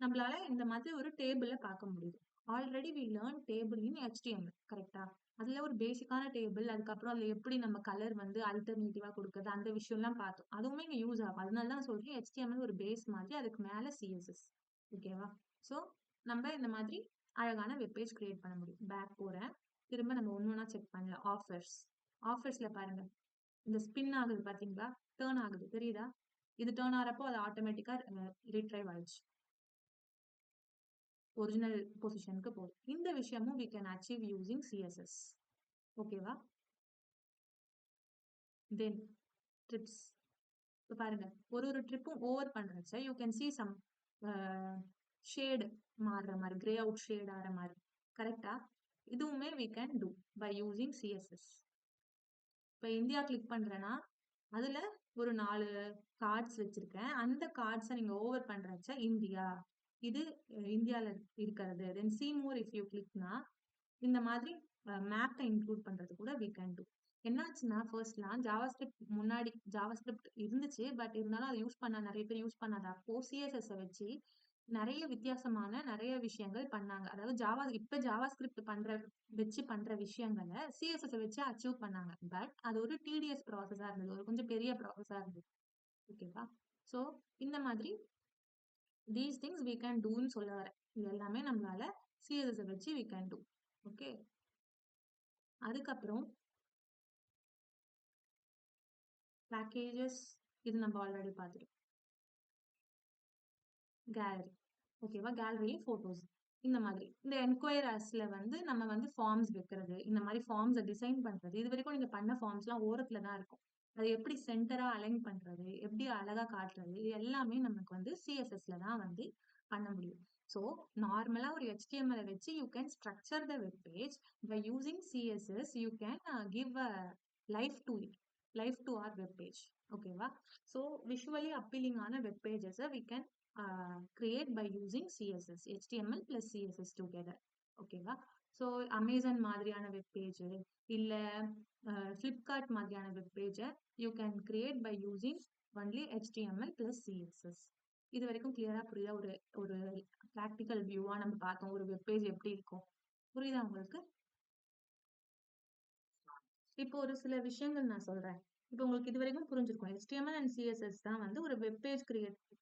நம்மளால இந்த மாதிரி ஒரு டேபிள பார்க்க முடியுது. Already we learn table in HTML. கரெக்டா, அதுல ஒரு பேசிக்கான டேபிள், அதுக்கப்புறம் அதுல எப்படி நம்ம கலர் வந்து அல்டர்னேட்டிவா கொடுக்குறது, அந்த விஷயம் எல்லாம் பார்த்தோம். அதுவுமே இங்க யூஸ் ஆகும். அதனால தான் சொல்றேன் HTML ஒரு பேஸ் மாதிரி, அதுக்கு மேல CSS. ஓகேவா, ஸோ நம்ம இந்த மாதிரி அழகான வெப் பேஜ் கிரியேட் பண்ண முடியும். பேக் போறேன், திரும்ப நம்ம ஒன்னொன்னா செக் பண்ணலாம். ஆஃபர்ஸ், ஆஃபர்ஸ்ல பாருங்க, இந்த ஸ்பின் ஆகுது பாத்தீங்களா, டேர்ன் ஆகுது, தெரியுதா? இது டேர்ன் ஆறப்போ அது ஆட்டோமேட்டிக்கா ரீட்ரைவ் ஆயிடுச்சு, ஒரிஜினல் பொசிஷனுக்கு போகுது. இந்த விஷயமும் we can achieve using CSS. ஓகேவா, தென் ட்ரிப்ஸ். இப்போ பாருங்க, ஒரு ட்ரிப்பும் ஓவர் பண்றச்ச you can see some shade மாறுற மாதிரி, கிரே அவுட் ஷேட் ஆகிற மாதிரி. கரெக்டா, இதுவுமே we can do by using CSS. இப்போ இந்தியா கிளிக் பண்றேன்னா அதுல ஒரு 4 கார்ட்ஸ் வச்சிருக்கேன். அந்த கார்ட்ஸை நீங்க ஓவர் பண்றச்ச இந்தியா, இது இந்தியால இருக்கிறது. தென் சி மோர் இஃப் யூ கிளிக்னா இந்த மாதிரி மேப்பை இன்க்ளூட் பண்றது கூட we can do. என்னாச்சுன்னா ஃபர்ஸ்ட்லாம் ஜாவா ஸ்கிரிப்ட், முன்னாடி ஜாவா ஸ்கிரிப்ட் இருந்துச்சு, பட் இருந்தாலும் அதை யூஸ் பண்ண நிறைய பேர் யூஸ் பண்ணாத அப்போ சிஎஸ்எஸ் வச்சு நிறைய வித்தியாசமான நிறைய விஷயங்கள் பண்ணாங்க. அதாவது இப்ப ஜாவா ஸ்கிரிப்ட் பண்ற விஷயங்களை சிஎஸ்எஸ் வச்சு அச்சீவ் பண்ணாங்க. பட் அது ஒரு டிடிஎஸ் ப்ராசஸா இருந்தது, ஒரு கொஞ்சம் பெரிய ப்ராசஸா இருந்தது. ஓகேவா? சோ இந்த மாதிரி தீஸ் திங்ஸ் we can doன்னு சொல்ல வரேன். இது எல்லாமே நம்மளால சிஎஸ்எஸ் வச்சு we can do. ஓகே, அதுக்கப்புறம் பேக்கேஜஸ் இது நம்ம ஆல்ரெடி பார்த்துட்டோம். கேலரி, ஓகேவா? கேலரி போட்டோஸ் இந்த மாதிரி. இந்த என்கொயர் அஸ்ல வந்து நம்ம வந்து ஃபார்ம்ஸ் வைக்கிறது, இந்த மாதிரி ஃபார்ம்ஸை டிசைன் பண்றது. இது வரைக்கும் நீங்க பண்ண ஃபார்ம்ஸ்லாம் ஓரத்துல தான் இருக்கும். அதை எப்படி சென்டரா அலைன் பண்றது, எப்படி அழகா காட்டுறது, இது எல்லாமே நமக்கு வந்து சிஎஸ்எஸ்ல தான் வந்து பண்ண முடியும். ஸோ நார்மலா ஒரு HTML வச்சு you can structure the web page. By using CSS you can give a life to it, life to our web page. ஓகேவா? ஸோ விஷுவலி அப்பீலிங் ஆன வெப் பேஜஸை we can create by using CSS, HTML plus CSS together. ஓகேவா? So Amazon மாதிரியான web page இல்ல Flipkart மாதிரியான web பேஜை you can create by using only HTML plus CSS. இது வரைக்கும் கிளியரா புரியுதா? ஒரு ஒரு ப்ராக்டிக்கல் வியூவா நம்ம பார்த்தோம் ஒரு வெப் பேஜ் எப்படி இருக்கும். புரியுதா உங்களுக்கு? இப்போ ஒரு சில விஷயங்கள் நான் சொல்றேன். இப்போ உங்களுக்கு இது வரைக்கும் புரிஞ்சிருக்கும். HTML அண்ட் CSS தான் வந்து ஒரு வெப் பேஜ்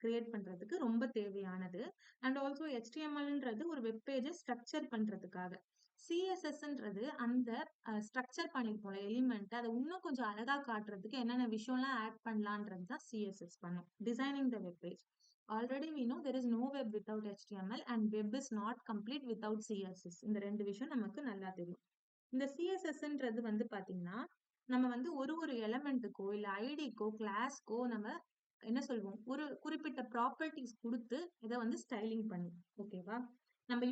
கிரியேட் பண்றதுக்கு ரொம்ப தேவையானது. அண்ட் ஆல்சோ HTMLன்றது ஒரு வெப் பேஜை ஸ்ட்ரக்சர் பண்றதுக்காக. CSSன்றது அந்த ஸ்ட்ரக்சர் பண்ணிருப்போம் எலிமெண்ட், அதை இன்னும் கொஞ்சம் அழகா காட்டுறதுக்கு என்னென்ன விஷயம்லாம் ஆட் பண்ணலான்றது தான் CSS பண்ணும். Designing the web page. Already we know there is no web without HTML and web is not complete without CSS. இந்த ரெண்டு விஷயம் நமக்கு நல்லா தெரியும். இந்த சிஎஸ்எஸ்ன்றது வந்து பாத்தீங்கன்னா நம்ம வந்து ஒரு எலமெண்ட்டுக்கோ இல்ல ஐடிக்கோ கிளாஸ்க்கோ நம்ம என்ன சொல்லுவோம், ஒரு குறிப்பிட்ட ப்ராப்பர்ட்டிஸ் கொடுத்து இதை வந்து ஸ்டைலிங் பண்ணும். ஓகேவா? நம்ம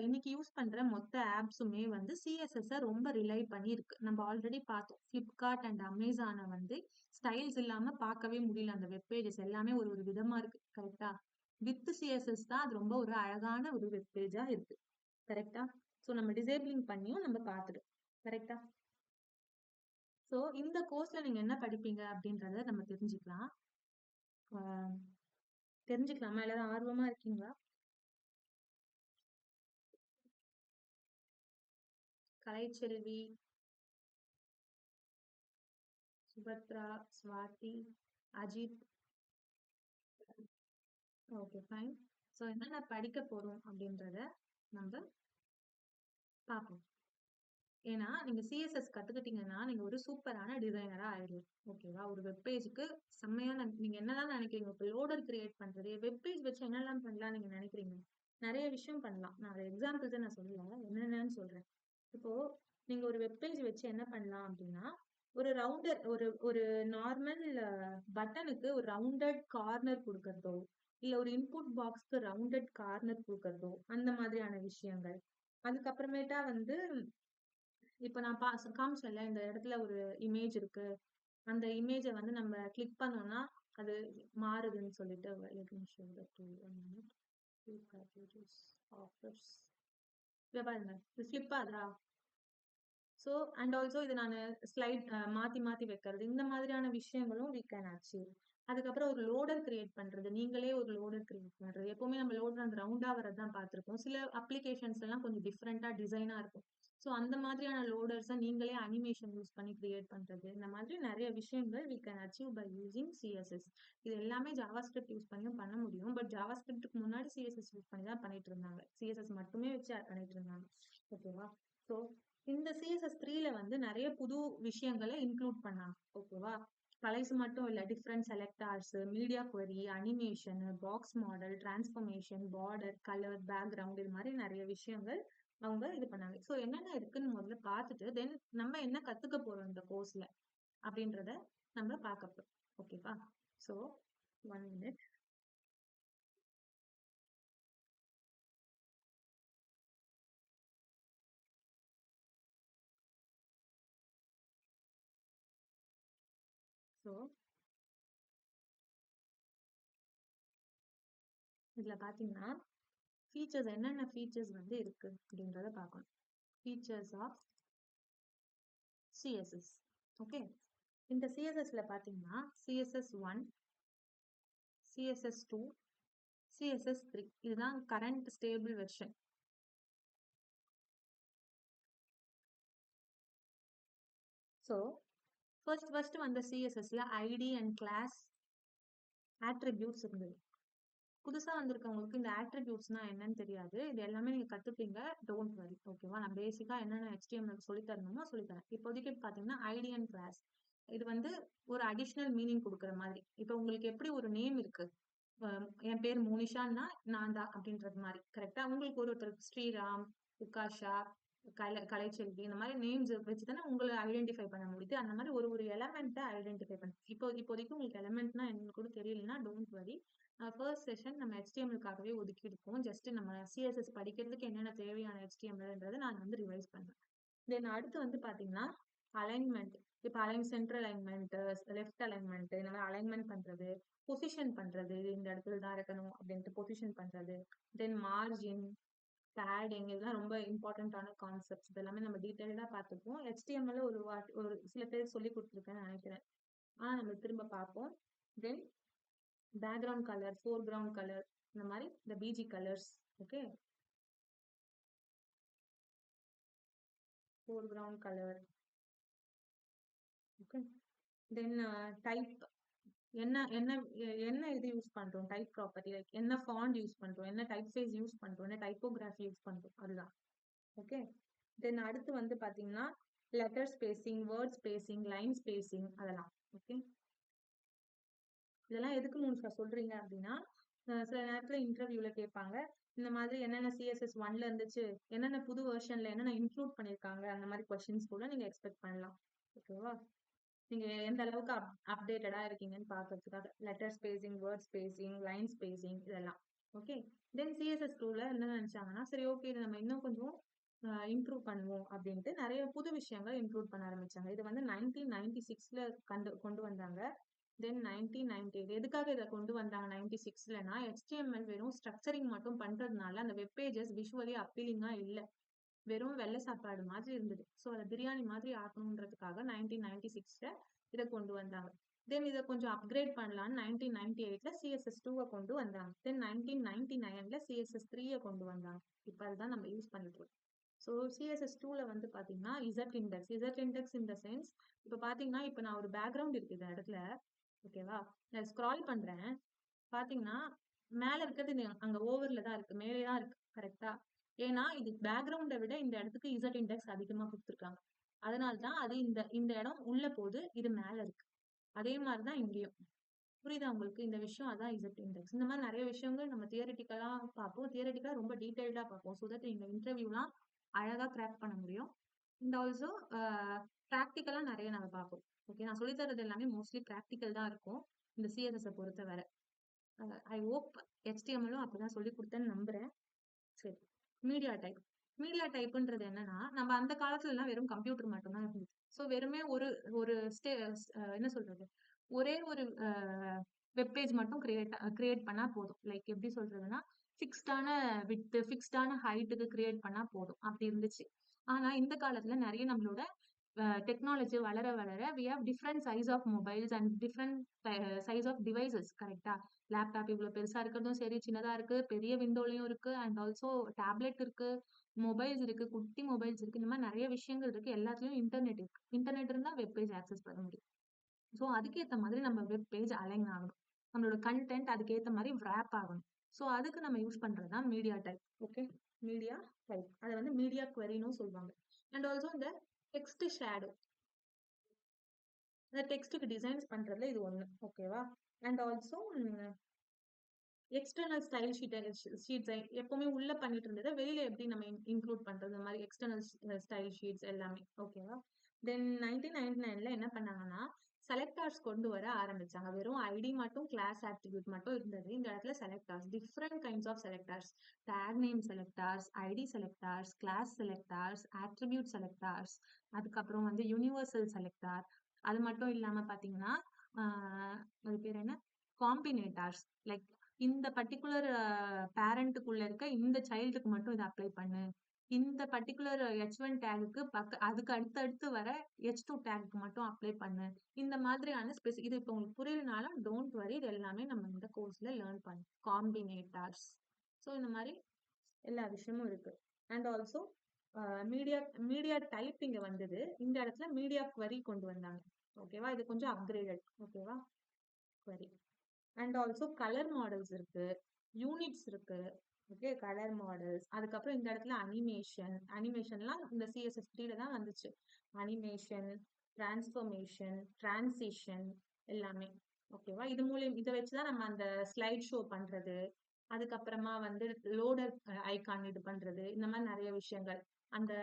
இன்னைக்கு யூஸ் பண்ற மொத்த ஆப்ஸுமே வந்து சிஎஸ்எஸ் ரொம்ப ரிலை பண்ணி இருக்கு. நம்ம ஆல்ரெடி பார்த்தோம், பிளிப்கார்ட் அண்ட் அமேசானை வந்து ஸ்டைல்ஸ் இல்லாம பார்க்கவே முடியல. அந்த வெப் பேஜஸ் எல்லாமே ஒரு ஒரு விதமா இருக்கு. கரெக்டா? வித் சிஎஸ்எஸ் தான் அது ரொம்ப ஒரு அழகான ஒரு வெப் பேஜா இருக்கு. கரெக்டா? ஸோ நம்ம டிசேபிளிங் பண்ணியும் நம்ம பார்த்துடும். கரெக்டா? ஸோ இந்த கோர்ஸ்ல நீங்க என்ன படிப்பீங்க அப்படின்றத நம்ம தெரிஞ்சுக்கலாம். தெரிஞ்சுக்கலாமா? எல்லாரும் ஆர்வமா இருக்கீங்களா? Kalaiselvi, Subhadra, Swathi, Ajith. Okay, fine. So என்னென்ன படிக்க போறோம் அப்படின்றத நம்ம பார்ப்போம். ஏன்னா நீங்க சிஎஸ்எஸ் கத்துக்கிட்டீங்கன்னா நீங்க ஒரு சூப்பரான டிசைனரா ஆயிடுவீங்க. ஓகேவா? ஒரு வெப் பேஜுக்கு செம்மையா நீங்க என்னதான் நினைக்கிறீங்க? இப்போ லோடர் கிரியேட் பண்றது, வெப் பேஜ் வச்சு என்னெல்லாம் பண்ணலாம் நீங்க நினைக்கிறீங்க? நிறைய விஷயம் பண்ணலாம். நான் எக்ஸாம்பிள்ஸ் நான் சொல்லல, என்னென்னு சொல்றேன். இப்போ நீங்க ஒரு வெப் பேஜ் வச்சு என்ன பண்ணலாம் அப்படின்னா, ஒரு ரவுண்டர் ஒரு ஒரு நார்மல் பட்டனுக்கு ஒரு ரவுண்டட் கார்னர் கொடுக்கறதோ, இல்ல ஒரு இன்புட் பாக்ஸ்க்கு ரவுண்டட் கார்னர் கொடுக்கறதோ, அந்த மாதிரியான விஷயங்கள். அதுக்கப்புறமேட்டா வந்து இப்ப நான் காமிச்சேன்ல, இந்த இடத்துல ஒரு இமேஜ் இருக்கு, அந்த இமேஜை வந்து நம்ம கிளிக் பண்ணோம்னா அது மாறுதுன்னு சொல்லிட்டு பாருங்க, இது ஃபிளிப் ஆகுதா? ஸோ அண்ட் ஆல்சோ இது நான் ஸ்லைட் மாத்தி மாத்தி வைக்கிறது, இந்த மாதிரியான விஷயங்களும் we can achieve. அதுக்கப்புறம் ஒரு லோடர் கிரியேட் பண்றது, நீங்களே ஒரு லோடர் கிரியேட் பண்றது. எப்பவுமே நம்ம லோடர் அந்த ரவுண்டா வரதான் பார்த்திருப்போம். சில அப்ளிகேஷன்ஸ் எல்லாம் கொஞ்சம் டிஃப்ரெண்டா டிசைனா இருக்கும். ஸோ அந்த மாதிரியான லோடர்ஸை நீங்களே அனிமேஷன் யூஸ் பண்ணி கிரியேட் பண்றது, இந்த மாதிரி நிறைய விஷயங்கள் we can achieve by using CSS. இது எல்லாமே ஜாவா ஸ்கிரிப்ட் யூஸ் பண்ணியும் பண்ண முடியும். பட் ஜாவா ஸ்கிரிப்டுக்கு முன்னாடி சிஎஸ்எஸ் யூஸ் பண்ணி தான் பண்ணிட்டு இருந்தாங்க. சிஎஸ்எஸ் மட்டுமே வச்சு பண்ணிட்டு இருந்தாங்க. ஓகேவா? ஸோ இந்த சிஎஸ்எஸ் 3ல வந்து நிறைய புது விஷயங்களை இன்க்ளூட் பண்ணாங்க. ஓகேவா? கலைஸ் மட்டும் இல்ல, different selectors, media query, animation, box model, transformation, border, colour, background, இது மாதிரி நிறைய விஷயங்கள் அவங்க இது பண்ணாங்க. ஸோ என்னென்ன இருக்குன்னு முதல்ல பார்த்துட்டு தென் நம்ம என்ன கத்துக்க போறோம் இந்த கோர்ஸ்ல அப்படின்றத நம்ம பார்க்க போறோம். ஓகேவா? So 1 minute. ஸோ இதுல பாத்தீங்கன்னா ஃபீச்சர்ஸ், என்னென்ன ஃபீச்சர்ஸ் வந்து இருக்கு அப்படின்றத பார்க்கணும். Features of CSS. ஓகே, இந்த சிஎஸ்எஸ்ல பாத்தீங்கன்னா CSS1, CSS2, CSS3 இதுதான் current stable version. So first வந்த சிஎஸ்எஸ்ல ஐடி அண்ட் கிளாஸ் ஆட்ரிபியூட்ஸ் இருந்தது. புதுசா வந்திருக்கவங்களுக்கு இந்த ஆட்ரிபியூட்ஸ்னா என்னன்னு தெரியாது. இது எல்லாமே நீங்க கத்துப்பீங்க. Don't worry. ஓகேவா? நான் பேசிக்கா என்னென்ன HTML சொல்லி தரணுமோ சொல்லித்தரேன். இப்போதைக்கு பாத்தீங்கன்னா ஐடி அண்ட் கிளாஸ் இது வந்து ஒரு அடிஷ்னல் மீனிங் கொடுக்குற மாதிரி. இப்போ உங்களுக்கு எப்படி ஒரு நேம் இருக்கு, என் பேர் மோனிஷான்னா நான் தான் அப்படின்றது மாதிரி கரெக்டா. உங்களுக்கு ஒருத்தர் ஸ்ரீராம், உக்காஷா, கலைச்செல்வி இந்த மாதிரி நேம்ஸ் வச்சு தானே உங்களை ஐடென்டிஃபை பண்ண முடியுது. அந்த மாதிரி ஒரு ஒரு எலமெண்ட்டை ஐடென்டிஃபை பண்ண இப்போதைக்கு உங்களுக்கு எலமெண்ட்னா என்ன கூட தெரியலன்னா டோன்ட் வரி. ஃபர்ஸ்ட் செஷன் நம்ம HTML-க்காகவே ஒதுக்கி இருக்கோம். ஜஸ்ட் நம்ம CSS படிக்கிறதுக்கு என்னென்ன தேவையான HTML-ன்றதை நான் வந்து ரிவைஸ் பண்றேன். தென் அடுத்து வந்து பாத்தீங்கன்னா அலைன்மெண்ட். இப்போ சென்ட்ரல் அலைன்மெண்ட், லெஃப்ட் அலைன்மெண்ட், இந்த மாதிரி அலைன்மெண்ட் பண்றது, பொசிஷன் பண்றது, இந்த இடத்துல தான் இருக்கணும் அப்படின்ட்டு பொசிஷன் பண்றது, தென் மார்ஜின், பேடிங், இதெல்லாம் ரொம்ப இம்பார்ட்டன்டான கான்செப்ட்ஸ். இதெல்லாமே நம்ம டீட்டெயிலா பார்த்துப்போம். HTML ஒரு சில பேர் சொல்லி கொடுத்துருக்கேன்னு நினைக்கிறேன். நம்ம திரும்ப பார்ப்போம். Then background colour, foreground colour, இந்த மாதிரி இந்த BG colours. Okay, foreground colour. Okay, then type. என்ன என்ன என்ன இது யூஸ் பண்றோம், டைப் ப்ராப்பர்ட்டி, லைக் என்ன ஃபாண்ட் யூஸ் பண்றோம், என்ன டைப் சைஸ் யூஸ் பண்றோம், என்ன டைப்போகிராஃபி யூஸ் பண்றோம், அதுதான். ஓகே, தென் அடுத்து வந்து பாத்தீங்கன்னா letter spacing, word spacing, line spacing, அதெல்லாம். ஓகே, இதெல்லாம் எதுக்கு மோனிஷா சொல்றீங்க அப்படின்னா சில நேரத்துல இன்டர்வியூல கேட்பாங்க, இந்த மாதிரி என்னென்ன CSS1ல இருந்துச்சு, என்னென்ன புது வெர்ஷன்ல என்னென்ன இன்க்ளூட் பண்ணிருக்காங்க, அந்த மாதிரி கொஸ்டின்ஸ் கூட நீங்க எக்ஸ்பெக்ட் பண்ணலாம். ஓகேவா? நீங்க எந்த அளவுக்கு அப்டேட்டடா இருக்கீங்கன்னு பாக்குறதுக்காக letter spacing, word spacing, line spacing, இதெல்லாம். ஓகே, தென் CSS2ல என்ன நினைச்சாங்கன்னா, சரி ஓகே இது நம்ம இன்னும் கொஞ்சம் இம்ப்ரூவ் பண்ணுவோம் அப்படின்ட்டு நிறைய புது விஷயங்கள் இன்க்ளூட் பண்ண ஆரம்பிச்சாங்க. இது வந்து 1996ல கொண்டு வந்தாங்க. தென் 1998 எதுக்காக இதை கொண்டு வந்தாங்க 96லனா, HTML வெறும் ஸ்ட்ரக்சரிங் மட்டும் பண்றதுனால அந்த வெப் பேஜஸ் விஷுவலி அப்பீலிங்கா இல்ல, வெறும் வெள்ளை சாப்பாடு மாதிரி இருந்தது. ஸோ அதை பிரியாணி மாதிரி ஆக்கணுன்றதுக்காக 1996ல இதை கொண்டு வந்தாங்க. தென் இதை கொஞ்சம் அப்கிரேட் பண்ணலான்னு 1998ல CSS2 கொண்டு வந்தாங்க. தென் 1999ல CSS3 கொண்டு வந்தாங்க. இப்போ அதுதான் நம்ம யூஸ் பண்ணிட்டு இருக்கோம். ஸோ CSS2ல வந்து பாத்தீங்கன்னா Z index in the sense, இப்போ பாத்தீங்கன்னா இப்போ நான் ஒரு பேக்ரவுண்ட் இருக்கு இந்த இடத்துல. ஓகேவா? நான் ஸ்க்ரால் பண்றேன். பாத்தீங்கன்னா மேல இருக்கிறது அங்க ஓவர்ல தான் இருக்கு, மேலே தான் இருக்கு கரெக்டா. ஏன்னா இது பேக்ரவுண்டை விட இந்த இடத்துக்கு இசட் இண்டெக்ஸ் அதிகமா கொடுத்துருக்காங்க. அதனால தான் அது இந்த இந்த இடம் உள்ள போகுது, இது மேல இருக்கு. அதே மாதிரிதான் இங்கேயும். புரியுதா உங்களுக்கு இந்த விஷயம்? அதான் இசட் இண்டெக்ஸ். இந்த மாதிரி நிறைய விஷயங்கள் நம்ம தியரிட்டிக்கலா பார்ப்போம், தியரிட்டிக்கலா ரொம்ப டீடைல்டா பார்ப்போம். ஸோ தட் இந்த இன்டர்வியூலாம் அழகா கிராக் பண்ண முடியும். அண்ட் ஆல்சோ ப்ராக்டிக்கலா நிறைய நம்ம பார்ப்போம். ஓகே, நான் சொல்லி தரது எல்லாமே மோஸ்ட்லி ப்ராக்டிக்கல் தான் இருக்கும் இந்த CSS பொறுத்த வரை. ஐ ஹோப் HTML-ம் அப்படிதான் சொல்லி கொடுத்தேன்னு நம்புறேன். சரி, மீடியா டைப். மீடியா டைப்ன்றது என்னன்னா, நம்ம அந்த காலத்துல எல்லாம் வெறும் கம்ப்யூட்டர் மட்டும்தான் இருந்தது. ஸோ வெறுமே ஒரு ஒரு என்ன சொல்றது, ஒரே ஒரு வெப் பேஜ் மட்டும் கிரியேட் பண்ணா போதும். லைக் எப்படி சொல்றதுன்னா, ஃபிக்ஸ்டான வித் ஃபிக்ஸ்டான ஹைட்டுக்கு கிரியேட் பண்ணா போதும், அப்படி இருந்துச்சு. ஆனா இந்த காலத்துல நிறைய நம்மளோட டெக்னாலஜி வளர வளர we have different size of mobiles and different size of devices. கரெக்டா? லேப்டாப் இவ்வளவு பெருசா இருக்கிறதும் சரி, சின்னதா இருக்கு, பெரிய விண்டோலயும் இருக்கு, அண்ட் ஆல்சோ டேப்லெட் இருக்கு, மொபைல்ஸ் இருக்கு, குட்டி மொபைல்ஸ் இருக்கு, இந்த மாதிரி நிறைய விஷயங்கள் இருக்கு. எல்லாத்துலயும் இன்டர்நெட் இருக்கு. இன்டர்நெட் இருந்தா வெப் பேஜ் ஆக்சஸ் பண்ண முடியும். ஸோ அதுக்கேற்ற மாதிரி நம்ம வெப் பேஜ் அலைன் ஆகணும், நம்மளோட கண்டென்ட் அதுக்கேற்ற மாதிரி wrap ஆகணும். ஸோ அதுக்கு நம்ம யூஸ் பண்றதுதான் media type. Okay, media type அதை வந்து மீடியா queryன்னு சொல்லுவாங்க. அண்ட் ஆல்சோ இந்த டெக்ஸ்ட் ஷேடோ, இந்த டெக்ஸ்ட்டுக்கு டிசைன்ஸ் பண்றதுல இது ஒண்ணு. ஓகேவா? And also external style sheets எப்பவுமே உள்ள பண்ணிட்டு இருந்ததை வெளியில எப்படி நம்ம இன்க்ளூட் பண்றது, இந்த மாதிரி எக்ஸ்டர்னல் ஸ்டைல் ஷீட்ஸ் எல்லாமே. ஓகேவா? தென் 1999ல என்ன பண்ணாங்கன்னா செலக்டார்ஸ் கொண்டு வர ஆரம்பிச்சாங்க. வெறும் ஐடி மட்டும், கிளாஸ் ஆட்ரிபியூட் மட்டும் இருந்தது. இந்த இடத்துல selectors, different kinds of selectors, tag name selectors, ID selectors, class selectors, attribute selectors, அதுக்கப்புறம் வந்து யூனிவர்சல் செலக்டார். அது மட்டும் இல்லாம பாத்தீங்கன்னா அது பேர் என்ன, காம்பினேட்டார்ஸ். லைக் இந்த பர்டிகுலர் பேரண்ட்டுக்குள்ள இருக்க இந்த சைல்டுக்கு மட்டும் இதை அப்ளை பண்ணு, இந்த பர்டிகுலர் H1 டேகுக்கு அதுக்கு அடுத்தடுத்து வர H2 டேகுக்கு மட்டும் அப்ளை பண்ணு. இந்த மாதிரியான இது இப்போ உங்களுக்கு புரியலனாலும் டோன்ட் வரி. இது எல்லாமே நம்ம இந்த கோர்ஸ்ல லேர்ன் பண்ணோம். காம்பினேட்டர்ஸ். ஸோ இந்த மாதிரி எல்லா விஷயமும் இருக்கு. And also media media type இங்க வந்தது. இந்த இடத்துல மீடியா query கொண்டு வந்தாங்க. ஓகேவா? இது கொஞ்சம் அப்கிரேடட். ஓகேவா? query. And also colour models இருக்கு, யூனிட்ஸ் இருக்கு. Okay, colour models. அதுக்கப்புறம் இந்த இடத்துல அனிமேஷன்லாம் இந்த CSS3ல தான் வந்துச்சு. அனிமேஷன், டிரான்ஸ்ஃபர்மேஷன், டிரான்சிஷன் எல்லாமே. ஓகேவா? இது மூலியம் இதை வச்சுதான் நம்ம அந்த ஸ்லைட் ஷோ பண்றது, அதுக்கப்புறமா வந்து லோடர் ஐகான் இது பண்றது, இந்த மாதிரி நிறைய விஷயங்கள். அந்த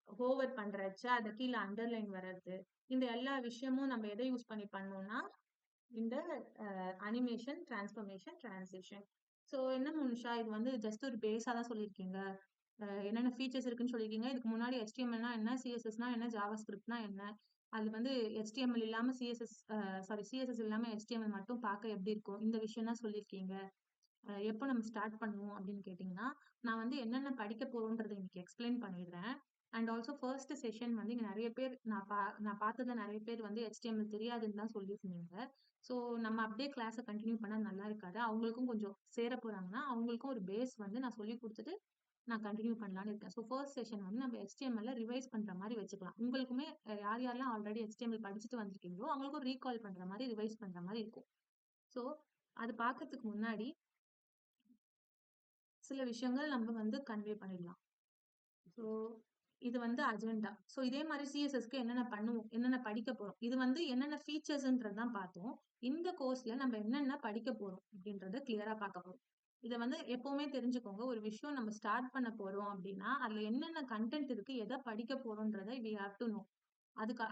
ஹோவர் பண்றச்ச அது கீழே அண்டர்லைன் வர்றது, இந்த எல்லா விஷயமும் நம்ம எதை யூஸ் பண்ணி பண்ணோம்னா இந்த அனிமேஷன், டிரான்ஸ்ஃபர்மேஷன், டிரான்சிஷன். ஸோ என்ன முனிஷா, இது வந்து ஜஸ்ட் ஒரு பேஸா தான் சொல்லியிருக்கீங்க. என்னென்ன ஃபீச்சர்ஸ் இருக்குன்னு சொல்லியிருக்கீங்க. இதுக்கு முன்னாடி HTMLனா என்ன, CSSனா என்ன, ஜாவாஸ்கிரிப்ட்னா என்ன, அது வந்து HTML இல்லாம CSS இல்லாம HTML மட்டும் பார்க்க எப்படி இருக்கும், இந்த விஷயம் தான் சொல்லியிருக்கீங்க. எப்போ நம்ம ஸ்டார்ட் பண்ணுவோம் அப்படின்னு கேட்டிங்கன்னா, நான் வந்து என்னென்ன படிக்க போறோன்றதை இன்னைக்கு எக்ஸ்பிளைன் பண்ணிடுறேன். அண்ட் ஆல்சோ ஃபர்ஸ்ட் செஷன் வந்து இங்க நிறைய பேர் நான் பார்த்ததுல நிறைய பேர் வந்து HTML தெரியாதுன்னு தான் சொல்லியிருந்தீங்க. ஸோ நம்ம அப்படியே கிளாஸை கண்டினியூ பண்ணா நல்லா இருக்காது. அவங்களுக்கும் கொஞ்சம் சேர போறாங்கன்னா அவங்களுக்கும் ஒரு பேஸ் வந்து நான் சொல்லி கொடுத்துட்டு நான் கண்டினியூ பண்ணலான்னு இருக்கேன். ஸோ ஃபர்ஸ்ட் செஷன் வந்து நம்ம HTML ரிவைஸ் பண்ற மாதிரி வச்சுக்கலாம். உங்களுக்குமே யார் யாரெல்லாம் ஆல்ரெடி HTML படிச்சுட்டு வந்திருக்கீங்களோ அவங்களுக்கும் ரீகால் பண்ற மாதிரி, ரிவைஸ் பண்ற மாதிரி இருக்கும். ஸோ அது பார்க்கறதுக்கு முன்னாடி சில விஷயங்கள் நம்ம வந்து கன்வே பண்ணிடலாம். ஸோ இது வந்து அஜெண்டா. ஸோ இதே மாதிரி CSSக்கு என்னென்ன பண்ணுவோம், என்னென்ன படிக்க போறோம், இது வந்து என்னென்ன ஃபீச்சர்ஸ்ன்றதான் பார்த்தோம். இந்த கோர்ஸ்ல நம்ம என்னென்ன படிக்க போறோம் அப்படின்றத கிளியரா பார்க்க போறோம். இதை வந்து எப்பவுமே தெரிஞ்சுக்கோங்க. ஒரு விஷயம் நம்ம ஸ்டார்ட் பண்ண போறோம் அப்படின்னா அதுல என்னென்ன கண்டென்ட் இருக்கு, எதை படிக்க போறோம்ன்றதை we have to know.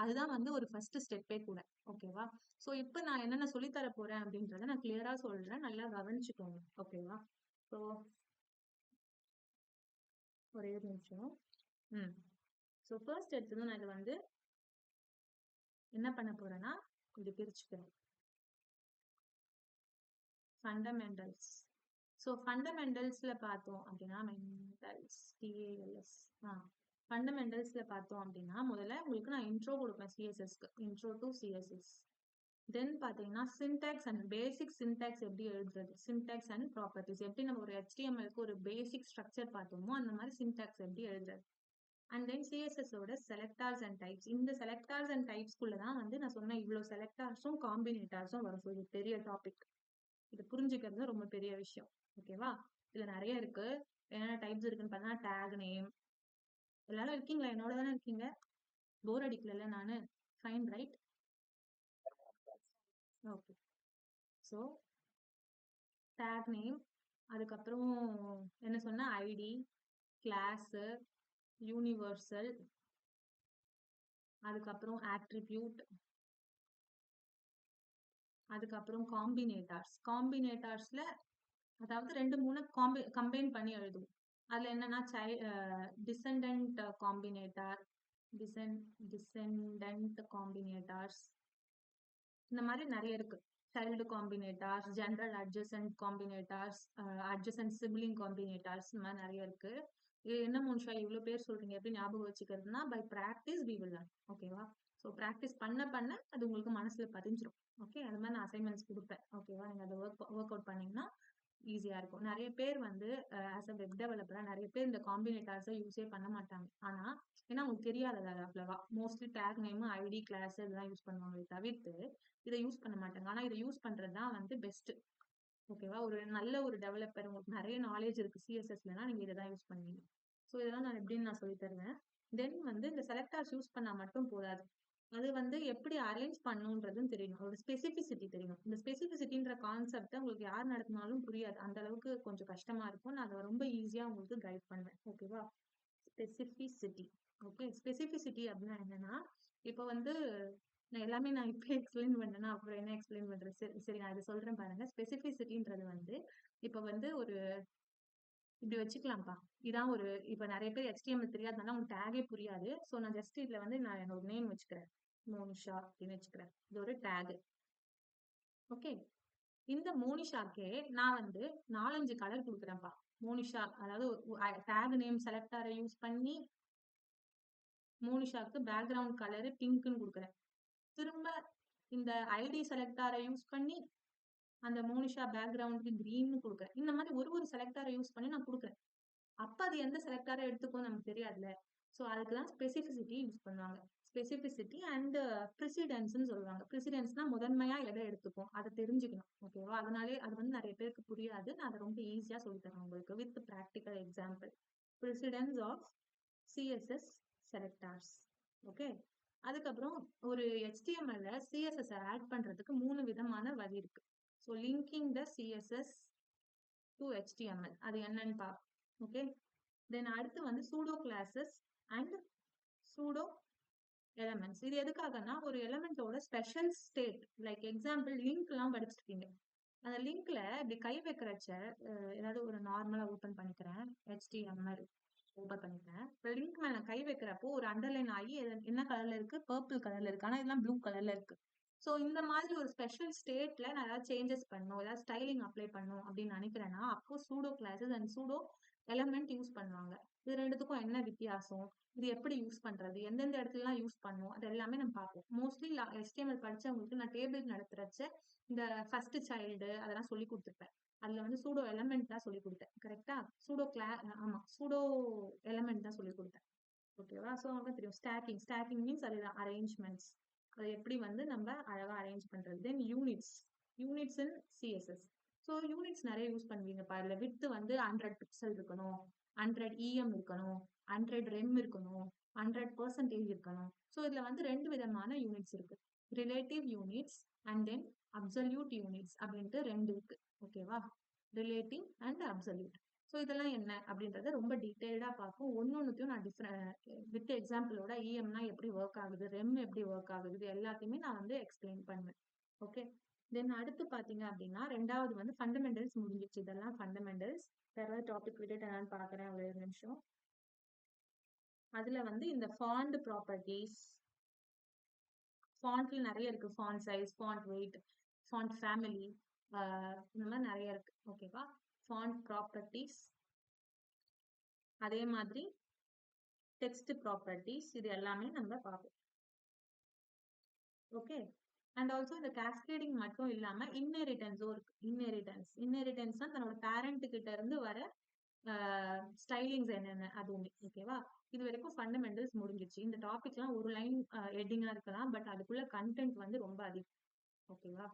அதுதான் வந்து ஒரு ஃபர்ஸ்ட் ஸ்டெப்பே கூட. ஓகேவா? ஸோ இப்போ நான் என்னென்ன சொல்லி தர போறேன் அப்படின்றத நான் கிளியரா சொல்றேன். நல்லா கவனிச்சுக்கோங்க. ஓகேவா? ஸோ ஒரே ஒரு நிமிஷம். ஸோ ஃபர்ஸ்ட் எடுத்ததும் நான் இது வந்து என்ன பண்ண போறேன்னா இது பிரிச்சுக்கிறேன். ஃபண்டமெண்டல்ஸ். ஸோ ஃபண்டமெண்டல்ஸ்ல பார்த்தோம் அப்படின்னா ஃபண்டமெண்டல்ஸ்ல பார்த்தோம் அப்படின்னா முதல்ல உங்களுக்கு நான் இன்ட்ரோ கொடுப்பேன் CSSக்கு. Intro to CSS. தென் பார்த்தீங்கன்னா சின்டாக்ஸ் அண்ட் பேசிக் சின்டாக்ஸ் எப்படி எழுதுறது, சின்டாக்ஸ் அண்ட் ப்ராப்பர்ட்டிஸ் எப்படி நம்ம ஒரு HTMLக்கு ஒரு பேசிக் ஸ்ட்ரக்சர் பார்த்தோமோ அந்த மாதிரி சின்டாக்ஸ் எப்படி எழுதுறது. அண்ட் தென் CSSோட செலக்டார்ஸ் அண்ட் டைப்ஸ். இந்த செலக்டார்ஸ் அண்ட் டைப்ஸ்குள்ள தான் வந்து நான் சொன்ன இவ்வளவு செலக்டார்ஸும் காம்பினேட்டார்ஸும் வரும். ஸோ இது பெரிய டாபிக். இது புரிஞ்சுக்கிறது ரொம்ப பெரிய விஷயம். ஓகேவா? இதுல நிறைய இருக்கு. என்னென்ன டைப்ஸ் இருக்குன்னு பார்த்தா டேக் நேம். எல்லாரும் இருக்கீங்களா? என்னோட தானே இருக்கீங்க? போர் அடிக்கல நானு? Fine right? Okay. So take name, அதுக்கப்புறம் என்ன சொன்ன, ஐடி, கிளாஸ், யூனிவர்சல், அதுக்கப்புறம் ஆட்ரிபியூட், அதுக்கப்புறம் காம்பினேட்டார்ஸ்ல அதாவது 2 3 கம்பைன் பண்ணி எழுதுவோம். அதுல என்னன்னா டிசெண்டன்ட் காம்பினேட்டார், டிசெண்டன்ட் காம்பினேட்டார்ஸ், இந்த மாதிரி நிறைய இருக்கு. Child combinators, general adjacent combinators, adjacent sibling combinators, இந்த மாதிரி நிறைய இருக்கு. இது என்ன முன்ஷா இவ்வளவு பேர் சொல்றீங்க, எப்படி ஞாபகம் வச்சுக்கிறதுனா by practice we will learn. ஓகேவா? ஸோ ப்ராக்டிஸ் பண்ண பண்ண அது உங்களுக்கு மனசுல பதிஞ்சிரும். ஓகே, அது மாதிரி நான் அசைன்மெண்ட்ஸ் கொடுப்பேன். ஓகேவா? நீங்க அதை ஒர்க் அவுட் பண்ணீங்கன்னா ஈஸியா இருக்கும். நிறைய பேர் வந்து ஆஸ் அ வெப் டெவலப்பரா நிறைய பேர் இந்த காம்பினேட்டார்ஸை யூஸே பண்ண மாட்டாங்க. ஆனா ஏன்னா அவங்களுக்கு தெரியாது அது அவ்வளவா. Mostly tag name, ID, class இதெல்லாம் யூஸ் பண்ணுவாங்க தவிர்த்து இதை யூஸ் பண்ண மாட்டாங்க. ஆனா இதை யூஸ் பண்றதுதான் வந்து பெஸ்ட். ஓகேவா? ஒரு நல்ல ஒரு டெவலப்பர், உங்களுக்கு நிறைய நாலேஜ் இருக்கு CSSலனா நீங்க இதை தான் யூஸ் பண்ணுவீங்க. ஸோ இதெல்லாம் நான் எப்படின்னு நான் சொல்லி தருவேன். தென் வந்து இந்த செலக்டார்ஸ் யூஸ் பண்ணா மட்டும் போதாது. அது வந்து எப்படி அரேஞ்ச் பண்ணணுன்றதும் தெரியணும். ஒரு ஸ்பெசிபிசிட்டி தெரியணும். இந்த ஸ்பெசிபிசிட்டின்ற கான்செப்டை உங்களுக்கு யார் நடத்தினாலும் புரியாது. அந்த அளவுக்கு கொஞ்சம் கஷ்டமா இருக்கும். நான் அதை ரொம்ப ஈஸியா உங்களுக்கு கைட் பண்ணுவேன். ஓகேவா? ஸ்பெசிபிசிட்டி. ஓகே, ஸ்பெசிபிசிட்டி அப்படின்னா என்னன்னா, இப்போ வந்து நான் இப்போ எக்ஸ்பிளைன் பண்ணேன்னா அப்புறம் என்ன எக்ஸ்பிளைன் பண்றது? சரி நான் இதை சொல்றேன் பாருங்க. ஸ்பெசிபிசிட்டின்றது வந்து இப்போ வந்து ஒரு இப்படி வச்சுக்கலாம்ப்பா. இதான் ஒரு இப்ப நிறைய பேர் HTML தெரியாதனால உங்களுக்கு டேகே புரியாது. ஸோ நான் ஜஸ்ட் இதுல வந்து நான் என்னோட நேம் வச்சுக்கிறேன். மோனிஷா அப்படின்னு வச்சுக்கிறேன். இது ஒரு டேக். ஓகே, இந்த மோனிஷாக்கே நான் வந்து 4 5 கலர் கொடுக்குறேன்ப்பா. மோனிஷா, அதாவது டேக் நேம் செலக்டாரை யூஸ் பண்ணி மோனிஷாக்கு பேக்ரவுண்ட் கலரு பிங்க்னு கொடுக்குறேன். திரும்ப இந்த ஐடி செலக்டாரை யூஸ் பண்ணி அந்த மோனிஷா பேக்ரவுண்டுக்கு கிரீன்னு கொடுக்குறேன். இந்த மாதிரி ஒரு செலக்டாரை யூஸ் பண்ணி நான் கொடுக்குறேன். அப்ப அது எந்த செலக்டாரை எடுத்துக்கும் நமக்கு தெரியாதுல்ல. ஸோ அதுக்கு தான் ஸ்பெசிஃபிசிட்டி யூஸ் பண்ணுவாங்க. ஸ்பெசிஃபிசிட்டி அண்ட் ப்ரிசிடென்ஸ்ன்னு சொல்லுவாங்க. ப்ரிசிடென்ஸ்னா முதன்மையா எதை எடுத்துக்கும் அதை தெரிஞ்சுக்கணும். ஓகேவா? அதனாலே அது வந்து நிறைய பேருக்கு புரியாது. நான் அதை ரொம்ப ஈஸியா சொல்லித்தரேன் உங்களுக்கு with practical example. Precedence of CSS selectors. Okay. அதுக்கப்புறம் ஒரு HTML சிஎஸ்எஸ் ஆட் பண்றதுக்கு 3 விதமான வழி இருக்கு. So linking the CSS to HTML அது என்னன்னு பார்ப்போம். ஓகே. தென் அடுத்து வந்து pseudo classes and pseudo elements. இது எதுக்காகனா ஒரு எலமெண்டோட special state, like example link எல்லாம் படிச்சிருக்கீங்க. அந்த லிங்க்ல இப்படி கை வைக்கிறச்ச ஏதாவது ஒரு நார்மலா ஓபன் பண்ணிக்கிறேன். HTML ஓபன் பண்ணிக்கிறேன். இப்போ லிங்க் மேல கை வைக்கிறப்போ ஒரு அண்டர்லைன் ஆகி என்ன கலர்ல இருக்கு? பர்பிள் கலர்ல இருக்கு. ஆனா இதெல்லாம் ப்ளூ கலர்ல இருக்கு. ஸோ இந்த மாதிரி ஒரு ஸ்பெஷல் ஸ்டேட்ல நான் ஏதாவது சேஞ்சஸ் பண்ணணும், ஏதாவது ஸ்டைலிங் அப்ளை பண்ணணும் அப்படின்னு நினைக்கிறேன்னா அப்போ pseudo classes and pseudo element use பண்ணுவாங்க. இது ரெண்டுத்துக்கும் என்ன வித்தியாசம், இது எப்படி யூஸ் பண்றது, எந்தெந்த இடத்துலலாம் யூஸ் பண்ணும், அது எல்லாமே நம்ம பார்ப்போம். மோஸ்ட்லி HTML படிச்சவங்களுக்கு நான் டேபிள் நடத்துறச்ச இந்த ஃபர்ஸ்ட் சைல்டு அதெல்லாம் சொல்லி கொடுத்துருப்பேன். அதுல வந்து சூடோ எலமெண்ட் தான் சொல்லி கொடுத்தேன். கரெக்டா? ஆமா சூடோ எலமெண்ட் தான் சொல்லி கொடுத்தேன். ஓகேவா? ஸோ உங்களுக்கு தெரியும் ஸ்டாக்கிங் மீன்ஸ் அதுதான் அரேஞ்ச்மெண்ட்ஸ். அதை எப்படி வந்து நம்ம அழகா அரேஞ்ச் பண்றது. Then units in CSS. So units நிறைய யூஸ் பண்ணுவீங்கப்பா. இதுல வித் வந்து 100 பிக்சல் இருக்கணும், 100 EM இருக்கணும், 100 REM இருக்கணும், 100% இருக்கணும். ஸோ இதுல வந்து 2 விதமான யூனிட்ஸ் இருக்கு. Relative units and then absolute units அப்படின்ட்டு 2 இருக்கு. ஓகேவா? Relative and absolute. ஸோ இதெல்லாம் என்ன அப்படின்றத ரொம்ப டீட்டெயில்டா பார்ப்போம். ஒன்னொன்னுத்தையும் நான் வித் எக்ஸாம்பிளோட EMனா எப்படி ஒர்க் ஆகுது, REM எப்படி ஒர்க் ஆகுது, இது எல்லாத்தையுமே நான் வந்து எக்ஸ்பிளைன் பண்ணுவேன். ஓகே. தென் அடுத்து பாத்தீங்க அப்படின்னா 2வது வந்து ஃபண்டமெண்டல்ஸ் முடிஞ்சிச்சு. இதெல்லாம் ஃபண்டமெண்டல்ஸ். வேற டாபிக் விட்டுட்டு என்னன்னு பாக்குறேன் ஒரு நிமிஷம். அதுல வந்து இந்த ஃபாண்ட் ப்ராப்பர்ட்டிஸ், ஃபாண்ட்ல நிறைய இருக்கு. Font size, font weight, font family, இந்த மாதிரி நிறைய இருக்கு. ஓகேவா? ஃபாண்ட் ப்ராப்பர்ட்டிஸ், அதே மாதிரி டெக்ஸ்ட் ப்ராப்பர்ட்டிஸ், இது எல்லாமே நம்ம பார்ப்போம். ஓகே. அண்ட் ஆல்சோ இந்த கேஸ்கேடிங் மட்டும் இல்லாம இன்ஹெரிட்டன்ஸும் இருக்கு. இன்ஹெரிட்டன்ஸ்னா தன்னோட பேரண்ட் கிட்ட இருந்து வர ஸ்டைலிங்ஸ் என்னென்ன அதுவுமே. ஓகேவா? இது வரைக்கும் ஃபண்டமெண்டல்ஸ் முடிஞ்சிச்சு. இந்த டாபிக்லாம் ஒரு லைன் ஹெட்டிங்கா இருக்கலாம், பட் அதுக்குள்ள கண்டென்ட் வந்து ரொம்ப அதிகம். ஓகேவா?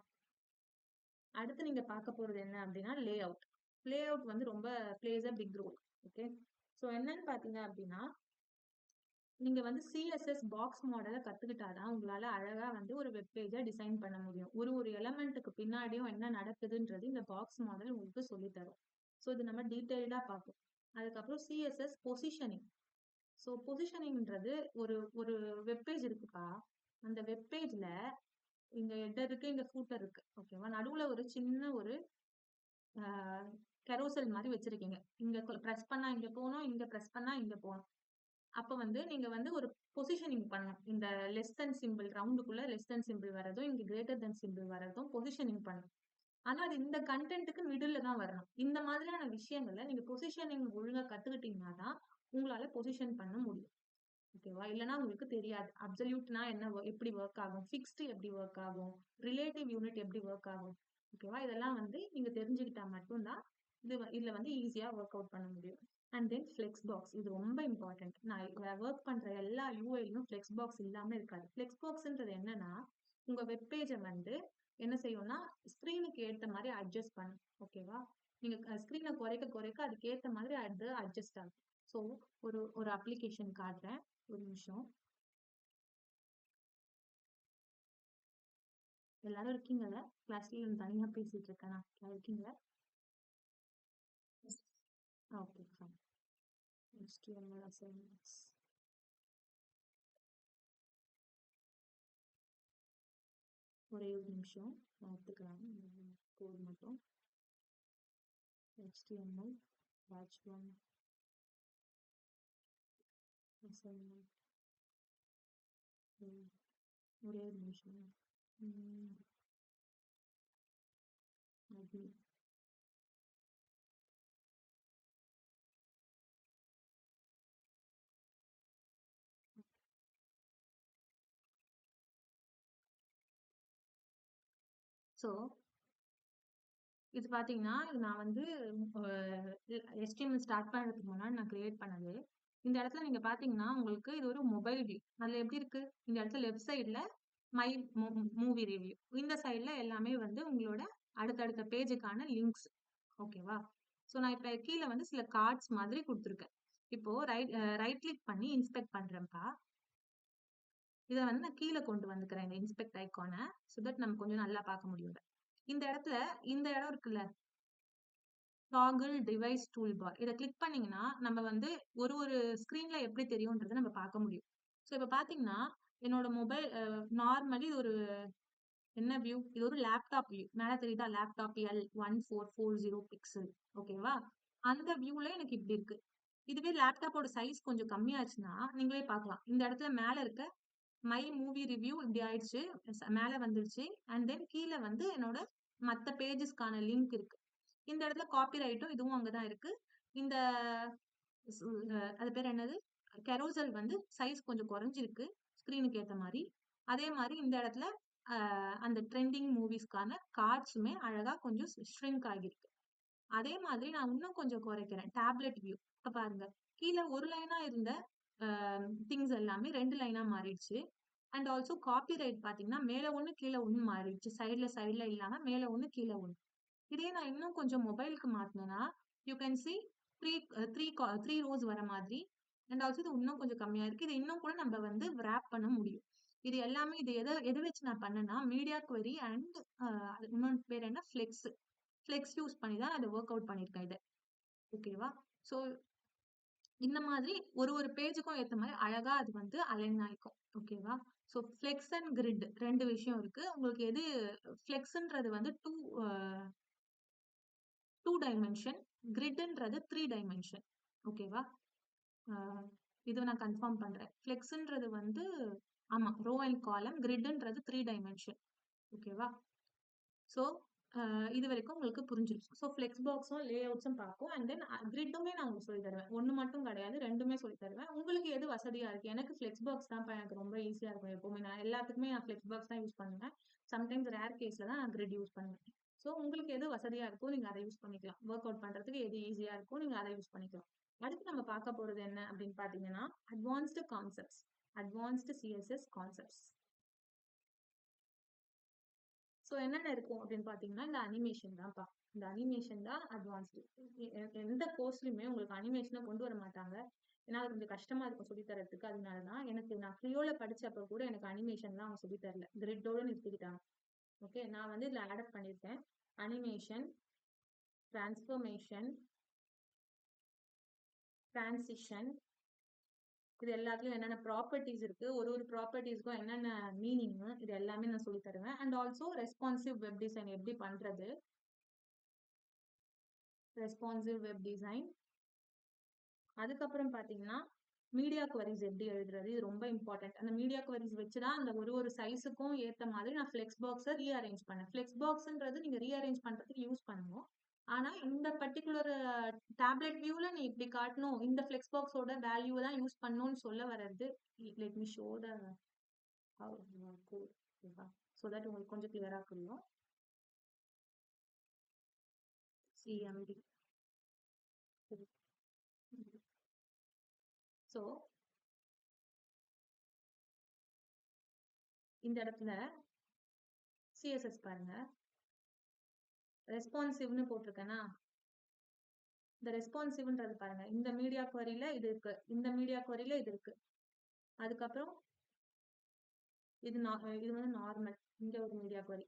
அடுத்து நீங்க பார்க்க போறது என்ன அப்படின்னா லே அவுட் வந்து ரொம்ப plays a big role. Okay. So என்னன்னு பாத்தீங்க அப்படின்னா நீங்க வந்து சிஎஸ்எஸ் பாக்ஸ் மாடலை கத்துக்கிட்டாதான் உங்களால அழகா வந்து ஒரு வெப் பேஜை டிசைன் பண்ண முடியும். ஒரு எலமெண்ட்டுக்கு பின்னாடியும் என்ன நடக்குதுன்றது இந்த பாக்ஸ் மாடல் உங்களுக்கு சொல்லி தரும். ஸோ இது நம்ம டீட்டெயில்டா பார்ப்போம். அதுக்கப்புறம் சிஎஸ்எஸ் பொசிஷனிங். ஸோ பொசிஷனிங்ன்றது ஒரு ஒரு வெப்பேஜ் இருக்குப்பா. அந்த வெப்பேஜ்ல இங்க ஹெட்டர் இருக்கு, இங்க ஃபூட்டர் இருக்கு. ஓகேவா? நடுவுல ஒரு சின்ன ஒரு கெரோசல் மாதிரி வச்சிருக்கீங்க. இங்க பிரஸ் பண்ணா இங்க போகணும், இங்க பிரஸ் பண்ணா இங்க போகணும். அப்ப வந்து நீங்க வந்து ஒரு பொசிஷனிங் பண்ணணும். இந்த லெஸ் தென் சிம்பிள் ரவுண்டுக்குள்ள லெஸ் தென் சிம்பிள் வரதும், இங்க கிரேட்டர் தென் சிம்பிள் வரதும் பொசிஷனிங் பண்ணணும். ஆனா அது இந்த கண்டென்ட்டுக்கு மிடில் தான் வரணும். இந்த மாதிரியான விஷயங்கள்ல நீங்க பொசிஷனிங் ஒழுங்கா கத்துக்கிட்டீங்கன்னா தான் உங்களால பொசிஷன் பண்ண முடியும். ஓகேவா? இல்லைன்னா உங்களுக்கு தெரியாது. அப்சல்யூட்னா என்ன, எப்படி ஒர்க் ஆகும், ஃபிக்ஸ்டு எப்படி ஒர்க் ஆகும், ரிலேட்டிவ் யூனிட் எப்படி ஒர்க் ஆகும். ஓகேவா? இதெல்லாம் வந்து நீங்க தெரிஞ்சுக்கிட்டா மட்டும்தான் இதுல வந்து ஈஸியா ஒர்க் அவுட் பண்ண முடியும். அண்ட் தென் ஃபிளெக்ஸ் பாக்ஸ், இது ரொம்ப இம்பார்ட்டன்ட். நான் ஒர்க் பண்ற எல்லா யூஐலையும் ஃபிளெக்ஸ் பாக்ஸ் இல்லாம இருக்காது. ஃபிளெக்ஸ் பாக்ஸ்ன்றது என்னன்னா உங்க வெப் பேஜை வந்து என்ன செய்யும்னா ஸ்கிரீனுக்கு ஏற்ற மாதிரி அட்ஜஸ்ட் பண்ணும். ஓகேவா? நீங்க ஸ்கிரீனை குறைக்க குறைக்க அதுக்கு ஏற்ற மாதிரி அது அட்ஜஸ்ட் ஆகும். ஸோ ஒரு ஒரு அப்ளிகேஷன் காட்டுறேன், ஒரு நிமிஷம். எல்லாரும் இருக்கீங்கல்ல? கிளாஸ்ல தனியா பேசிட்டு இருக்கேன் நான். இருக்கீங்களா? Okay fine. HTML assignments. ஒரே ஒரு நிமிஷம் நான் எடுத்துக்கிறேன் கோட் மட்டும். HTML batch 1 assignment. ஒரே ஒரு நிமிஷம். ஸோ இது பார்த்தீங்கன்னா நான் வந்து HTML ஸ்டார்ட் பண்ணுறதுக்கு முன்னாடி நான் கிரியேட் பண்ணது. இந்த இடத்துல நீங்க பார்த்தீங்கன்னா உங்களுக்கு இது ஒரு மொபைல் வியூ. அதுல எப்படி இருக்கு? இந்த இடத்துல லெஃப்ட் சைடுல மை மூவி ரிவ்யூ. இந்த சைடுல எல்லாமே வந்து உங்களோட அடுத்தடுத்த பேஜுக்கான லிங்க்ஸ். ஓகேவா? ஸோ நான் இப்ப கீழ வந்து சில கார்ட்ஸ் மாதிரி குடுத்துருக்கேன். இப்போ ரைட் கிளிக் பண்ணி இன்ஸ்பெக்ட் பண்றேன்ப்பா. இத வந்து நான் கீழ கொண்டு வந்துக்கிறேன் இந்த இன்ஸ்பெக்ட் ஐகான. சோ தட் நம்ம கொஞ்சம் நல்லா பார்க்க முடியும். இந்த இடத்துல இந்த இடம் இருக்குல்ல, டாகிள் டிவைஸ் டூல் பார். இத கிளிக் பண்ணீங்கன்னா, நம்ம வந்து ஒரு ஸ்கிரீன்ல எப்படி தெரியும்ன்றத நம்ம பார்க்க முடியும். சோ இப்ப பார்த்தீங்கன்னா, என்னோட மொபைல் நார்மலி ஒரு என்ன வியூ? இது ஒரு லேப்டாப் வியூ. மேல தெரியுதா? Laptop L1440 pixel. ஓகேவா? அந்த வியூல எனக்கு இப்படி இருக்கு. இதுவே லேப்டாப்போட சைஸ் கொஞ்சம் கம்மியாச்சுன்னா, நீங்களே பார்க்கலாம். இந்த இடத்துல மேல இருக்க மை மூவி ரிவ்யூ இப்படி ஆயிடுச்சு. மேல வந்துருச்சு. அண்ட் தென் கீழ வந்து என்னோட மத்த பேஜஸ்க்கான லிங்க் இருக்கு. இந்த இடத்துல காப்பிரைட்டும் இதுவும் அங்கதான் இருக்கு. இந்த அது பேர் என்னது? கெரோசல் வந்து சைஸ் கொஞ்சம் குறைஞ்சிருக்கு. ஸ்கிரீனுக்கு ஏத்த மாரி. அதே மாரி இந்த இடத்துல அந்த ட்ரெண்டிங் மூவிஸ்க்கான கார்ட்ஸுமே அழகா கொஞ்சம் ஷ்ரிங்க் ஆகிருக்கு. அதே மாதிரி நான் இன்னும் கொஞ்சம் குறைக்கிறேன். Tablet view. இப்ப பாருங்க. கீழ ஒரு லைனா இருந்த திங்ஸ் எல்லாமே 2 லைனா மாறிடுச்சு. அண்ட் ஆல்சோ காப்பிரைட் பாத்தீங்கன்னா, மேல ஒண்ணு கீழ ஒண்ணு மாறிடுச்சு. சைடுல இல்லாம மேல ஒண்ணு கீழ ஒண்ணு. இதே நான் இன்னும் கொஞ்சம் மொபைலுக்கு மாத்துனேன்னா, யூ கேன் சி 3 ரோஸ் வர மாதிரி. அண்ட் ஆல்சோ இது இன்னும் கொஞ்சம் கம்மியா இருக்கு. இது இன்னும் கூட நம்ம வந்து ராப் பண்ண முடியும். இது எல்லாமே இது எத வச்சு நான் பண்ணேன்னா, மீடியா குவெரி அண்ட் இன்னொன்னு பேர் என்ன? ஃப்ளெக்ஸ். ஃப்ளெக்ஸ் யூஸ் பண்ணி தான் அத வொர்க் அவுட் பண்ணியிருக்கேன் இத. ஓகேவா? ஸோ இந்த மாதிரி ஒரு பேஜுக்கும் ஏத்த மாரி அழகா அது வந்து அலைன் ஆயிக்கும். ஓகேவா? ஸோ ஃப்ளெக்ஸ் அண்ட் கிரிட் 2 விஷயம் இருக்கு. உங்களுக்கு எது ஃப்ளெக்ஸ்ன்றது வந்து 2 டைமென்ஷன். கிரிட்ன்றது 3 டைமென்ஷன். ஓகேவா? அ இத நான் கன்ஃபார்ம் பண்றேன். ஃப்ளெக்ஸ்ன்றது வந்து ஆமா. ரோ அண்ட் காலம். கிரிட்ன்றது 3 டைமென்ஷன். ஓகேவா? ஸோ இது வரைக்கும் உங்களுக்கு புரிஞ்சிருச்சு. ஸோ ஃப்ளெக்ஸ் பாக்ஸும், லே அவுட்ஸும் பார்ப்போம். அண்ட் தென் கிரிட்டுமே நான் உங்களுக்கு சொல்லி தருவேன். 1 மட்டும் கிடையாது. 2மே சொல்லி தருவேன். உங்களுக்கு எது வசதியா இருக்கு? எனக்கு ஃப்ளெக்ஸ் பாக்ஸ் தான்ப்பா எனக்கு ரொம்ப ஈஸியா இருக்கும் எப்பவுமே. நான் எல்லாத்துக்குமே நான் ஃப்ளெக்ஸ் பாக்ஸ் தான் யூஸ் பண்ணுவேன். சம்டைம்ஸ் ரேர் கேஸ்ல தான் நான் கிரிட் யூஸ் பண்ணுவேன். ஸோ உங்களுக்கு எது வசதியா இருக்கோ நீங்க அதை யூஸ் பண்ணிக்கலாம். ஒர்க் அவுட் பண்றதுக்கு எது ஈஸியா இருக்கோ நீங்க அதை யூஸ் பண்ணிக்கலாம். அடுத்து நம்ம பார்க்க போறது என்ன அப்படின்னு பார்த்தீங்கன்னா, advanced concepts. Advanced CSS concepts. So என்னென்ன இருக்கும் அப்படின்னு பார்த்தீங்கன்னா, இந்த அனிமேஷன் தான்ப்பா. இந்த அனிமேஷன் தான் அட்வான்ஸ்டு. எந்த கோர்ஸ்லயுமே உங்களுக்கு அனிமேஷன கொண்டு வர மாட்டாங்க. ஏன்னா அது கொஞ்சம் கஷ்டமா இருக்கும் சொல்லி தரதுக்கு. அதனால தான் எனக்கு நான் ஃப்ரியோல படிச்சப்ப கூட எனக்கு அனிமேஷன்லாம் அவங்க சொல்லி தரல. கிரிட்டோட நிறுத்திக்கிட்டாங்க. ஓகே. நான் வந்து இதுல ஆட் அப் பண்ணியிருக்கேன். அனிமேஷன், டிரான்ஸ்ஃபர்மேஷன், டிரான்சிஷன், இது எல்லாத்துலயும் என்னென்ன ப்ராப்பர்ட்டீஸ் இருக்கு, ஒரு ப்ராப்பர்ட்டீஸ்க்கும் என்னென்ன மீனிங், இது எல்லாமே நான் சொல்லி தருவேன். And also responsive web design எப்படி பண்றது, ரெஸ்பான்சிவ் வெப் டிசைன். அதுக்கப்புறம் பாத்தீங்கன்னா, மீடியா குவரிஸ் எப்படி எழுதுறது, இது ரொம்ப இம்பார்ட்டன்ட். அந்த மீடியா குவரிஸ் வச்சுதான் அந்த ஒரு சைஸுக்கும் ஏத்த மாதிரி நான் ஃபிளெக்ஸ் பாக்ஸை ரீஅரேஞ்ச் பண்ணேன். ஃபிளெக்ஸ் பாக்ஸ்ன்றது நீங்க ரீஅரேஞ்ச் பண்றதுக்கு யூஸ் பண்ணுவோம். ஆனா இந்த பர்டிகுலர் டேப்லெட் வியூல நீ இப்படி காட்டணும், இந்த ஃபிளெக்ஸ் பாக்ஸோட வேல்யூ தான் யூஸ் பண்ணணும்னு சொல்ல வர்றது. Let me show the code. So that உங்களுக்கு கொஞ்சம் கிளியரா புரியும். CMD. ஸோ இந்த இடத்துல CSS பாருங்க. ரெஸ்பான்சிவ்னு போட்டிருக்கேனா, இந்த ரெஸ்பான்சிவ்ன்றது பாருங்க. இந்த மீடியா குவரியில இது இருக்கு. இந்த மீடியா குவரியில இது இருக்கு. அதுக்கப்புறம் இது வந்து நார்மல். இங்க ஒரு media Kuvari.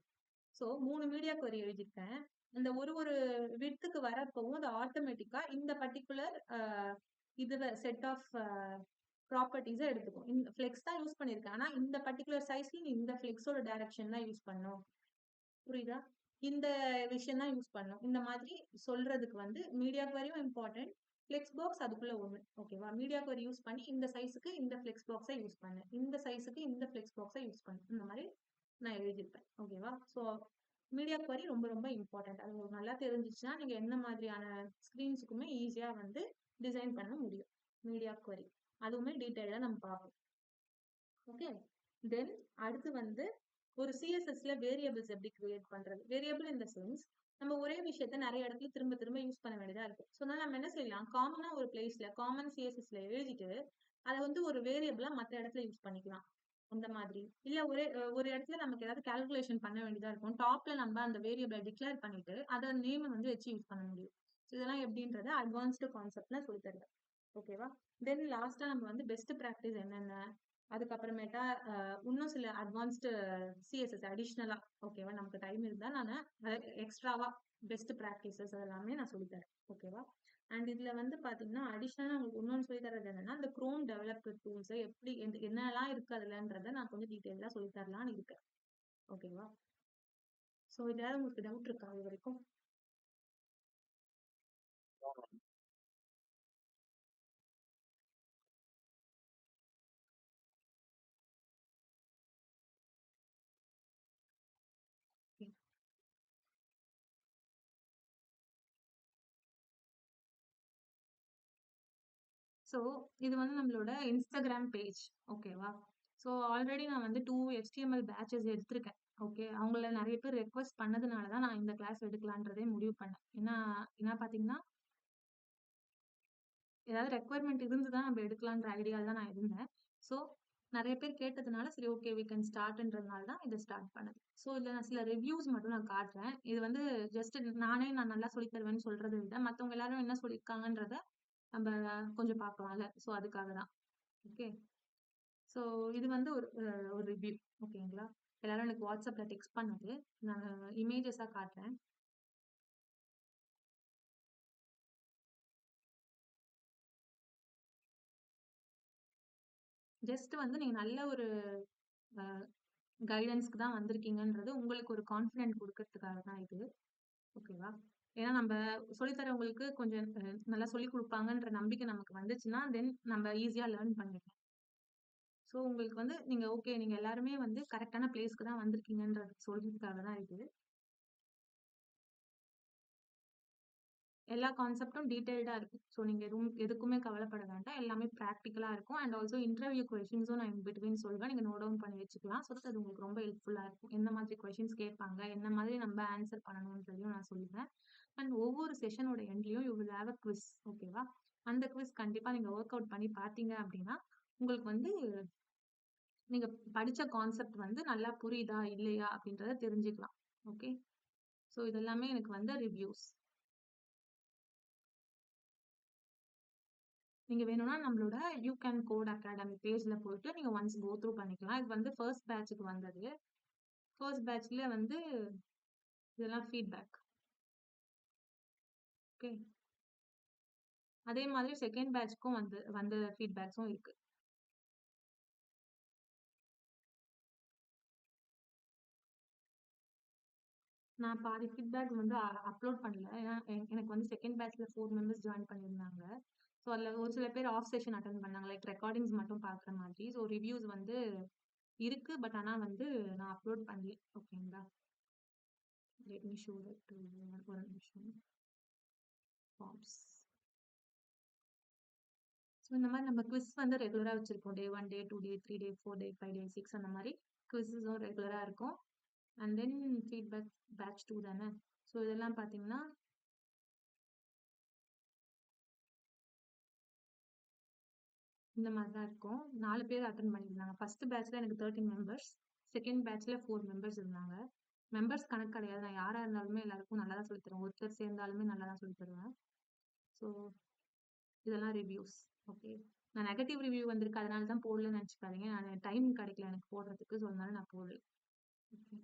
So 3 media Kuvari எழுதியிருக்கேன். இந்த ஒரு விட்த்துக்கு வரப்பவும் அது ஆட்டோமேட்டிக்கா இந்த பர்டிகுலர் இதுல செட் ஆஃப் ப்ராப்பர்ட்டிஸை எடுத்துக்கும். இந்த ஃபிளெக்ஸ் தான் யூஸ் பண்ணியிருக்கேன். ஆனா இந்த பர்டிகுலர் சைஸ்ல நீ இந்த ஃபிளெக்ஸோட டைரக்ஷன் தான் யூஸ் பண்ணும். புரியுதா? இந்த விஷயம் தான் யூஸ் பண்ணும். இந்த மாதிரி சொல்றதுக்கு வந்து மீடியா குவரியும் இம்பார்ட்டன்ட். ஃபிளெக்ஸ் பாக்ஸ் அதுக்குள்ள ஒண்ணு. ஓகேவா? மீடியா குவரி யூஸ் பண்ணி இந்த சைஸுக்கு இந்த ஃபிளெக்ஸ் பாக்ஸை யூஸ் பண்ணு. இந்த சைஸுக்கு இந்த ஃபிளெக்ஸ் பாக்ஸை யூஸ் பண்ணு. இந்த மாதிரி நான் எழுதியிருப்பேன். ஓகேவா? ஸோ மீடியா குவரி ரொம்ப ரொம்ப இம்பார்ட்டன்ட். அது உங்களுக்கு நல்லா தெரிஞ்சிச்சுன்னா நீங்க என்ன மாதிரியான ஸ்கிரீன்ஸுக்குமே ஈஸியா வந்து டிசைன் பண்ண முடியும். மீடியா குவரி. அதுவுமே டீட்டெயிலா நம்ம பார்ப்போம். ஓகே. தென் அடுத்து வந்து ஒரு சிஎஸ்எஸ்ல வேரியபிள்ஸ் எப்படி கிரியேட் பண்றது? வேரியபிள் இன் த சென்ஸ் நம்ம ஒரே விஷயத்த நிறைய இடத்துல திரும்ப திரும்ப யூஸ் பண்ண வேண்டியதா இருக்கு. ஸோ அதனால நம்ம என்ன செய்யலாம், காமனா ஒரு பிளேஸ்ல காமன் சிஎஸ்எஸ்ல எழுதிட்டு அதை வந்து ஒரு வேரியபிளா மற்ற இடத்துல யூஸ் பண்ணிக்கலாம். அந்த மாதிரி இல்ல ஒரு இடத்துல நமக்கு ஏதாவது கால்குலேஷன் பண்ண வேண்டியதா இருக்கும். டாப்ல நம்ம அந்த வேரியபிளை டிக்ளேர் பண்ணிட்டு அதை நேம் வந்து வச்சு யூஸ் பண்ண முடியும். ஸோ இதெல்லாம் எப்படின்றத அட்வான்ஸ்டு கான்செப்ட்ல சொல்லி தருவேன். ஓகேவா? தென் லாஸ்டா நம்ம வந்து பெஸ்ட் ப்ராக்டிஸ் என்னென்ன, அதுக்கப்புறமேட்டா இன்னும் சில அட்வான்ஸ்டு சிஎஸ்எஸ் அடிஷ்னலா, ஓகேவா, நமக்கு டைம் இருந்தா நான் எக்ஸ்ட்ராவா பெஸ்ட் ப்ராக்டிசஸ் அதெல்லாமே நான் சொல்லித்தரேன். ஓகேவா? அண்ட் இதுல வந்து பாத்தீங்கன்னா அடிஷ்னலா உங்களுக்கு இன்னொன்று சொல்லி தர்றது என்னன்னா, இந்த குரோம் டெவலப்பர் டூல்ஸ் எப்படி என்னெல்லாம் இருக்கு அதுலன்றத நான் கொஞ்சம் டீட்டெயிலா சொல்லி தரலாம்னு இருக்கேன். ஓகேவா? ஸோ ஏதாவது உங்களுக்கு டவுட் இருக்கா இது வரைக்கும்? ஸோ இது வந்து நம்மளோட இன்ஸ்டாகிராம் பேஜ். ஓகேவா? ஸோ ஆல்ரெடி நான் வந்து 2 HTML பேட்சஸ் எடுத்திருக்கேன். ஓகே. அவங்கள நிறைய பேர் ரெக்வெஸ்ட் பண்ணதுனால தான் நான் இந்த கிளாஸ் எடுக்கலான்றதே முடிவு பண்ணேன். ஏன்னா என்ன பார்த்தீங்கன்னா, ஏதாவது ரெக்வயர்மெண்ட் இருந்து தான் நம்ம எடுக்கலான்ற ஐடியால தான் நான் இருந்தேன். ஸோ நிறைய பேர் கேட்டதுனால சரி ஓகே வி கேன் ஸ்டார்ட்ன்றதுனால தான் இதை ஸ்டார்ட் பண்ணது. ஸோ இதுல நான் சில ரிவ்யூஸ் மட்டும் நான் காட்டுறேன். இது வந்து ஜஸ்ட் நான் நல்லா சொல்லி தருவேன்னு சொல்றதை விட மத்தவங்க எல்லாரும் என்ன சொல்லியிருக்காங்கன்றத நம்ம கொஞ்சம் பார்க்கலாம்ல. ஸோ அதுக்காக தான். ஓகே. ஸோ இது வந்து ஒரு ரிவ்யூ. ஓகேங்களா? எல்லாரும் எனக்கு வாட்ஸ்அப்ல டெக்ஸ்ட் பண்ணது. நான் இமேஜஸா காட்டுறேன். ஜஸ்ட் வந்து நீங்க நல்ல ஒரு கைடன்ஸ்க்கு தான் வந்திருக்கீங்கன்றது உங்களுக்கு ஒரு கான்ஃபிடென்ட் குடுக்கறதுக்காக தான் இது. ஓகேவா? ஏன்னா நம்ம சொல்லி தரவங்களுக்கு கொஞ்சம் நல்லா சொல்லிக் குடுப்பாங்கன்ற நம்பிக்கை நமக்கு வந்துச்சுன்னா, தென் நம்ம ஈஸியா லேர்ன் பண்ணிடலாம். ஸோ உங்களுக்கு வந்து நீங்க ஓகே நீங்க எல்லாருமே வந்து கரெக்ட்டான பிளேஸ்க்கு தான் வந்திருக்கீங்கன்றது சொல்றதுக்காக தான் இது. எல்லா கான்செப்டும் டீடைல்டா இருக்கும். ஸோ நீங்க எதுக்குமே கவலைப்பட வேண்டாம். எல்லாமே பிராக்டிகலா இருக்கும். அண்ட் ஆல்சோ இன்டர்வியூ கொஸ்டின்ஸும் நான் இன் பிட்வீன் சொல்வேன். நீங்க நோட் டவுன் பண்ணி வச்சுக்கலாம். ஸோ தட் அது உங்களுக்கு ரொம்ப ஹெல்ப்ஃபுல்லா இருக்கும். எந்த மாதிரி கொஸ்டின்ஸ் கேட்பாங்க, என்ன மாதிரி நம்ம ஆன்சர் பண்ணணும்ன்றதையும் நான் சொல்லிடுவேன். அண்ட் ஒவ்வொரு செஷனோட எண்ட்லயும் you will have a quiz. ஓகேவா? அந்த குவிஸ் கண்டிப்பா நீங்க ஒர்க் அவுட் பண்ணி பார்த்தீங்க அப்படின்னா, உங்களுக்கு வந்து நீங்க படிச்ச கான்செப்ட் வந்து நல்லா புரியுதா, இல்லையா அப்படின்றத தெரிஞ்சுக்கலாம். ஓகே. ஸோ இதெல்லாமே எனக்கு வந்த ரிவ்யூஸ். நீங்க வேணும்னா நம்மளோட யூ கேன் கோட் அகாடமி பேஜ்ல போயிட்டு நீங்க ஒன்ஸ் கோ த்ரூ பண்ணிக்கலாம். இது வந்து ஃபர்ஸ்ட் பேட்ச்க்கு வந்தது. ஃபர்ஸ்ட் பேட்ச்ல வந்து இதெல்லாம் ஃபீட்பேக். ஓகே. அதே மாதிரி செகண்ட் பேட்ச்க்கும் வந்து வந்த ஃபீட்பேக்ஸும் இருக்கு. நான் பாதி ஃபீட்பேக் வந்து அப்லோட் பண்ணல. ஏன்னா எனக்கு வந்து செகண்ட் பேட்ச்ல 4 மெம்பர்ஸ் ஜாயின் பண்ணியிருந்தாங்க. ஸோ அதுல ஒரு சில பேர் ஆஃப் செஷன் அட்டெண்ட் பண்ணாங்க. லைக் ரெக்கார்டிங்ஸ் மட்டும் பார்க்குற மாதிரி. ஸோ ரிவ்யூஸ் வந்து இருக்கு. பட் ஆனா வந்து நான் அப்லோட் பண்ணல. ஓகேங்களா? Let me show that to you. ஒரு நிமிஷம். ஃபார்ம்ஸ். ஸோ இந்த மாதிரி நம்ம குவிஸ் வந்து ரெகுலரா வச்சிருக்கோம். டே 1, டே 2, டே 3, டே 4, டே 5, டே 6 அந்த மாதிரி குவிஸஸும் ரெகுலரா இருக்கும். அண்ட் தென் ஃபீட்பேக் பேட்ச் 2 தானே. ஸோ இதெல்லாம் பார்த்தீங்கன்னா இந்த மாதிரி தான் இருக்கும். 4 பேர் அட்டெண்ட் பண்ணியிருந்தாங்க. ஃபர்ஸ்ட் பேட்ச்ல எனக்கு 13 மெம்பர்ஸ். செகண்ட் பேட்ச்ல 4 மெம்பர்ஸ் இருந்தாங்க. மெம்பர்ஸ் கணக்கு கிடையாது. நான் யாரா இருந்தாலுமே எல்லாருக்கும் நல்லா தான் சொல்லித் தருவேன். ஒருத்தர் சேர்ந்தாலுமே நல்லா தான் சொல்லித் தருவேன். ஸோ இதெல்லாம் ரிவ்யூஸ். ஓகே. நான் நெகட்டிவ் ரிவ்யூ வந்திருக்கு அதனால தான் போடலன்னு நினைச்சுக்காதீங்க. நான் டைம் கிடைக்கல எனக்கு போடுறதுக்கு. ஸோ அதனால நான் போடல. ஓகே.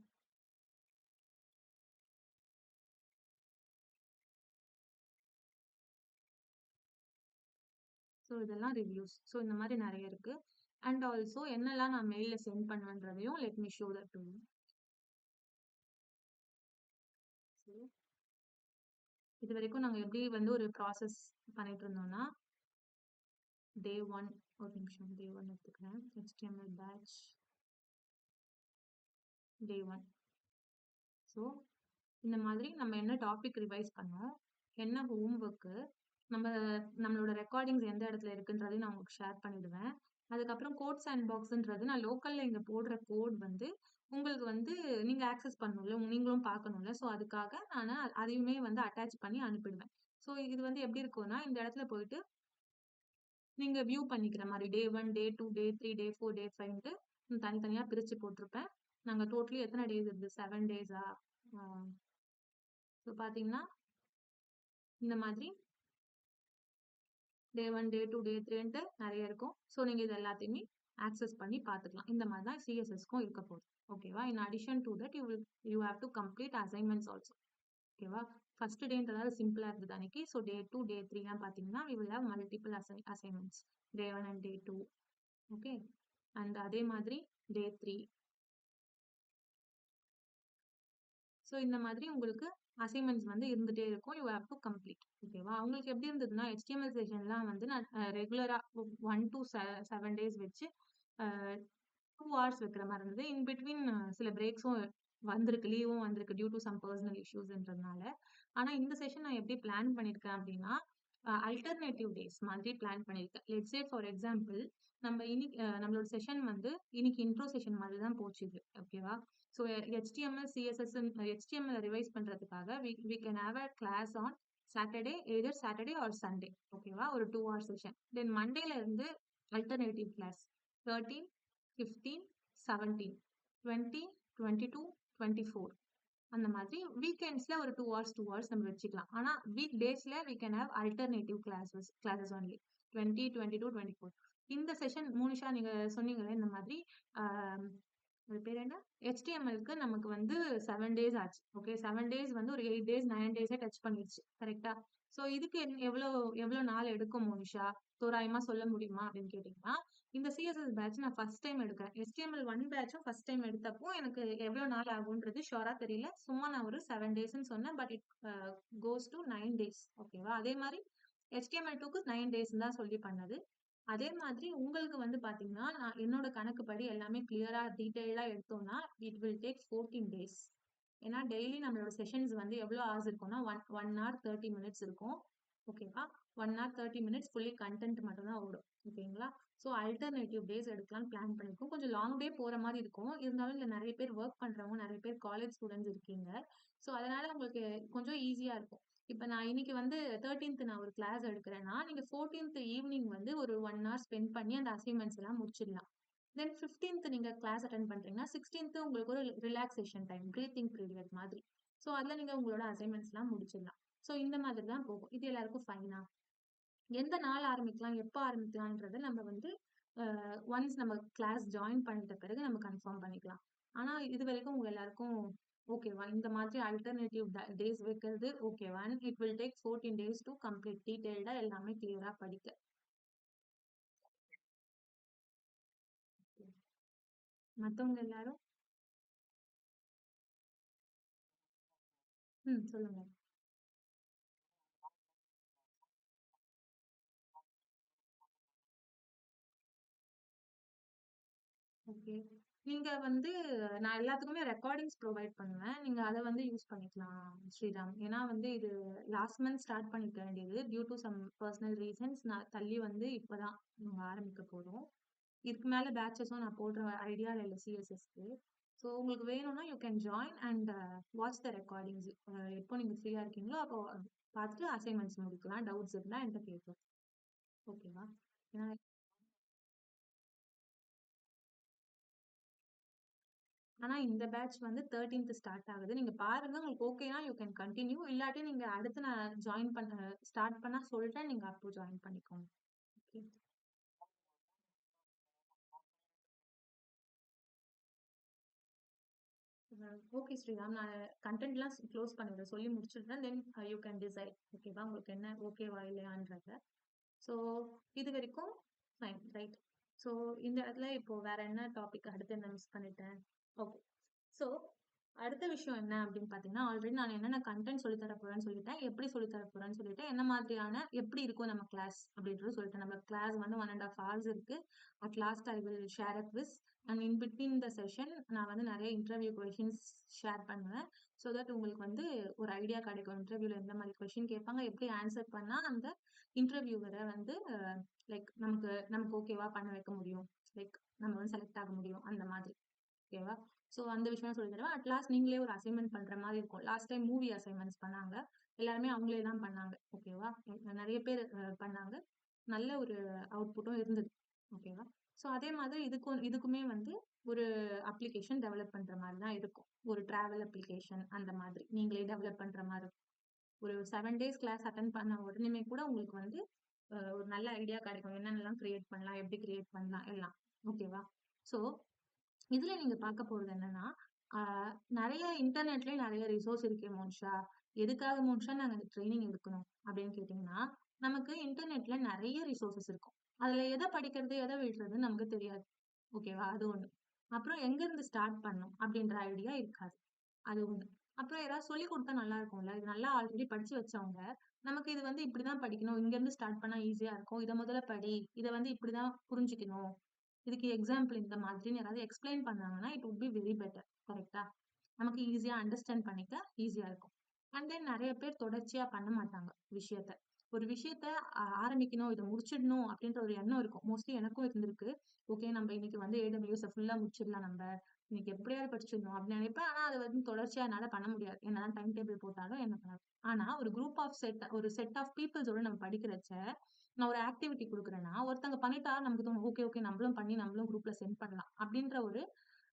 ஸோ இதெல்லாம் ரிவ்யூஸ். ஸோ இந்த மாதிரி நிறைய இருக்கு. அண்ட் ஆல்சோ என்னெல்லாம் நான் மெயில்ல சென்ட் பண்ணுவேன்றதையும் let me show that to you. இது வரைக்கும் நாங்க எப்படி வந்து ஒரு ப்ராசஸ் பண்ணிட்டு இருந்தோம்னா, டே 1 ஒரு நிமிஷம் டே 1 எடுத்துக்கிறேன். HTML பேட்ச் டே 1. ஸோ இந்த மாதிரி நம்ம என்ன டாபிக் ரிவைஸ் பண்ணோம், என்ன ஹோம் ஒர்க்கு, நம்ம நம்மளோட ரெக்கார்டிங்ஸ் எந்த இடத்துல இருக்குன்றதையும் நான் உங்களுக்கு ஷேர் பண்ணிடுவேன். அதுக்கப்புறம் கோட் சாண்ட் பாக்ஸ்ன்றது நான் லோக்கல்ல இங்க போடுற கோட் வந்து உங்களுக்கு வந்து நீங்க ஆக்சஸ் பண்ணணும்ல, நீங்களும் பார்க்கணும்ல. ஸோ அதுக்காக நானு அதையுமே வந்து அட்டாச் பண்ணி அனுப்பிடுவேன். ஸோ இது வந்து எப்படி இருக்கும்னா, இந்த இடத்துல போயிட்டு நீங்க வியூ பண்ணிக்கிற மாரி டே 1, டே 2, டே 3, டே 4, டே 5ன்ட்டு தனித்தனியா பிரிச்சு போட்டிருப்பேன். நாங்க டோட்டலி எத்தன டேஸ் இருக்கு? 7 டேஸா? ஆ ஸோ பார்த்தீங்கன்னா, இந்த மாதிரி டே 1, டே 2, டே 3ன்ட்டு நெறைய இருக்கும். ஸோ நீங்க இது எல்லாத்தையுமே ஆக்சஸ் பண்ணி பார்த்துக்கலாம். இந்த மாரி தான் சிஎஸ்எஸ்க்கும் இருக்க போகுது. ஓகேவா? In addition to that you have to complete assignments also. ஓகேவா? ஃபர்ஸ்ட் டேன்றதால சிம்பிளா இருந்தது அன்னைக்கு. ஸோ டே 2, டே 3லாம் பார்த்தீங்கன்னா, we will have multiple assignments. Day 1 and day 2. Okay. And அதே மாதிரி டே 3. ஸோ இந்த மாதிரி உங்களுக்கு அசைன்மெண்ட்ஸ் வந்து இருந்துட்டே இருக்கும். You have to complete. ஓகேவா? உங்களுக்கு எப்படி இருந்ததுன்னா, HTML செஷன்லாம் வந்து நான் ரெகுலரா 1 டூ 7 டேஸ் வச்சு 2 ஹார்ஸ் வைக்கிற மாரி இருந்தது. இன் பிட்வீன் சில பிரேக்ஸும் வந்திருக்கு. லீவும் வந்திருக்கு டியூ டு சம் பெர்சனல் இஷ்யூஸ்ன்றதுனால. ஆனா இந்த செஷன் நான் எப்படி பிளான் பண்ணியிருக்கேன் அப்படின்னா, அல்டர்னேட்டிவ் டேஸ் மாதிரி பிளான் பண்ணியிருக்கேன். லெட்ஸ் சே ஃபார் எக்ஸாம்பிள் நம்ம இன்னைக்கு நம்மளோட செஷன் வந்து இன்னைக்கு இன்ட்ரோ செஷன் மாதிரி தான் போச்சு இது. ஓகேவா? So HTML, CSS HTML revise பண்றதுக்காக we can have a class on Saturday, either Saturday or Sunday. ஓகேவா? ஒரு 2 hour செஷன். தென் மண்டேல இருந்து அல்டர்னேட்டிவ் கிளாஸ் 13, 15, 17, 20, 22, 24 அந்த மாதிரி வீக்கெண்ட்ஸ்ல ஒரு 2 ஹார்ஸ் 2 ஹார்ஸ் நம்ம வச்சுக்கலாம். ஆனா வீக் டேஸ்ல we can have alternative classes only 20, 22, 24. இந்த செஷன் மோனிஷா நீங்க சொன்னீங்கல்ல இந்த மாதிரி ஆஹ் அது பேர் என்ன? HTML-க்கு நமக்கு வந்து 7 டேஸ் ஆச்சு. ஓகே 7 டேஸ் வந்து ஒரு 8 டேஸ் 9 டேஸே டச் பண்ணிருச்சு. கரெக்ட்டா? சோ இதுக்கு எவ்வளோ எவ்வளோ நாள் எடுக்கும் மோனிஷா? தோராயமா சொல்ல முடியுமா அப்படின்னு கேட்டீங்கன்னா, இந்த சிஎஸ்எஸ் பேட்ச் நான் ஃபர்ஸ்ட் டைம் எடுக்கிறேன். HTML 1 பேட்சும் ஃபர்ஸ்ட் டைம் எடுத்தப்போ எனக்கு எவ்வளோ நாள் ஆகும்ன்றது ஷூரா தெரியல. சும்மா நான் ஒரு 7 டேஸ்ன்னு சொன்னேன். But it goes to 9 days. ஓகேவா? அதே மாதிரி HTML2க்கு 9 டேஸ் தான் சொல்லி பண்ணது. அதே மாதிரி உங்களுக்கு வந்து பாத்தீங்கன்னா, நான் என்னோட கணக்குப்படி எல்லாமே கிளியரா டீடைலா எடுத்தோம்னா, இட் வில் டேக் 14 டேஸ். ஏன்னா டெய்லி நம்மளோட செஷன்ஸ் வந்து எவ்வளோ ஹவர்ஸ் இருக்கும்னா, 1 hour 30 மினிட்ஸ் இருக்கும். ஓகேவா? 1 hour 30 மினிட்ஸ் ஃபுல்லி கண்டென்ட் மட்டும் தான் ஓடும். ஓகேங்களா? ஸோ அல்டர்னேட்டிவ் டேஸ் எடுக்கலாம்னு பிளான் பண்ணியிருக்கோம். கொஞ்சம் லாங் டே போற மாதிரி இருக்கும். இருந்தாலும் இதுல நிறைய பேர் ஒர்க் பண்றவங்க, நிறைய பேர் காலேஜ் ஸ்டூடெண்ட்ஸ் இருக்கீங்க. ஸோ அதனால உங்களுக்கு கொஞ்சம் ஈஸியா இருக்கும். இப்ப நான் இன்னைக்கு வந்து 13th நான் ஒரு கிளாஸ் எடுக்கிறேன்னா, நீங்க 14th ஈவினிங் வந்து ஒரு 1 hour ஸ்பெண்ட் பண்ணி அந்த அசைன்மெண்ட்ஸ் எல்லாம் முடிச்சிடலாம். தென் 15th நீங்க கிளாஸ் அட்டென்ட் பண்றீங்கன்னா, 16th உங்களுக்கு ஒரு ரிலாக்ஸேஷன் டைம், பிரீத்திங் பீரியட் மாதிரி. ஸோ அதுல நீங்க உங்களோட அசைன்மெண்ட்ஸ் எல்லாம் முடிச்சிடலாம். ஸோ இந்த மாதிரி தான் போகும். இது எல்லாருக்கும் ஃபைனா? எந்த நாள் ஆரம்பிக்கலாம், எப்ப ஆரம்பிக்கலாம்ன்றத நம்ம வந்து ஒன்ஸ் நம்ம கிளாஸ் ஜாயின் பண்ணிட்ட பிறகு நம்ம கன்ஃபார்ம் பண்ணிக்கலாம். ஆனா இது வரைக்கும் உங்க எல்லாருக்கும் ஓகேவா? இந்த மாதிரி அல்டர்னேட்டிவ் டேஸ் வைக்கிறது ஓகேவா? It will take 14 days to complete டீடைல்டா எல்லாமே கிளியரா படிக்க. மத்தவங்க எல்லாரும் சொல்லுங்க. ஓகே. நீங்க வந்து நான் எல்லாத்துக்குமே ரெக்கார்டிங்ஸ் ப்ரொவைட் பண்ணுவேன். நீங்க அத வந்து யூஸ் பண்ணிக்கலாம் ஸ்ரீராம். ஏன்னா வந்து இது லாஸ்ட் மந்த் ஸ்டார்ட் பண்ணிக்க வேண்டியது. Due to some personal reasons நான் தள்ளி வந்து இப்பதான் நாங்க ஆரம்பிக்க போறோம். இதுக்கு மேல பேட்சஸும் நான் போடுற ஐடியால இல்ல சிஎஸ்எஸ்க்கு. ஸோ உங்களுக்கு வேணும்னா you can join and watch the recordings. எப்போ நீங்க ஃப்ரீயா இருக்கீங்களோ அப்போ பார்த்துட்டு அசைன்மெண்ட்ஸ் முடிக்கலாம். டவுட்ஸ் இருந்தா என்கிட்ட கேட்கலாம். ஓகேவா? ஏன்னா ஆனா இந்த பேட்ச் வந்து 13th ஸ்டார்ட் ஆகுது. நீங்க பாருங்க. உங்களுக்கு ஓகேனா யூ கேன் கன்டின்யூ. இல்லாட்டி நீங்க அடுத்து நான் ஜாயின் பண்ண ஸ்டார்ட் பண்ணா சொல்றேன். நீங்க அப்போ ஜாயின் பண்ணிக்கோங்க. ஓகே. ஓகே ஸ்ரீராம். நான் கண்டென்ட்லாம் க்ளோஸ் பண்ணிடுறேன். சொல்லி முடிச்சிடுறேன். Then you can decide. ஓகேவா? உங்களுக்கு என்ன ஓகேவா இல்லையான்றத. ஸோ இது வரைக்கும் ஃபைன் ரைட். ஸோ இந்த இடத்துல இப்போ வேற என்ன டாபிக் அடுத்து என்ன மிஸ் பண்ணிட்டேன்? ஓகே. ஸோ அடுத்த விஷயம் என்ன அப்படின்னு பார்த்தீங்கன்னா, ஆல்ரெடி நான் என்னென்ன கண்டென்ட் சொல்லி தர போறேன்னு சொல்லிட்டேன். எப்படி சொல்லி தர போறேன்னு சொல்லிட்டேன். என்ன மாதிரியான எப்படி இருக்கும் நம்ம கிளாஸ் அப்படின்றது சொல்லிட்டேன். நம்ம கிளாஸ் வந்து 1.5 hours இருக்கு. At last I will share a quiz. And in between the session நான் வந்து நிறைய இன்டர்வியூ கொஷின்ஸ் ஷேர் பண்ணுவேன். ஸோ தட் உங்களுக்கு வந்து ஒரு ஐடியா கிடைக்கும். இன்டர்வியூல எந்த மாதிரி கொஷின் கேட்பாங்க, எப்படி ஆன்சர் பண்ணா அந்த இன்டர்வியூவரை வந்து லைக் நமக்கு நமக்கு ஓகேவா பண்ண வைக்க முடியும். லைக் நம்ம வந்து செலக்ட் ஆக முடியும் அந்த மாதிரி. ஓகேவா? ஸோ அந்த விஷயம் சொல்லி தருவேன். அட் லாஸ்ட் நீங்களே ஒரு அசைன்மெண்ட் பண்ற மாதிரி இருக்கும். லாஸ்ட் டைம் மூவி அசைன்மெண்ட்ஸ் பண்ணாங்க. எல்லாருமே அவங்களே தான் பண்ணாங்க. ஓகேவா? நெறைய பேர் பண்ணாங்க. நல்ல ஒரு அவுட்புட்டும் இருந்தது. ஓகேவா? ஸோ அதே மாதிரி இதுக்குமே வந்து ஒரு அப்ளிகேஷன் டெவலப் பண்ற மாரி தான் இருக்கும். ஒரு டிராவல் அப்ளிகேஷன் அந்த மாதிரி. நீங்களே டெவலப் பண்ற மாரி இருக்கும். ஒரு 7 டேஸ் கிளாஸ் அட்டெண்ட் பண்ண உடனேயுமே கூட உங்களுக்கு வந்து ஒரு நல்ல ஐடியா கிடைக்கும். என்னென்னலாம் கிரியேட் பண்ணலாம்? எப்படி கிரியேட் பண்ணலாம்? எல்லாம். ஓகேவா? ஸோ இதுல நீங்க பார்க்க போறது என்னன்னா, ஆ நெறைய இன்டர்நெட்லயே நெறைய ரிசோர்ஸ் இருக்கே மோனிஷா. எதுக்காக மோனிஷா நாங்க இந்த ட்ரெய்னிங் எடுக்கணும் அப்படின்னு கேட்டீங்கன்னா, நமக்கு இன்டர்நெட்ல நெறைய ரிசோர்ஸஸ் இருக்கும். அதுல எத படிக்கிறது, எத விடுறதுன்னு நமக்கு தெரியாது. ஓகேவா? அது ஒண்ணு. அப்புறம் எங்க இருந்து ஸ்டார்ட் பண்ணணும் அப்படின்ற ஐடியா இருக்காது. அது ஒண்ணு. அப்புறம் யாராவது சொல்லிக் குடுத்தா நல்லா இருக்கும்ல. இது நல்லா ஆல்ரெடி படிச்சு வச்சவங்க, நமக்கு இது வந்து இப்படிதான் படிக்கணும். இங்கருந்து ஸ்டார்ட் பண்ணா ஈஸியா இருக்கும். இத முதல்ல படி. இத வந்து இப்படிதான் புரிஞ்சுக்கணும். இதுக்கு எக்ஸாம்பிள் இந்த மாதிரின்னு யாராவது எக்ஸ்பிளைன் பண்ணாங்கன்னா, it would be very better. கரெக்ட்டா? நமக்கு ஈஸியா அண்டர்ஸ்டாண்ட் பண்ணிக்க ஈஸியா இருக்கும். அண்ட் தென் நெறைய பேர் தொடர்ச்சியா பண்ண மாட்டாங்க விஷயத்த. ஒரு விஷயத்த ஆரம்பிக்கணும், இத முடிச்சிடணும் அப்படின்ற ஒரு எண்ணம் இருக்கும். மோஸ்ட்லி எனக்கும் இருந்திருக்கு. ஓகே நம்ம இன்னைக்கு வந்து ஏடபிள்யூஎஸ ஃபுல்லா முடிச்சிடலாம் நம்ப. இன்னைக்கு எப்படியாவது படிச்சிடணும் அப்படின்னு நினைப்பேன். ஆனா அத வந்து தொடர்ச்சியா என்னால பண்ண முடியாது. என்னதான் டைம் டேபிள் போட்டாலும் என்ன பண்ணாது. ஆனா ஒரு செட் ஆஃப் பீப்பிள்ஸோட நம்ம படிக்கிறச்ச, நான் ஒரு ஆக்டிவிட்டி குடுக்குறேன்னா, ஒருத்தங்க பண்ணிட்டா நமக்கு தோணும். ஓகே, ஓகே நம்மளும் பண்ணி நம்மளும் குரூப்ல சென்ட் பண்ணலாம். அப்படின்ற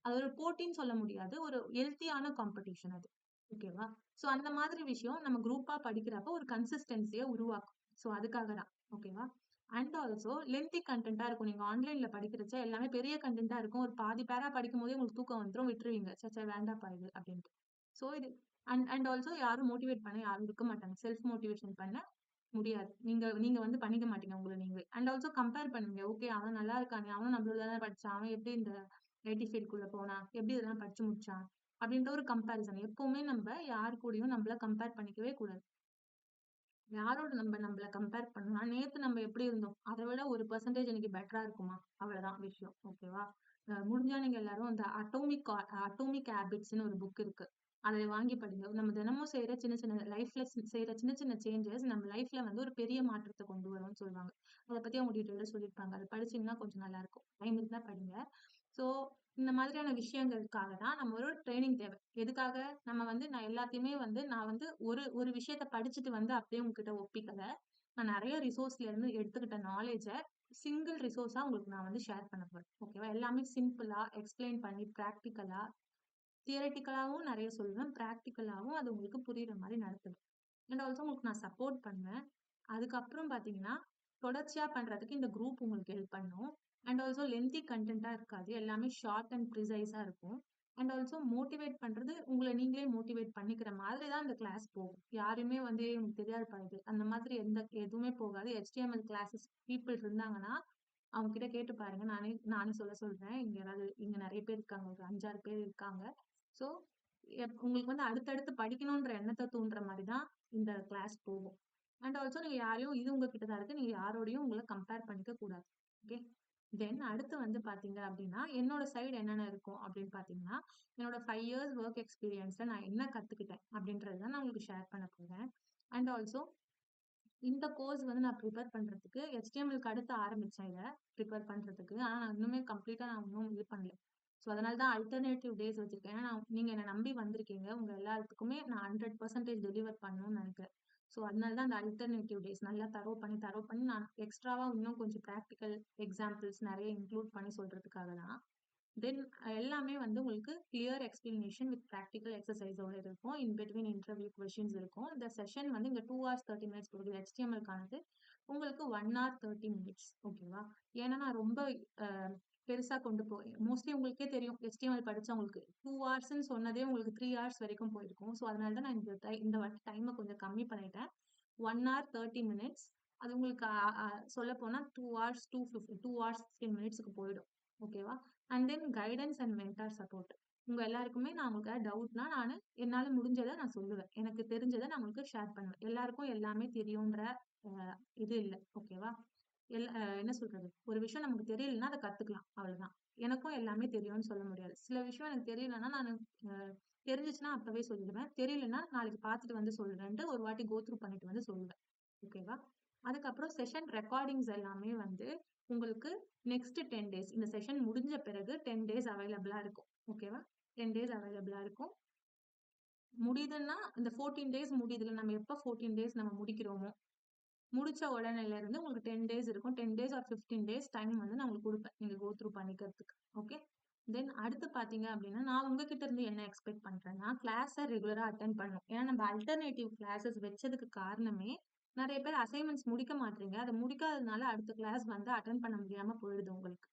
அது ஒரு போட்டின்னு சொல்ல முடியாது. ஒரு ஹெல்த்தியான காம்படிஷன் அது. ஓகேவா? சோ அந்த மாதிரி விஷயம் நம்ம குரூப்பா படிக்கிறப்போ ஒரு கன்சிஸ்டன்சிய உருவாக்கும். சோ அதுக்காக தான். ஓகேவா? அண்ட் ஆல்சோ லென்த்தி கன்டென்ட்டா இருக்கும். நீங்க ஆன்லைன்ல படிக்கிறச்ச எல்லாமே பெரிய கன்டென்ட்டா இருக்கும். ஒரு பாதி பேரா படிக்கும்போதே உங்களுக்கு தூக்கம் வந்துரும். விட்டுருவீங்க. ச்சே ச்சே வேண்டாம்ப்பா இது அப்டின்ட்டு. சோ இது அண்ட் ஆல்சோ யாரும் மோட்டிவேட் பண்ண யாரும் இருக்க மாட்டாங்க. செல்ஃப் மோட்டிவேஷன் பண்ண முடியாது. நீங்க நீங்க வந்து பண்ணிக்க மாட்டீங்க உங்கள நீங்களே. அண்ட் ஆல்சோ கம்பேர் பண்ணுவீங்க. ஓகே அவன் நல்லா இருக்கானே! அவனும் நம்மளோட தானே படிச்சான். அவன் எப்படி இந்த ஐடி ஃபீல்டுக்குள்ள போனான்? எப்படி இதெல்லாம் படிச்சு முடிச்சான்? அப்படின்ற ஒரு கம்பேரிசன். எப்பவுமே நம்ப யார் கூடயும் நம்மள கம்பேர் பண்ணிக்கவே கூடாது. யாரோட நம்மள கம்பேர் பண்ணணும்னா, நேத்து நம்ம எப்படி இருந்தோம்? அத விட 1% இன்னைக்கு பெட்டரா இருக்குமா? அவ்வளவுதான் விஷயம். ஓகேவா? முடிஞ்சா நீங்க எல்லாரும் அந்த அட்டோமிக் ஹேபிட்ஸ்ன்னு ஒரு புக் இருக்கு. அத வாங்கி படிங்க. நம்ம தினமும் செய்ற சின்ன சின்ன லைஃப்ல செய்ற சின்ன சின்ன சேஞ்சஸ் நம்ம லைஃப்ல வந்து ஒரு பெரிய மாற்றத்த கொண்டு வரும்னு சொல்லுவாங்க. அத பத்தி அவங்க டீட்டெயிலா சொல்லியிருப்பாங்க. அத படிச்சீங்கன்னா கொஞ்சம் நல்லா இருக்கும். டைம் இருந்தா படிங்க. சோ, இந்த மாதிரியான விஷயங்களுக்காக தான் நம்ம ஒரு ட்ரெய்னிங் தேவை. எதுக்காக? நம்ம வந்து நான் வந்து ஒரு ஒரு விஷயத்த படிச்சுட்டு வந்து அப்படியே உங்ககிட்ட ஒப்பிக்கல. நான் நெறைய ரிசோர்ஸ்ல இருந்து எடுத்துக்கிட்ட நாலேட்ஜ சிங்கிள் ரிசோர்ஸா உங்களுக்கு நான் வந்து ஷேர் பண்ண போறேன். ஓகேவா? எல்லாமே சிம்பிளா எக்ஸ்பிளைன் பண்ணி பிராக்டிகலா, தியரட்டிக்கலாவும் நெறைய சொல்லுவேன். பிராக்டிகலாவும் அது உங்களுக்கு புரியிற மாரி நடத்துவேன். அண்ட் ஆல்சோ உங்களுக்கு நான் சப்போர்ட் பண்ணுவேன். அதுக்கப்புறம் பார்த்தீங்கன்னா, தொடர்ச்சியா பண்றதுக்கு இந்த குரூப் உங்களுக்கு ஹெல்ப் பண்ணும். அண்ட் ஆல்சோ லென்த்தி கன்டென்ட்டா இருக்காது. எல்லாமே ஷார்ட் அண்ட் ப்ரிசைஸா இருக்கும். அண்ட் ஆல்சோ மோட்டிவேட் பண்றது உங்கள நீங்களே மோட்டிவேட் பண்ணிக்கிற மாதிரி தான் இந்த கிளாஸ் போகும். யாருமே வந்து "எனக்கு தெரியாதுப்பா இது." அந்த மாதிரி எதுவுமே போகாது. HTML கிளாஸஸ் பீப்பிள் இருந்தாங்கன்னா, அவங்க கிட்ட கேட்டு பாருங்க. நானே நானே சொல்றேன். இங்க நெறைய பேர் இருக்காங்க. ஒரு 5, 6 பேர் இருக்காங்க. ஸோ, உங்களுக்கு வந்து அடுத்தடுத்து படிக்கணுன்ற எண்ணத்த தூண்டுற மாரி தான் இந்த கிளாஸ் போகும். அண்ட் ஆல்சோ நீங்க யாரையும் இது உங்ககிட்ட தான் இருக்கு. நீங்க யாரோடையும் உங்கள கம்பேர் பண்ணிக்க கூடாது. ஓகே. தென் அடுத்து வந்து பார்த்தீங்க அப்டின்னா, என்னோட சைடு என்னென்ன இருக்கும் அப்டின்னு பார்த்தீங்கன்னா, என்னோட 5 இயர்ஸ் வொர்க் எக்ஸ்பீரியன்ஸ்ல நான் என்ன கத்துக்கிட்டேன் அப்டின்றத தான் நான் உங்களுக்கு ஷேர் பண்ண போறேன். அண்ட் ஆல்சோ இந்த கோர்ஸ் வந்து நான் ப்ரிப்பேர் பண்றதுக்கு HTMLக்கு அடுத்து ஆரம்பிச்சேன் இத ப்ரிப்பேர் பண்றதுக்கு. ஆனா நான் இன்னுமே கம்ப்ளீட்டா நான் இன்னும் இது பண்ணல. ஸோ அதனால தான் அல்டர்னேட்டிவ் டேஸ் வச்சிருக்கேன். ஏன்னா நீங்க என்ன நம்பி வந்திருக்கீங்க. உங்க எல்லாத்துக்குமே நான் 100% டெலிவர் பண்ணணும்னு நெனைக்கிறேன். ஸோ அதனால தான் அந்த அல்டர்னேட்டிவ் டேஸ் நல்லா தரோவ் பண்ணி நான் எக்ஸ்ட்ராவா இன்னும் கொஞ்சம் பிராக்டிகல் எக்ஸாம்பிள்ஸ் நெறைய இன்க்ளூட் பண்ணி சொல்றதுக்காக தான். தென் எல்லாமே வந்து உங்களுக்கு கிளியர் எக்ஸ்பிளனேஷன் வித் பிராக்டிகல் எக்ஸர்சைஸோட இருக்கும். இன் பிட்வீன் இன்டர்வியூ கொஸ்டின்ஸ் இருக்கும். இந்த செஷன் வந்து இங்க 2 ஹார்ஸ் 30 மினிட்ஸ் கொடுக்குது. HTMLக்கானது உங்களுக்கு 1 ஹார் 30 மினிட்ஸ். ஓகேவா? ஏன்னா நான் ரொம்ப அ பெருசா கொண்டு மோஸ்ட்லி உங்களுக்கே தெரியும். HTML படிச்சவங்களுக்கு 2 ஹார்ஸ்ன்னு சொன்னதே உங்களுக்கு 3 ஹார்ஸ் வரைக்கும் போயிருக்கும். ஸோ அதனால தான் நான் இந்த வாட்டி டைம கொஞ்சம் கம்மி பண்ணிட்டேன். 1 ஹார் 30 மினிட்ஸ். அது உங்களுக்கு சொல்லப்போனா 2 ஹார்ஸ் 2 ஹார்ஸ் 15 மினிட்ஸ்க்கு போயிடும். ஓகேவா? And then guidance and mentor support. உங்க எல்லாருக்குமே நான் உங்களுக்கு ஏதாவது டவுட்னா என்னால முடிஞ்சத நான் சொல்லுவேன். எனக்கு தெரிஞ்சத நான் உங்களுக்கு ஷேர் பண்ணுவேன். எல்லாருக்கும் எல்லாமே தெரியுன்ற அ இது இல்ல. ஓகேவா? என்ன சொல்றது? ஒரு விஷயம் நமக்கு தெரியலன்னா அத கத்துக்கலாம். அவ்வளவுதான். எனக்கும் எல்லாமே தெரியும்னு சொல்ல முடியாது. சில விஷயம் எனக்கு தெரியலன்னா அ தெரிஞ்சுச்சுன்னா அப்பவே சொல்லிடுவேன். தெரியலன்னா நாளைக்கு பார்த்துட்டு வந்து சொல்றேன்ட்டு ஒரு வாட்டி கோ த்ரூ பண்ணிட்டு வந்து சொல்லுவேன். ஓகேவா? அதுக்கப்புறம் செஷன் ரெக்கார்டிங்ஸ் எல்லாமே வந்து உங்களுக்கு நெக்ஸ்ட் 10 டேஸ் இந்த செஷன் முடிஞ்ச பிறகு 10 டேஸ் அவைலபிளா இருக்கும். ஓகேவா? 10 டேஸ் அவைலபிளா இருக்கும். முடியுதுன்னா இந்த 14 டேஸ் முடியுதுல, நம்ம எப்ப 14 டேஸ் நம்ம முடிக்கிறோமோ, முடிச்ச உடனேல இருந்து உங்களுக்கு 10 டேஸ் இருக்கும். 10 டேஸ் ஆர் 15 டேஸ் டைம் வந்து நான் உங்களுக்கு குடுப்பேன். நீங்க கோ த்ரூ பண்ணிக்கிறதுக்கு. ஓகே. தென் அடுத்து பார்த்தீங்க அப்படின்னா, நான் உங்ககிட்ட இருந்து என்ன எக்ஸ்பெக்ட் பண்றேன்னா, கிளாஸ ரெகுலரா அட்டெண்ட் பண்ணணும். ஏன்னா நம்ம அல்டர்னேட்டிவ் கிளாஸஸ் வச்சதுக்கு காரணமே, நெறைய பேர் அசைன்மென்ட்ஸ் முடிக்க மாட்றீங்க. அத முடிக்காததுனால அடுத்த கிளாஸ் வந்து அட்டெண்ட் பண்ண முடியாம போயிடுது உங்களுக்கு.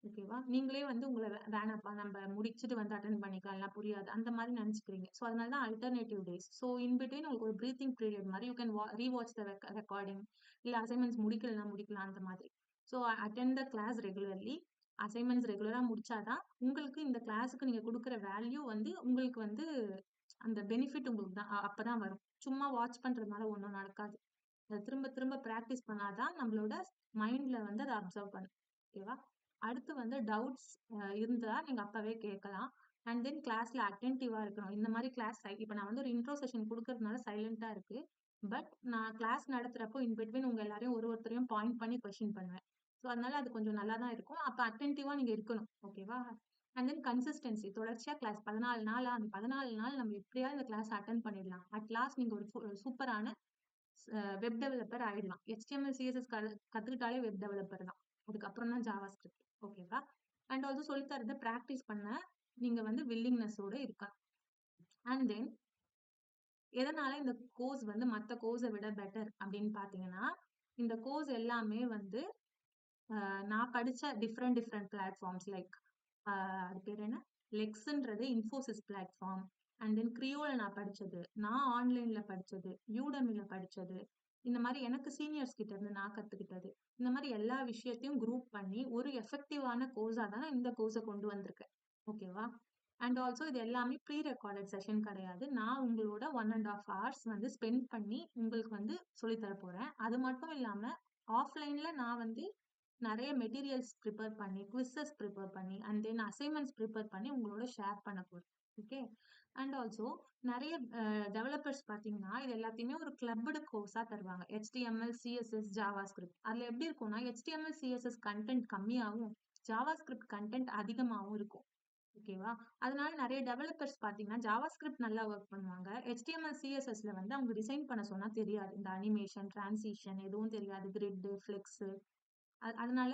ஓகேவா? நீங்களே வந்து உங்கள வேணாம்ப்பா நம்ம முடிச்சுட்டு வந்து அட்டெண்ட் பண்ணிக்கலாம். இல்ல புரியாது. அந்த மாரி நெனச்சுக்கிறீங்க. ஸோ அதனால தான் alternative days. So in between உங்களுக்கு ஒரு பிரீத்திங் பீரியட் மாரி you can rewatch the recording. இல்ல அசைன்மென்ட்ஸ் முடிக்கலன்னா முடிக்கலாம் அந்த மாதிரி. ஸோ அட்டெண்ட் த கிளாஸ் ரெகுலர்லி. அசைன்மென்ட்ஸ் ரெகுலரா முடிச்சா தான் உங்களுக்கு இந்த கிளாஸ்க்கு நீங்க குடுக்குற வேல்யூ வந்து உங்களுக்கு வந்து அந்த பெனிஃபிட் உங்களுக்கு தான் அப்பதான் வரும். சும்மா வாட்ச் பண்றதுனால ஒண்ணும் நடக்காது. அத திரும்ப திரும்ப பிராக்டிஸ் பண்ணாதான் நம்மளோட மைண்ட்ல வந்து அத அப்சர்வ் பண்ணும். ஓகேவா? அடுத்து வந்து டவுட்ஸ் இருந்தா நீங்க அப்பவே கேட்கலாம். அண்ட் தென் கிளாஸ்ல அட்டென்டிவா இருக்கணும். இந்த மாதிரி கிளாஸ் இப்ப நான் வந்து ஒரு இன்ட்ரோ செஷன் குடுக்கறதுனால சைலண்டா இருக்கு. பட் நான் கிளாஸ் நடத்துறப்போ இன் பிட்வீன் உங்க எல்லாரையும் ஒருத்தரையும் பாயிண்ட் பண்ணி கொஸ்டின் பண்ணுவேன். ஸோ அதனால அது கொஞ்சம் நல்லா தான் இருக்கும். அப்ப அட்டென்டிவா நீங்க இருக்கணும். ஓகேவா? அண்ட் தென் கன்சிஸ்டன்சி தொடர்ச்சியா கிளாஸ் 14 நாளா அந்த 14 நாள் நம்ம எப்படியாவது இந்த கிளாஸ் அட்டென்ட் பண்ணிடலாம். அட் லாஸ்ட் நீங்க ஒரு சூப்பரான வெப் டெவலப்பர் ஆயிடலாம். HTML, CSS கத்துக்கிட்டாலே வெப் டெவலப்பர் தான். அதுக்கப்புறம் தான் ஜாவா ஸ்கிரிப்ட். ஓகேவா? அண்ட் ஆல்சோ சொல்லி தரத பிராக்டிஸ் பண்ண நீங்க வந்து வில்லிங்னஸோட இருக்கணும். அண்ட் தென் எதனால இந்த கோர்ஸ் வந்து மத்த கோர்ஸை விட பெட்டர் அப்படின்னு பாத்தீங்கன்னா, இந்த கோர்ஸ் எல்லாமே வந்து நான் படிச்ச டிஃப்ரெண்ட் டிஃப்ரெண்ட் பிளாட்ஃபார்ம்ஸ் லைக் அது பேர் என்ன? லெக்ஸ்ன்றது இன்ஃபோசிஸ் பிளாட்ஃபார்ம். அண்ட் தென் கிரியோல நான் படிச்சது. நான் ஆன்லைன்ல படிச்சது. யூடமில படிச்சது. இந்த மாதிரி எனக்கு சீனியர்ஸ் கிட்ட இருந்து நான் கத்துக்கிட்டது. இந்த மாதிரி எல்லா விஷயத்தையும் குரூப் பண்ணி ஒரு எஃபெக்டிவான கோர்ஸா தான் இந்த கோர்ஸை கொண்டு வந்திருக்கேன். ஓகேவா? அண்ட் ஆல்சோ இது எல்லாமே ப்ரீ ரெக்கார்டட் செஷன் கிடையாது. நான் உங்களோட 1.5 hours வந்து ஸ்பெண்ட் பண்ணி உங்களுக்கு வந்து சொல்லித்தர போறேன். அது மட்டும் இல்லாம ஆஃப்லைன்ல நான் வந்து நிறைய மெட்டீரியல்ஸ் ப்ரிப்பேர் பண்ணி, குவிஸஸ் ப்ரிப்பேர் பண்ணி, அண்ட் தென் அசைன்மெண்ட்ஸ் ப்ரிப்பேர் பண்ணி உங்களோட ஷேர் பண்ண போறேன். ஓகே. அண்ட் ஆல்சோ நிறைய டெவலப்பர்ஸ் பார்த்தீங்கன்னா, இது எல்லாத்தையுமே ஒரு கிளப்டு கோர்ஸா தருவாங்க. HTML, CSS, Java script. அதுல எப்படி இருக்கும்னா, HTML, CSS கண்டென்ட் கம்மியாகவும், ஜாவா ஸ்கிரிப்ட் கண்டென்ட் அதிகமாகவும் இருக்கும். ஓகேவா? அதனால நிறைய டெவலப்பர்ஸ் பார்த்தீங்கன்னா, ஜாவா ஸ்கிரிப்ட் நல்லா ஒர்க் பண்ணுவாங்க. HTML, CSSல வந்து அவங்க டிசைன் பண்ண சொன்னா தெரியாது. இந்த அனிமேஷன், டிரான்சிஷன் எதுவும் தெரியாது. கிரிட், ஃபிளெக்ஸ் அதனால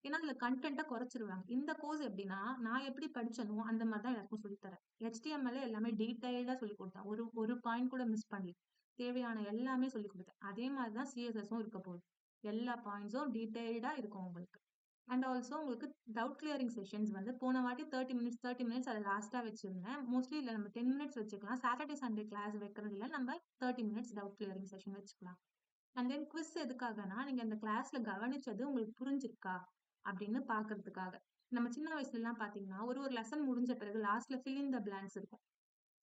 ஏன்னா அதுல கண்டென்ட்டை குறைச்சிருவாங்க. இந்த கோர்ஸ் எப்படின்னா, நான் எப்படி படிச்சேனோ அந்த மாதிரி தான் எல்லாருக்கும் சொல்லித் தரேன். HTML எல்லாமே டீடைல்டா சொல்லிக் கொடுத்தேன். ஒரு ஒரு பாயிண்ட் கூட மிஸ் பண்ணல. தேவையான எல்லாமே சொல்லிக் கொடுத்தேன். அதே மாதிரி தான் CSSம் இருக்க போகுது. எல்லா பாயிண்ட்ஸும் டீடைல்டா இருக்கும் உங்களுக்கு. அண்ட் ஆல்சோ உங்களுக்கு டவுட் கிளியரிங் செஷன்ஸ் வந்து போன வாட்டி 30 மினிட்ஸ் அதை லாஸ்டா வச்சிருந்தேன். மோஸ்ட்லி இல்ல நம்ம 10 மினிட்ஸ் வச்சுக்கலாம். சாட்டர்டே சண்டே கிளாஸ் வைக்கிறதுல நம்ம 30 மினிட்ஸ் டவுட் கிளியரிங் செஷன் வச்சுக்கலாம். அண்ட் தென் குவிஸ் எதுக்காகனா, நீங்க இந்த கிளாஸ்ல கவனிச்சது உங்களுக்கு புரிஞ்சிருக்கா அப்படின்னு பாக்குறதுக்காக. நம்ம சின்ன வயசுல எல்லாம் பாத்தீங்கன்னா, ஒரு ஒரு லெசன் முடிஞ்ச பிறகு லாஸ்ட்ல ஃபில் இன் த பிளாங்க்ஸ் இருக்கும்.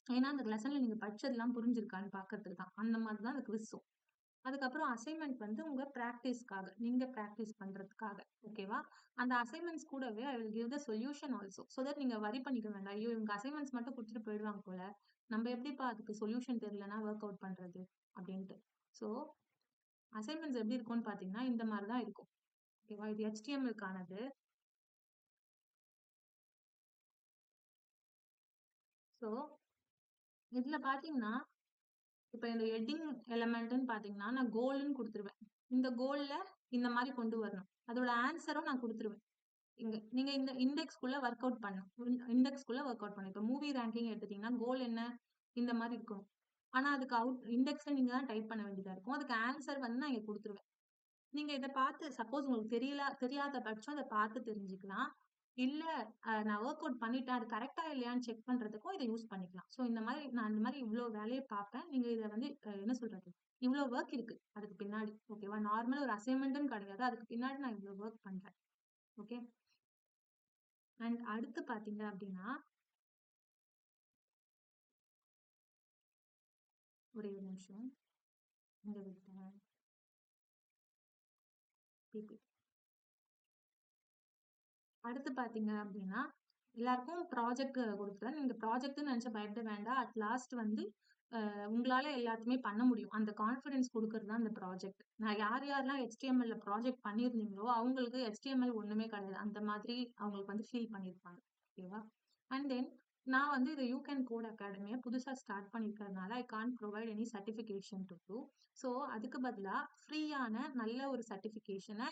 ஏன்னா அந்த லெசன்ல நீங்க படிச்சதெல்லாம் புரிஞ்சிருக்கான்னு பாக்குறதுக்கு தான். அந்த மாதிரி தான் அந்த குவிஸும். அதுக்கப்புறம் அசைன்மெண்ட் வந்து உங்க பிராக்டிஸ்க்காக, நீங்க பிராக்டிஸ் பண்றதுக்காக. ஓகேவா? அந்த அசைன்மெண்ட்ஸ் கூடவே I will give the solution also. So that நீங்க வரி பண்ணிக்க வேண்டாம். ஐயோ இவங்க அசைன்மெண்ட்ஸ் மட்டும் கொடுத்துட்டு போயிடுவாங்க போல. நம்ம எப்படிப்பா அதுக்கு சொல்யூஷன் தெரியலன்னா ஒர்க் அவுட் பண்றது அப்படின்ட்டு. சோ அசைன்மெண்ட்ஸ் எப்படி இருக்கும்னு பாத்தீங்கன்னா இந்த மாதிரி தான் இருக்கும். ஓகேவா? இது HTML-க்கானது. சோ இதுல பாத்தீங்கன்னா, இப்ப இந்த ஹெட்டிங் எலமெண்ட்னு பாத்தீங்கன்னா, நான் கோல்னு கொடுத்துருவேன். இந்த கோல்ல இந்த மாதிரி கொண்டு வரணும். அதோட ஆன்சரும் நான் கொடுத்துருவேன். நீங்க இந்த இண்டெக்ஸ்க்குள்ள ஒர்க் அவுட் பண்ணணும். இண்டெக்ஸ்க்குள்ள ஒர்க் அவுட் பண்ணணும். இப்ப மூவி ரேங்கிங் எடுத்துட்டீங்கன்னா, கோல் என்ன? இந்த மாதிரி இருக்கணும். ஆனா அதுக்கு இண்டெக்ஸ்ல நீங்க தான் டைப் பண்ண வேண்டியதா இருக்கும். அதுக்கு ஆன்சர் வந்து நான் இங்க கொடுத்துருவேன். நீங்க இத பார்த்து சப்போஸ் உங்களுக்கு தெரியாத பட்சம் இத பார்த்து தெரிஞ்சுக்கலாம். இல்ல நான் வொர்க் அவுட் பண்ணிட்டேன். அது கரெக்ட்டா இல்லையான்னு செக் பண்றதுக்கும் இத யூஸ் பண்ணிக்கலாம். சோ இந்த மாரி நான் இந்த மாரி இவ்ளோ வேலைய பார்ப்பேன். நீங்க இத வந்து என்ன சொல்றது? இவ்ளோ வொர்க் இருக்கு அதுக்கு பின்னாடி. ஓகேவா? நார்மலா ஒரு அசைன்மென்ட்ன்னு கிடையாது. அதுக்கு பின்னாடி நான் இவ்ளோ வொர்க் பண்றேன். ஓகே. அண்ட் அடுத்து பார்த்தீங்க அப்டின்னா, ஒரே ஒரு நிமிஷம். எங்க விட்டேன்? பிபி. அடுத்து பார்த்தீங்க அப்டின்னா, எல்லாருக்கும் ப்ராஜெக்ட் குடுக்குறேன். நீங்க ப்ராஜெக்ட்ன்னு நெனச்சு பயப்பட வேண்டாம். அட் லாஸ்ட் வந்து உங்களால எல்லாத்தையுமே பண்ண முடியும். அந்த கான்ஃபிடன்ஸ் குடுக்குறது தான் இந்த ப்ராஜெக்ட். நான் யாரெல்லாம் HTML-ல ப்ராஜெக்ட் பண்ணியிருந்தீங்களோ, அவங்களுக்கு HTML ஒண்ணுமே கிடையாது. அந்த மாதிரி அவங்களுக்கு வந்து ஃபீல் பண்ணியிருப்பாங்க. ஓகேவா? அண்ட் தென் நான் வந்து இது யூ கேன் கோட் அகாடமியை புதுசாக start பண்ணியிருக்கிறதுனால I can't provide any certification to two. So அதுக்கு பதிலாக ஃப்ரீயான நல்ல ஒரு சர்டிஃபிகேஷனை,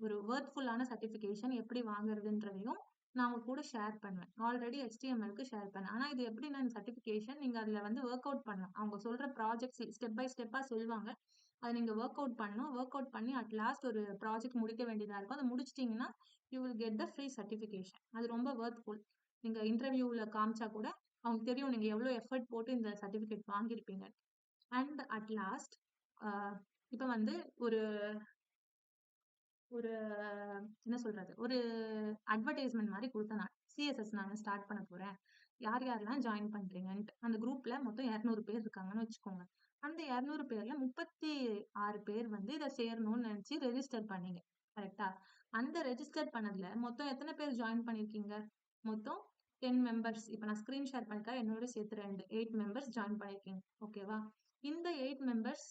ஒரு ஒர்த்ஃபுல்லான சர்டிஃபிகேஷன் எப்படி வாங்குறதுன்றதையும் நான் உங்க கூட ஷேர் பண்ணுவேன். ஆல்ரெடி HTML-க்கு ஷேர் பண்ணேன். ஆனால் இது எப்படின்னா இந்த சர்டிஃபிகேஷன் நீங்கள் அதில் வந்து ஒர்க் அவுட் பண்ணலாம். அவங்க சொல்கிற ப்ராஜெக்ட்ஸ் ஸ்டெப் பை ஸ்டெப்பாக சொல்லுவாங்க. அதை நீங்கள் ஒர்க் அவுட் பண்ணணும். ஒர்க் அவுட் பண்ணி அட் லாஸ்ட் ஒரு ப்ராஜெக்ட் முடிக்க வேண்டியதாக இருக்கும். அதை முடிச்சிட்டிங்கன்னா you will get the free certification. அது ரொம்ப ஒர்த்ஃபுல். நீங்க இன்டர்வியூல காமிச்சா கூட அவங்க தெரியும் நீங்க எவ்வளவு எஃபர்ட் போட்டு இந்த சர்டிபிகேட் வாங்கியிருப்பீங்க. அண்ட் அட் லாஸ்ட் இப்ப வந்து ஒரு ஒரு என்ன சொல்றது, ஒரு அட்வர்டைஸ்மெண்ட் மாதிரி கொடுத்தேன். நான் சிஎஸ்எஸ் நான் ஸ்டார்ட் பண்ண போறேன், யார் யாரெல்லாம் ஜாயின் பண்றீங்கன்ட்டு. அந்த குரூப்ல மொத்தம் 200 பேர் இருக்காங்கன்னு வச்சுக்கோங்க. அந்த 200 பேர்ல 36 பேர் வந்து இதை சேரணும்னு நினைச்சு ரெஜிஸ்டர் பண்ணீங்க. கரெக்டா? அந்த ரெஜிஸ்டர் பண்ணதுல மொத்தம் எத்தனை பேர் ஜாயின் பண்ணிருக்கீங்க? மொத்தம் 10 மெம்பர்ஸ். இப்ப நான் ஸ்கிரீன் ஷேர் பண்ணிருக்கேன், என்னோட சேர்த்து 8 மெம்பர்ஸ் ஜாயின் பண்ணிருக்கீங்க. ஓகேவா? இந்த 8 மெம்பர்ஸ்,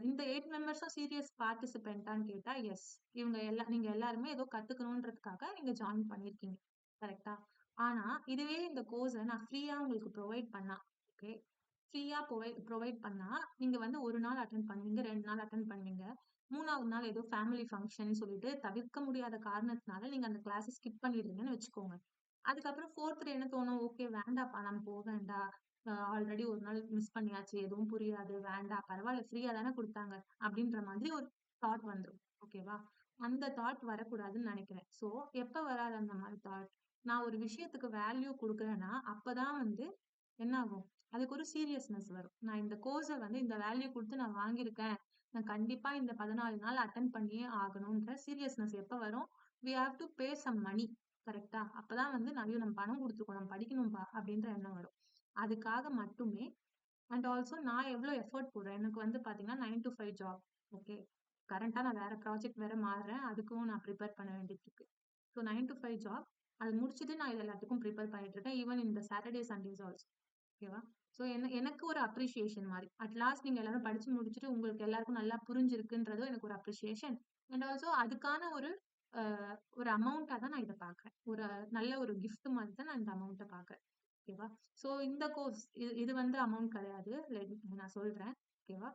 இந்த 8 மெம்பர்ஸும் சீரியஸ் பார்ட்டிசிபென்ட்டான்னு கேட்டா எஸ். நீங்க எல்லாருமே ஏதோ கத்துக்கணுன்றதுக்காக நீங்க ஜாயின் பண்ணிருக்கீங்க. கரெக்டா? ஆனா இதுவே இந்த கோர்ஸை நான் ஃப்ரீயா உங்களுக்கு ப்ரொவைட் பண்ணா, ஓகே, ஃப்ரீயா ப்ரொவைட் பண்ணா நீங்க வந்து ஒரு நாள் அட்டன் பண்ணுவீங்க, 2 நாள் அட்டன் பண்ணுவீங்க. 3வது நாள் ஏதோ ஃபேமிலி ஃபங்க்ஷன் சொல்லிட்டு தவிர்க்க முடியாத காரணத்தினால நீங்க அந்த கிளாஸ் ஸ்கிப் பண்ணிடுறீங்கன்னு வச்சுக்கோங்க. அதுக்கப்புறம் 4th டே என்ன தோணும், ஓகே வேண்டாப்பா நம்ம போக வேண்டாம், ஆல்ரெடி ஒரு நாள் மிஸ் பண்ணியாச்சு, எதுவும் புரியாது, வேண்டாம் பரவாயில்ல ஃப்ரீயா தானே கொடுத்தாங்க அப்படின்ற மாதிரி ஒரு தாட் வந்துடும். ஓகேவா? அந்த தாட் வரக்கூடாதுன்னு நினைக்கிறேன். ஸோ எப்ப வராது அந்த மாதிரி தாட்? நான் ஒரு விஷயத்துக்கு வேல்யூ கொடுக்குறேன்னா அப்பதான் வந்து என்ன ஆகும், அதுக்கு ஒரு சீரியஸ்னஸ் வரும். நான் இந்த கோர்ஸை வந்து இந்த வேல்யூ கொடுத்து நான் வாங்கியிருக்கேன், நான் கண்டிப்பா இந்த 14 நாள் அட்டன் பண்ணியே ஆகணும்ன்ற சீரியஸ்னஸ் எப்ப வரும்? We have to pay some money. கரெக்டா? அப்பதான் வந்து நம்ம பணம் கொடுத்துருக்கோம், நம்ம படிக்கணும்பா அப்படின்ற எண்ணம் வரும். அதுக்காக மட்டுமே. அண்ட் ஆல்சோ நான் எவ்வளவு எஃபோர்ட் போடுறேன். எனக்கு வந்து பாத்தீங்கன்னா 9 to 5 ஜாப். ஓகே, கரண்டா நான் வேற ப்ராஜெக்ட் வேற மாறுறேன், அதுக்கும் நான் ப்ரிப்பேர் பண்ண வேண்டியது இருக்கு. ஸோ 9 to 5 ஜாப், அது முடிச்சுட்டு நான் இது எல்லாத்துக்கும் ப்ரிப்பேர் பண்ணிட்டு இருக்கேன், ஈவன் இந்த சாட்டர்டே சண்டேஸ் ஆல்சோ. ஓகேவா? ஸோ எனக்கு ஒரு அப்ரிசியேஷன் மாதிரி. அட் லாஸ்ட் நீங்க எல்லாரும் படிச்சு முடிச்சுட்டு உங்களுக்கு எல்லாருக்கும் நல்லா புரிஞ்சிருக்குன்றதும் எனக்கு ஒரு அப்ரிசியேஷன். அண்ட் ஆல்சோ அதுக்கான ஒரு அமௌண்ட்டா தான் நான் இதை பாக்குறேன். ஒரு நல்ல ஒரு கிஃப்ட் மாதிரி தான் நான் இந்த அமௌண்ட்டை பாக்குறேன். ஓகேவா? ஸோ இந்த கோர்ஸ் இது வந்து அமௌண்ட் கிடையாது. நான் சொல்றேன். ஓகேவா?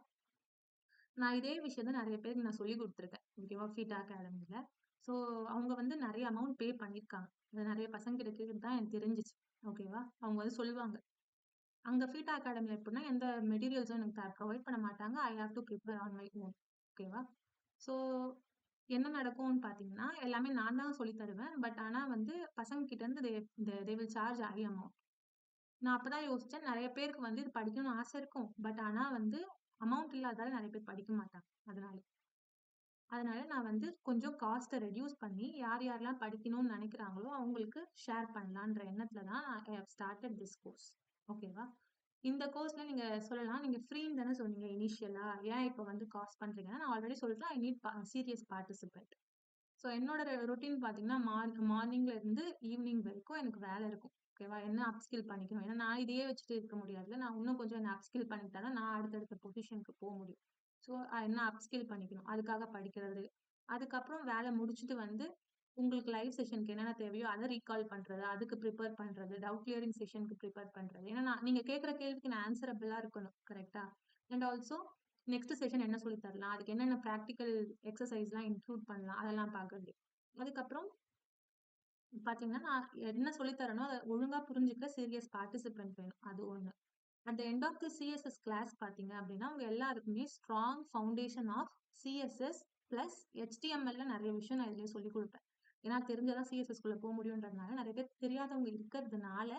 நான் இதே விஷயத்த நிறைய பேருக்கு நான் சொல்லி கொடுத்துருக்கேன். ஓகேவா? ஃபீட் அகாடமில. ஸோ அவங்க வந்து நிறைய அமௌண்ட் பே பண்ணியிருக்காங்க. அது நிறைய பசங்க கிட்ட கேட்டு தான் எனக்கு தெரிஞ்சிச்சு. ஓகேவா? அவங்க வந்து சொல்லுவாங்க. அங்க ஃபீட் அகாடமில எப்படின்னா எந்த மெட்டீரியல்ஸும் எனக்கு ப்ரொவைட் பண்ண மாட்டாங்க. I have to prepare on my own. ஓகேவா? ஸோ என்ன நடக்கும்னு பார்த்தீங்கன்னா, எல்லாமே நான் தான் சொல்லி தருவேன். பட் ஆனா வந்து பசங்க கிட்ட இருந்து they will charge high amount. நான் அப்பதான் யோசிச்சேன், நெறைய பேருக்கு வந்து இது படிக்கணும்னு ஆசை இருக்கும். பட் ஆனா வந்து அமௌண்ட் இல்லாததால நெறைய பேர் படிக்க மாட்டாங்க. அதனால. அதனால நான் வந்து கொஞ்சம் காஸ்ட்ட ரெடியூஸ் பண்ணி யார் யாரெல்லாம் படிக்கணும்னு நெனைக்கிறாங்களோ அவங்களுக்கு ஷேர் பண்ணலான்ற எண்ணத்துல தான் I have started this course. ஓகேவா? இந்த கோர்ஸ்ல நீங்க சொல்லலாம், நீங்க ஃப்ரீன்னு தானே சொன்னீங்க இனிஷியலா. ஏன் இப்ப வந்து காஸ்ட் பண்றீங்கன்னா, நான் ஆல்ரெடி சொல்லிட்டேன், I need serious participant. So என்னோட ரொட்டீன் பார்த்தீங்கன்னா, மார்னிங்ல இருந்து ஈவினிங் வரைக்கும் எனக்கு வேலை இருக்கும். ஓகேவா? என்ன அப்ஸ்கில் பண்ணிக்கணும். ஏன்னா நான் இதையே வச்சுட்டு இருக்க முடியாதுல்ல. நான் இன்னும் கொஞ்சம் என்ன அப்ஸ்கில் பண்ணிக்கிட்டா தான் நான் அடுத்தடுத்த பொசிஷனுக்கு முடியும். ஸோ என்ன அப்ஸ்கில் பண்ணிக்கணும். அதுக்காக படிக்கிறது. அதுக்கப்புறம் வேலை முடிச்சுட்டு வந்து உங்களுக்கு லைவ் செஷனுக்கு என்னென்ன தேவையோ அதை ரீகால் பண்றது, அதுக்கு ப்ரிப்பேர் பண்றது, டவுட் கிளியரிங் செஷனுக்கு ப்ரிப்பேர் பண்றது. ஏன்னா நீங்க கேட்கிற கேள்விக்கு நான் ஆன்சரபிளா இருக்கணும். கரெக்ட்டா? அண்ட் ஆல்சோ நெக்ஸ்ட் செஷன் என்ன சொல்லி தரலாம், அதுக்கு என்னென்ன பிராக்டிகல் எக்ஸர்சைஸ்லாம் இன்க்ளூட் பண்ணலாம், அதெல்லாம் பார்க்கறது. அதுக்கப்புறம் பார்த்தீங்கன்னா, நான் என்ன சொல்லி தரேனோ அத ஒழுங்கா புரிஞ்சுக்க சீரியஸ் பார்ட்டிசிபென்ட் வேணும். அது ஒண்ணு. At the end of the CSS class பார்த்தீங்க அப்படின்னா, உங்க எல்லாருக்குமே strong foundation of CSS plus HTML-ல நிறைய விஷயம் நான் இதுலயே சொல்லிக் குடுப்பேன். ஏன்னா தெரிஞ்சாதான் சிஎஸ்எஸ்-குள்ள முடியுன்றதுனால, நிறைய பேர் தெரியாதவங்க இருக்கிறதுனால,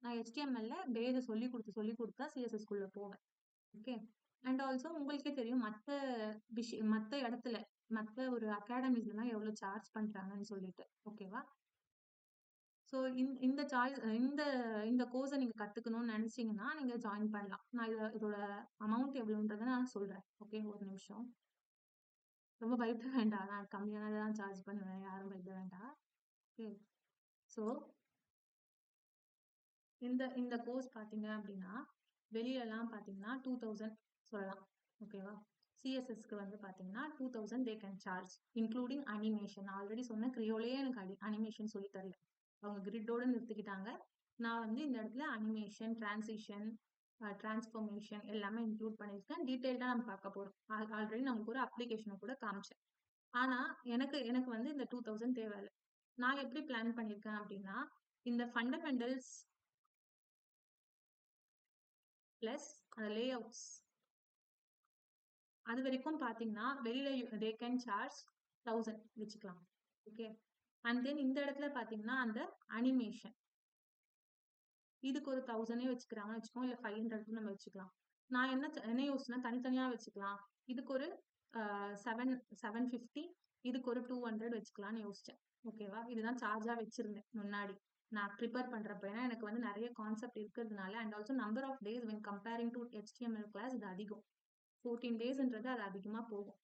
நான் HTML-ல பேஸ சொல்லிக் குடுத்து தான் சிஎஸ்எஸ்-குள்ள போவேன். ஓகே. அண்ட் ஆல்சோ உங்களுக்கே தெரியும் மத்த இடத்துல, மத்த ஒரு அகாடமிஸ்லாம் எவ்வளவு சார்ஜ் பண்றாங்கன்னு சொல்லிட்டு. ஓகேவா? சோ இந்த சாய்ஸ் இந்த இந்த கோர்ஸ நீங்க கத்துக்கணும்னு நினைச்சீங்கன்னா, நீங்க ஜாயின் பண்ணலாம். நான் இதோட அமௌண்ட் எவ்வளவுன்றத நான் சொல்றேன். ஓகே, ஒரு நிமிஷம். ரொம்ப பயப்பட வேண்டாம். நான் கம்மியானத தான் சார்ஜ் பண்ணுவேன். யாரும் பயப்பட வேண்டாம். ஓகே. சோ இந்த இந்த கோர்ஸ் பார்த்தீங்க அப்படின்னா, வெளியலாம் பார்த்தீங்கன்னா 2000 சொல்லலாம். ஓகேவா? சிஎஸ்எஸ்க்கு வந்து பார்த்தீங்கன்னா 2000 they can charge including animation. நான் ஆல்ரெடி சொன்ன கிரியோலயே எனக்கு அனிமேஷன் சொல்லி தரல. அவங்க கிரிட்டோட நிறுத்திக்கிட்டாங்க. நான் வந்து இந்த இடத்துல அனிமேஷன், டிரான்சிஷன், டிரான்ஸ்ஃபர்மேஷன் எல்லாமே இன்க்ளூட் பண்ணியிருக்கேன். டீட்டெயில்டா நம்ம பார்க்க போறோம். ஆல்ரெடி நான் உங்களுக்கு ஒரு அப்ளிகேஷனை கூட காமிச்சேன். ஆனா எனக்கு எனக்கு வந்து இந்த 2000 தேவையில்ல. நான் எப்படி பிளான் பண்ணியிருக்கேன் அப்படின்னா, இந்த ஃபண்டமெண்டல்ஸ் பிளஸ் அந்த லே அவுட்ஸ் அது வரைக்கும் பாத்தீங்கன்னா வெளியில தே கேன் சார்ஜ் 1000 வச்சுக்கலாம். ஓகே. அண்ட் தென் இந்த இடத்துல பாத்தீங்கன்னா அந்த அனிமேஷன் இதுக்கு ஒரு 1000 வச்சுக்கிறாங்கன்னு வச்சுக்கோங்க, இல்ல 500 நம்ம வச்சுக்கலாம். நான் என்ன யோசனை தனித்தனியா வச்சுக்கலாம். இதுக்கு ஒரு 750, இதுக்கு ஒரு 200 வச்சுக்கலாம்னு யோசிச்சேன். ஓகேவா? இதுதான் சார்ஜா வச்சிருந்தேன் முன்னாடி நான் ப்ரிப்பேர் பண்றப்ப. ஏன்னா எனக்கு வந்து நிறைய கான்செப்ட் இருக்கிறதுனால and also number of days when comparing to HTML class இது அதிகம். 14 டேஸ்ன்றது அது அதிகமா போகும்.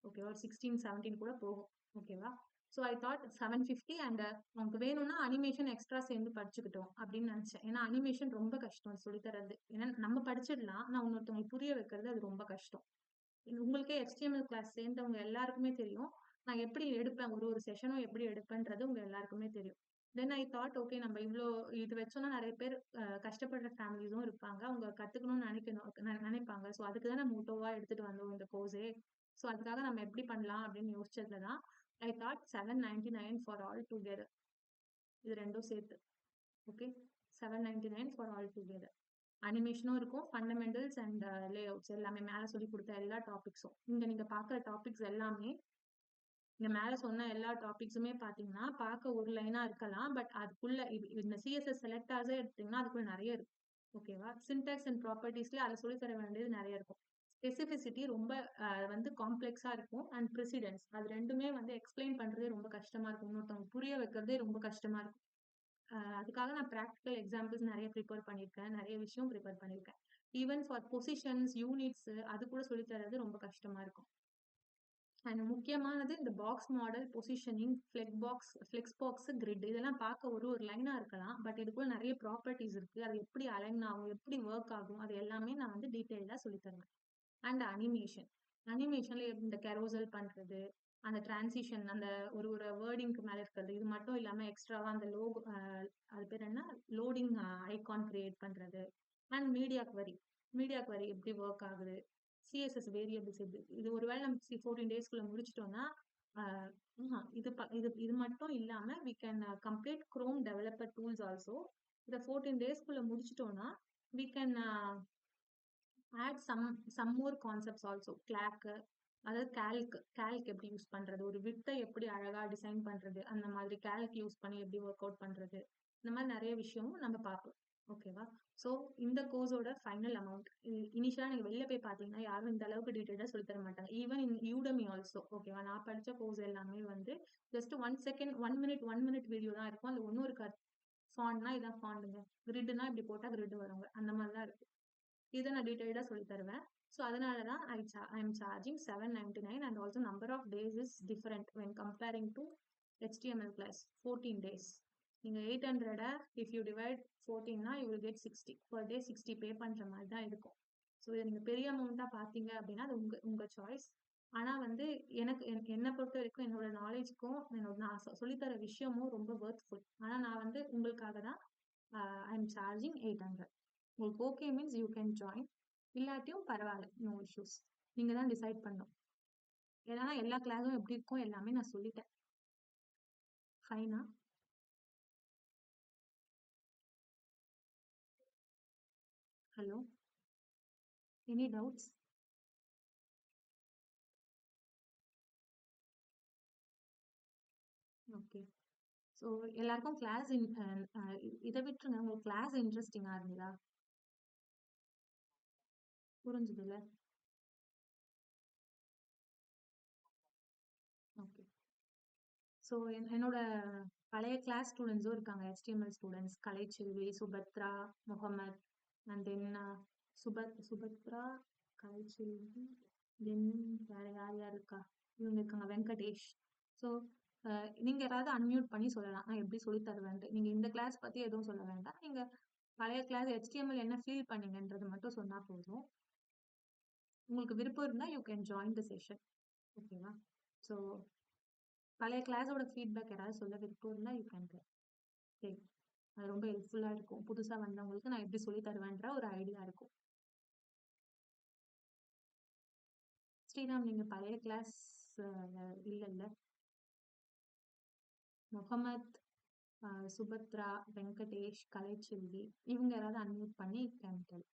ஓகேவா? ஒரு 16, 17 கூட போகும். ஓகேவா? ஸோ ஐ தாட் 750 அண்ட் உனக்கு வேணும்னா அனிமேஷன் எக்ஸ்ட்ரா சேர்ந்து படிச்சுக்கிட்டோம் அப்படின்னு நினைச்சேன். ஏன்னா அனிமேஷன் ரொம்ப கஷ்டம் சொல்லித்தரது. ஏன்னா நம்ம படிச்சிடலாம், நான் இன்னொருத்தவங்களுக்கு புரிய வைக்கிறது அது ரொம்ப கஷ்டம். உங்களுக்கே HTML கிளாஸ் சேர்ந்தவங்க எல்லாருக்குமே தெரியும். நான் எப்படி எடுப்பேன், ஒரு ஒரு செஷனும் எப்படி எடுப்பேன்றது உங்க எல்லாருக்குமே தெரியும். தென் ஐ தாட் ஓகே நம்ம இவ்வளோ இது வச்சோம்னா நிறைய பேர் கஷ்டப்படுற ஃபேமிலிஸும் இருப்பாங்க. அவங்க கத்துக்கணும்னு நினைப்பாங்க. ஸோ அதுக்கு தான் நம்ம மோட்டோவா எடுத்துட்டு வந்தோம் இந்த கோர்ஸே. ஸோ அதுக்காக நம்ம எப்படி பண்ணலாம் அப்படின்னு யோசிச்சதுல தான் I thought 799 for all together. இது ரெண்டும் சேர்த்து. ஓகே. 799 for all together. அனிமேஷனும் இருக்கும், ஃபண்டமெண்டல்ஸ் அண்ட் லே அவுட்ஸ் எல்லாமே மேல சொல்லி கொடுத்த எல்லா டாபிக்ஸும். இங்க நீங்க பாக்குற டாபிக்ஸ் எல்லாமே இங்க மேல சொன்ன எல்லா டாபிக்ஸுமே பாத்தீங்கன்னா பார்க்க ஒரு லைனா இருக்கலாம். பட் அதுக்குள்ள இந்த CSS செலக்டாஸே எடுத்தீங்கன்னா அதுக்குள்ள நிறைய இருக்கு. ஓகேவா? சின்டாக்ஸ் அண்ட் ப்ராப்பர்ட்டிஸ்ல அதை சொல்லி தர வேண்டியது நிறைய இருக்கும். ஸ்பெசிபிசிட்டி ரொம்ப வந்து காம்ப்ளெக்ஸா இருக்கும். அண்ட் ப்ரெசிடென்ஸ் அது ரெண்டுமே வந்து எக்ஸ்பிளைன் பண்றதே ரொம்ப கஷ்டமா இருக்கும். இன்னொருத்தவங்க புரிய வைக்கிறதே ரொம்ப கஷ்டமா இருக்கும். அதுக்காக நான் ப்ராக்டிக்கல் எக்ஸாம்பிள்ஸ் நிறைய ப்ரிப்பேர் பண்ணியிருக்கேன். நிறைய விஷயம் ப்ரிப்பேர் பண்ணியிருக்கேன். ஈவன் ஃபார் பொசிஷன்ஸ், யூனிட்ஸ் அது கூட சொல்லி தரது ரொம்ப கஷ்டமா இருக்கும். அண்ட் முக்கியமானது இந்த box model, positioning, flex box, grid இதெல்லாம் பார்க்க ஒரு ஒரு லைனா இருக்கலாம். பட் இதுக்குள்ள நிறைய ப்ராப்பர்ட்டிஸ் இருக்கு. அது எப்படி அலைன் ஆகும், எப்படி ஒர்க் ஆகும், அது எல்லாமே நான் வந்து டீட்டெயில்டா சொல்லி தருவேன். And animation. அனிமேஷன்ல இந்த கெரோசல் பண்றது, அந்த டிரான்சிஷன், அந்த ஒரு ஒரு வேர்டிங்க்கு மேல இருக்கிறது, இது மட்டும் இல்லாம எக்ஸ்ட்ராவா அந்த லோகோ அது பேர் என்ன, லோடிங் ஐகான் கிரியேட் பண்றது. அண்ட் மீடியா குவரி எப்படி ஒர்க் ஆகுது, சிஎஸ்எஸ் வேரியபிள்ஸ் எப்படி, இது ஒருவேளை நம்ம 14 டேஸ்க்குள்ள முடிச்சிட்டோம்னா இது மட்டும் இல்லாம we can complete Chrome developer tools also. இதை 14 டேஸ்க்குள்ள முடிச்சிட்டோம்னா we can add some more concepts also. கிளாக், அதாவது கேல்க் எப்படி யூஸ் பண்றது, ஒரு வித்தை எப்படி அழகா டிசைன் பண்றது, அந்த மாதிரி கேல்க் யூஸ் பண்ணி எப்படி ஒர்க் அவுட் பண்றது, இந்த மாதிரி நிறைய விஷயமும் நம்ம பார்ப்போம். ஓகேவா? ஸோ இந்த கோர்ஸோட ஃபைனல் அமௌண்ட் இனிஷியலா நீங்க வெளில போய் பாத்தீங்கன்னா யாரும் இந்த அளவுக்கு டீட்டெயிலா சொல்லி தர மாட்டாங்க. Even in Udemy also. ஓகேவா? நான் படிச்ச கோர்ஸ் எல்லாமே வந்து ஜஸ்ட் 1 செகண்ட் 1 மினிட் வீடியோ தான் இருக்கும். அது ஒன்னும் இருக்காது. ஃபாண்ட்னா இதான் ஃபாண்டுங்க, கிரிட்னா இப்படி போட்டா கிரிட் வருங்க, அந்த மாதிரி தான் இருக்கு. இதை நான் டீட்டெயில்டா சொல்லி தருவேன். ஸோ அதனால தான் I am charging 799 and also number of days is different when comparing to HTML class 14 days. நீங்க 800 இஃப் யூ டிவைட் 14னா you will get 60 per day. 60 pay பண்ற மாதிரி தான் இருக்கும். ஸோ இதை நீங்க பெரிய அமௌண்ட்டா பாத்தீங்க அப்படின்னா அது உங்க சாய்ஸ். ஆனா வந்து எனக்கு என்னை பொறுத்த வரைக்கும் என்னோட நாலேஜ்க்கும் நான் சொல்லித்தர விஷயமும் ரொம்ப ஒர்த்ஃபுல். ஆனா நான் வந்து உங்களுக்காக தான் ஐ எம் சார்ஜிங் 800. உங்களுக்கு okay means you can join, இல்லாட்டியும் பரவாயில்ல, நோ இஷ்யூஸ். நீங்க தான் டிசைட் பண்ணும். ஏன்னா எல்லா கிளாஸும் எப்படி இருக்கும் எல்லாமே நான் சொல்லிட்டேன். ஃபைனா? Hello, any doubts? Okay. So எல்லாருக்கும் கிளாஸ் இதை விட்டுருங்க, உங்களுக்கு கிளாஸ் இன்ட்ரெஸ்டிங்கா இருந்ததா? புரிஞ்சுதுல? ஓகே. ஸோ என்னோட பழைய கிளாஸ் ஸ்டூடெண்ட்ஸும் இருக்காங்க, HTML students. Kalaiselvi, Subhadra, Muhammad, and then Subhadra, Kalaiselvi, then வேற யார் யார் இருக்கா, இவங்க இருக்காங்க, வெங்கடேஷ். ஸோ நீங்க யாராவது அன்மியூட் பண்ணி சொல்லலாம் நான் எப்படி சொல்லி தருவேன்ட்டு. நீங்க இந்த கிளாஸ் பத்தி எதுவும் சொல்ல வேண்டாம். நீங்க பழைய கிளாஸ் HTML என்ன ஃபீல் பண்ணீங்கன்றது மட்டும் சொன்னா போதும். உங்களுக்கு விருப்பம் இருந்தா you can join the session. ஓகேவா? ஸோ பழைய கிளாஸோட ஃபீட்பேக் யாராவது சொல்ல விருப்பம் இருந்தா யூ கேன். சரி. அது ரொம்ப ஹெல்ப்ஃபுல்லா இருக்கும். புதுசா வந்தவங்களுக்கு நான் எப்படி சொல்லி தருவேன்ற ஒரு ஐடியா இருக்கும். ஸ்ரீராம், நீங்க பழைய கிளாஸ் இல்லல்ல? முகமத், சுபத்ரா, வெங்கடேஷ், கலைச்செல்வி இவங்க யாராவது அன்மியூட் பண்ணி கேமிட்டல்.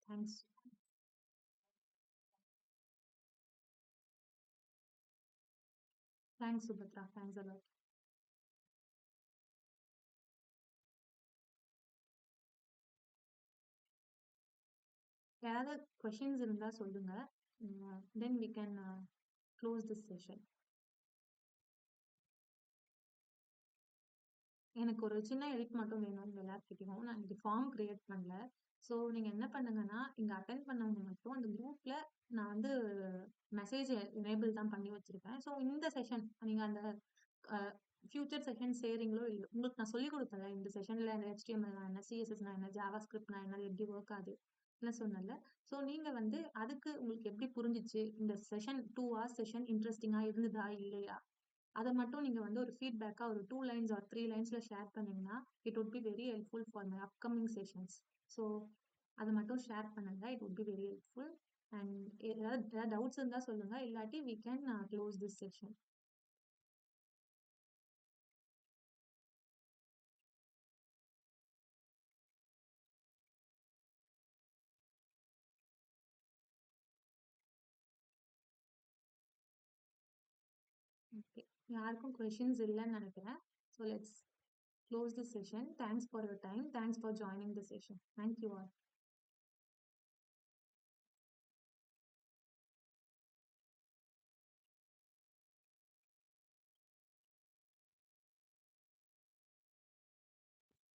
Thanks. Thanks Subhadra. Thanks a lot. யாராவது கொஷின்ஸ் இருந்தா சொல்லுங்க. Then we can close this session. எனக்கு ஒரு சின்ன ஹெல்ப் மட்டும் வேணும் உங்க எல்லார்கிட்டயும். நான் இன்னைக்கு ஃபார்ம் கிரியேட் பண்ணல. ஸோ நீங்க என்ன பண்ணுங்கன்னா, இங்க அட்டென்ட் பண்ணவங்க மட்டும் அந்த குரூப்ல நான் வந்து மெசேஜ் எனேபிள் தான் பண்ணி வச்சிருக்கேன். ஸோ இந்த செஷன் நீங்க அந்த ஃபியூச்சர் செஷன் சேரீங்களோ இல்லையோ, உங்களுக்கு நான் சொல்லிக் கொடுத்தேன்ல இந்த செஷன்ல HTML என்ன, CSS என்ன, ஜாவா ஸ்கிரிப்ட் என்ன, எப்படி ஒர்க் ஆகுது எல்லாம் சொன்னேன்ல. ஸோ நீங்க வந்து அதுக்கு உங்களுக்கு எப்படி புரிஞ்சிச்சு, இந்த செஷன் 2 hours செஷன் இன்ட்ரெஸ்டிங்கா இருந்ததா இல்லையா, அதை மட்டும் நீங்க வந்து ஒரு ஃபீட்பேக்கா ஒரு 2 lines or 3 linesல ஷேர் பண்ணீங்கன்னா it would be very helpful for my upcoming sessions. So அதை மட்டும் ஷேர் பண்ணுங்க. It would be very helpful. And ஏதாவது டவுட்ஸ் இருந்தா சொல்லுங்க, இல்லாட்டி we can close this session. Okay, யாருக்கும் கொஷின்ஸ் இல்லைன்னு நினைக்கிறேன். So let's close the session. Thanks for your time. Thanks for joining the session. Thank you all.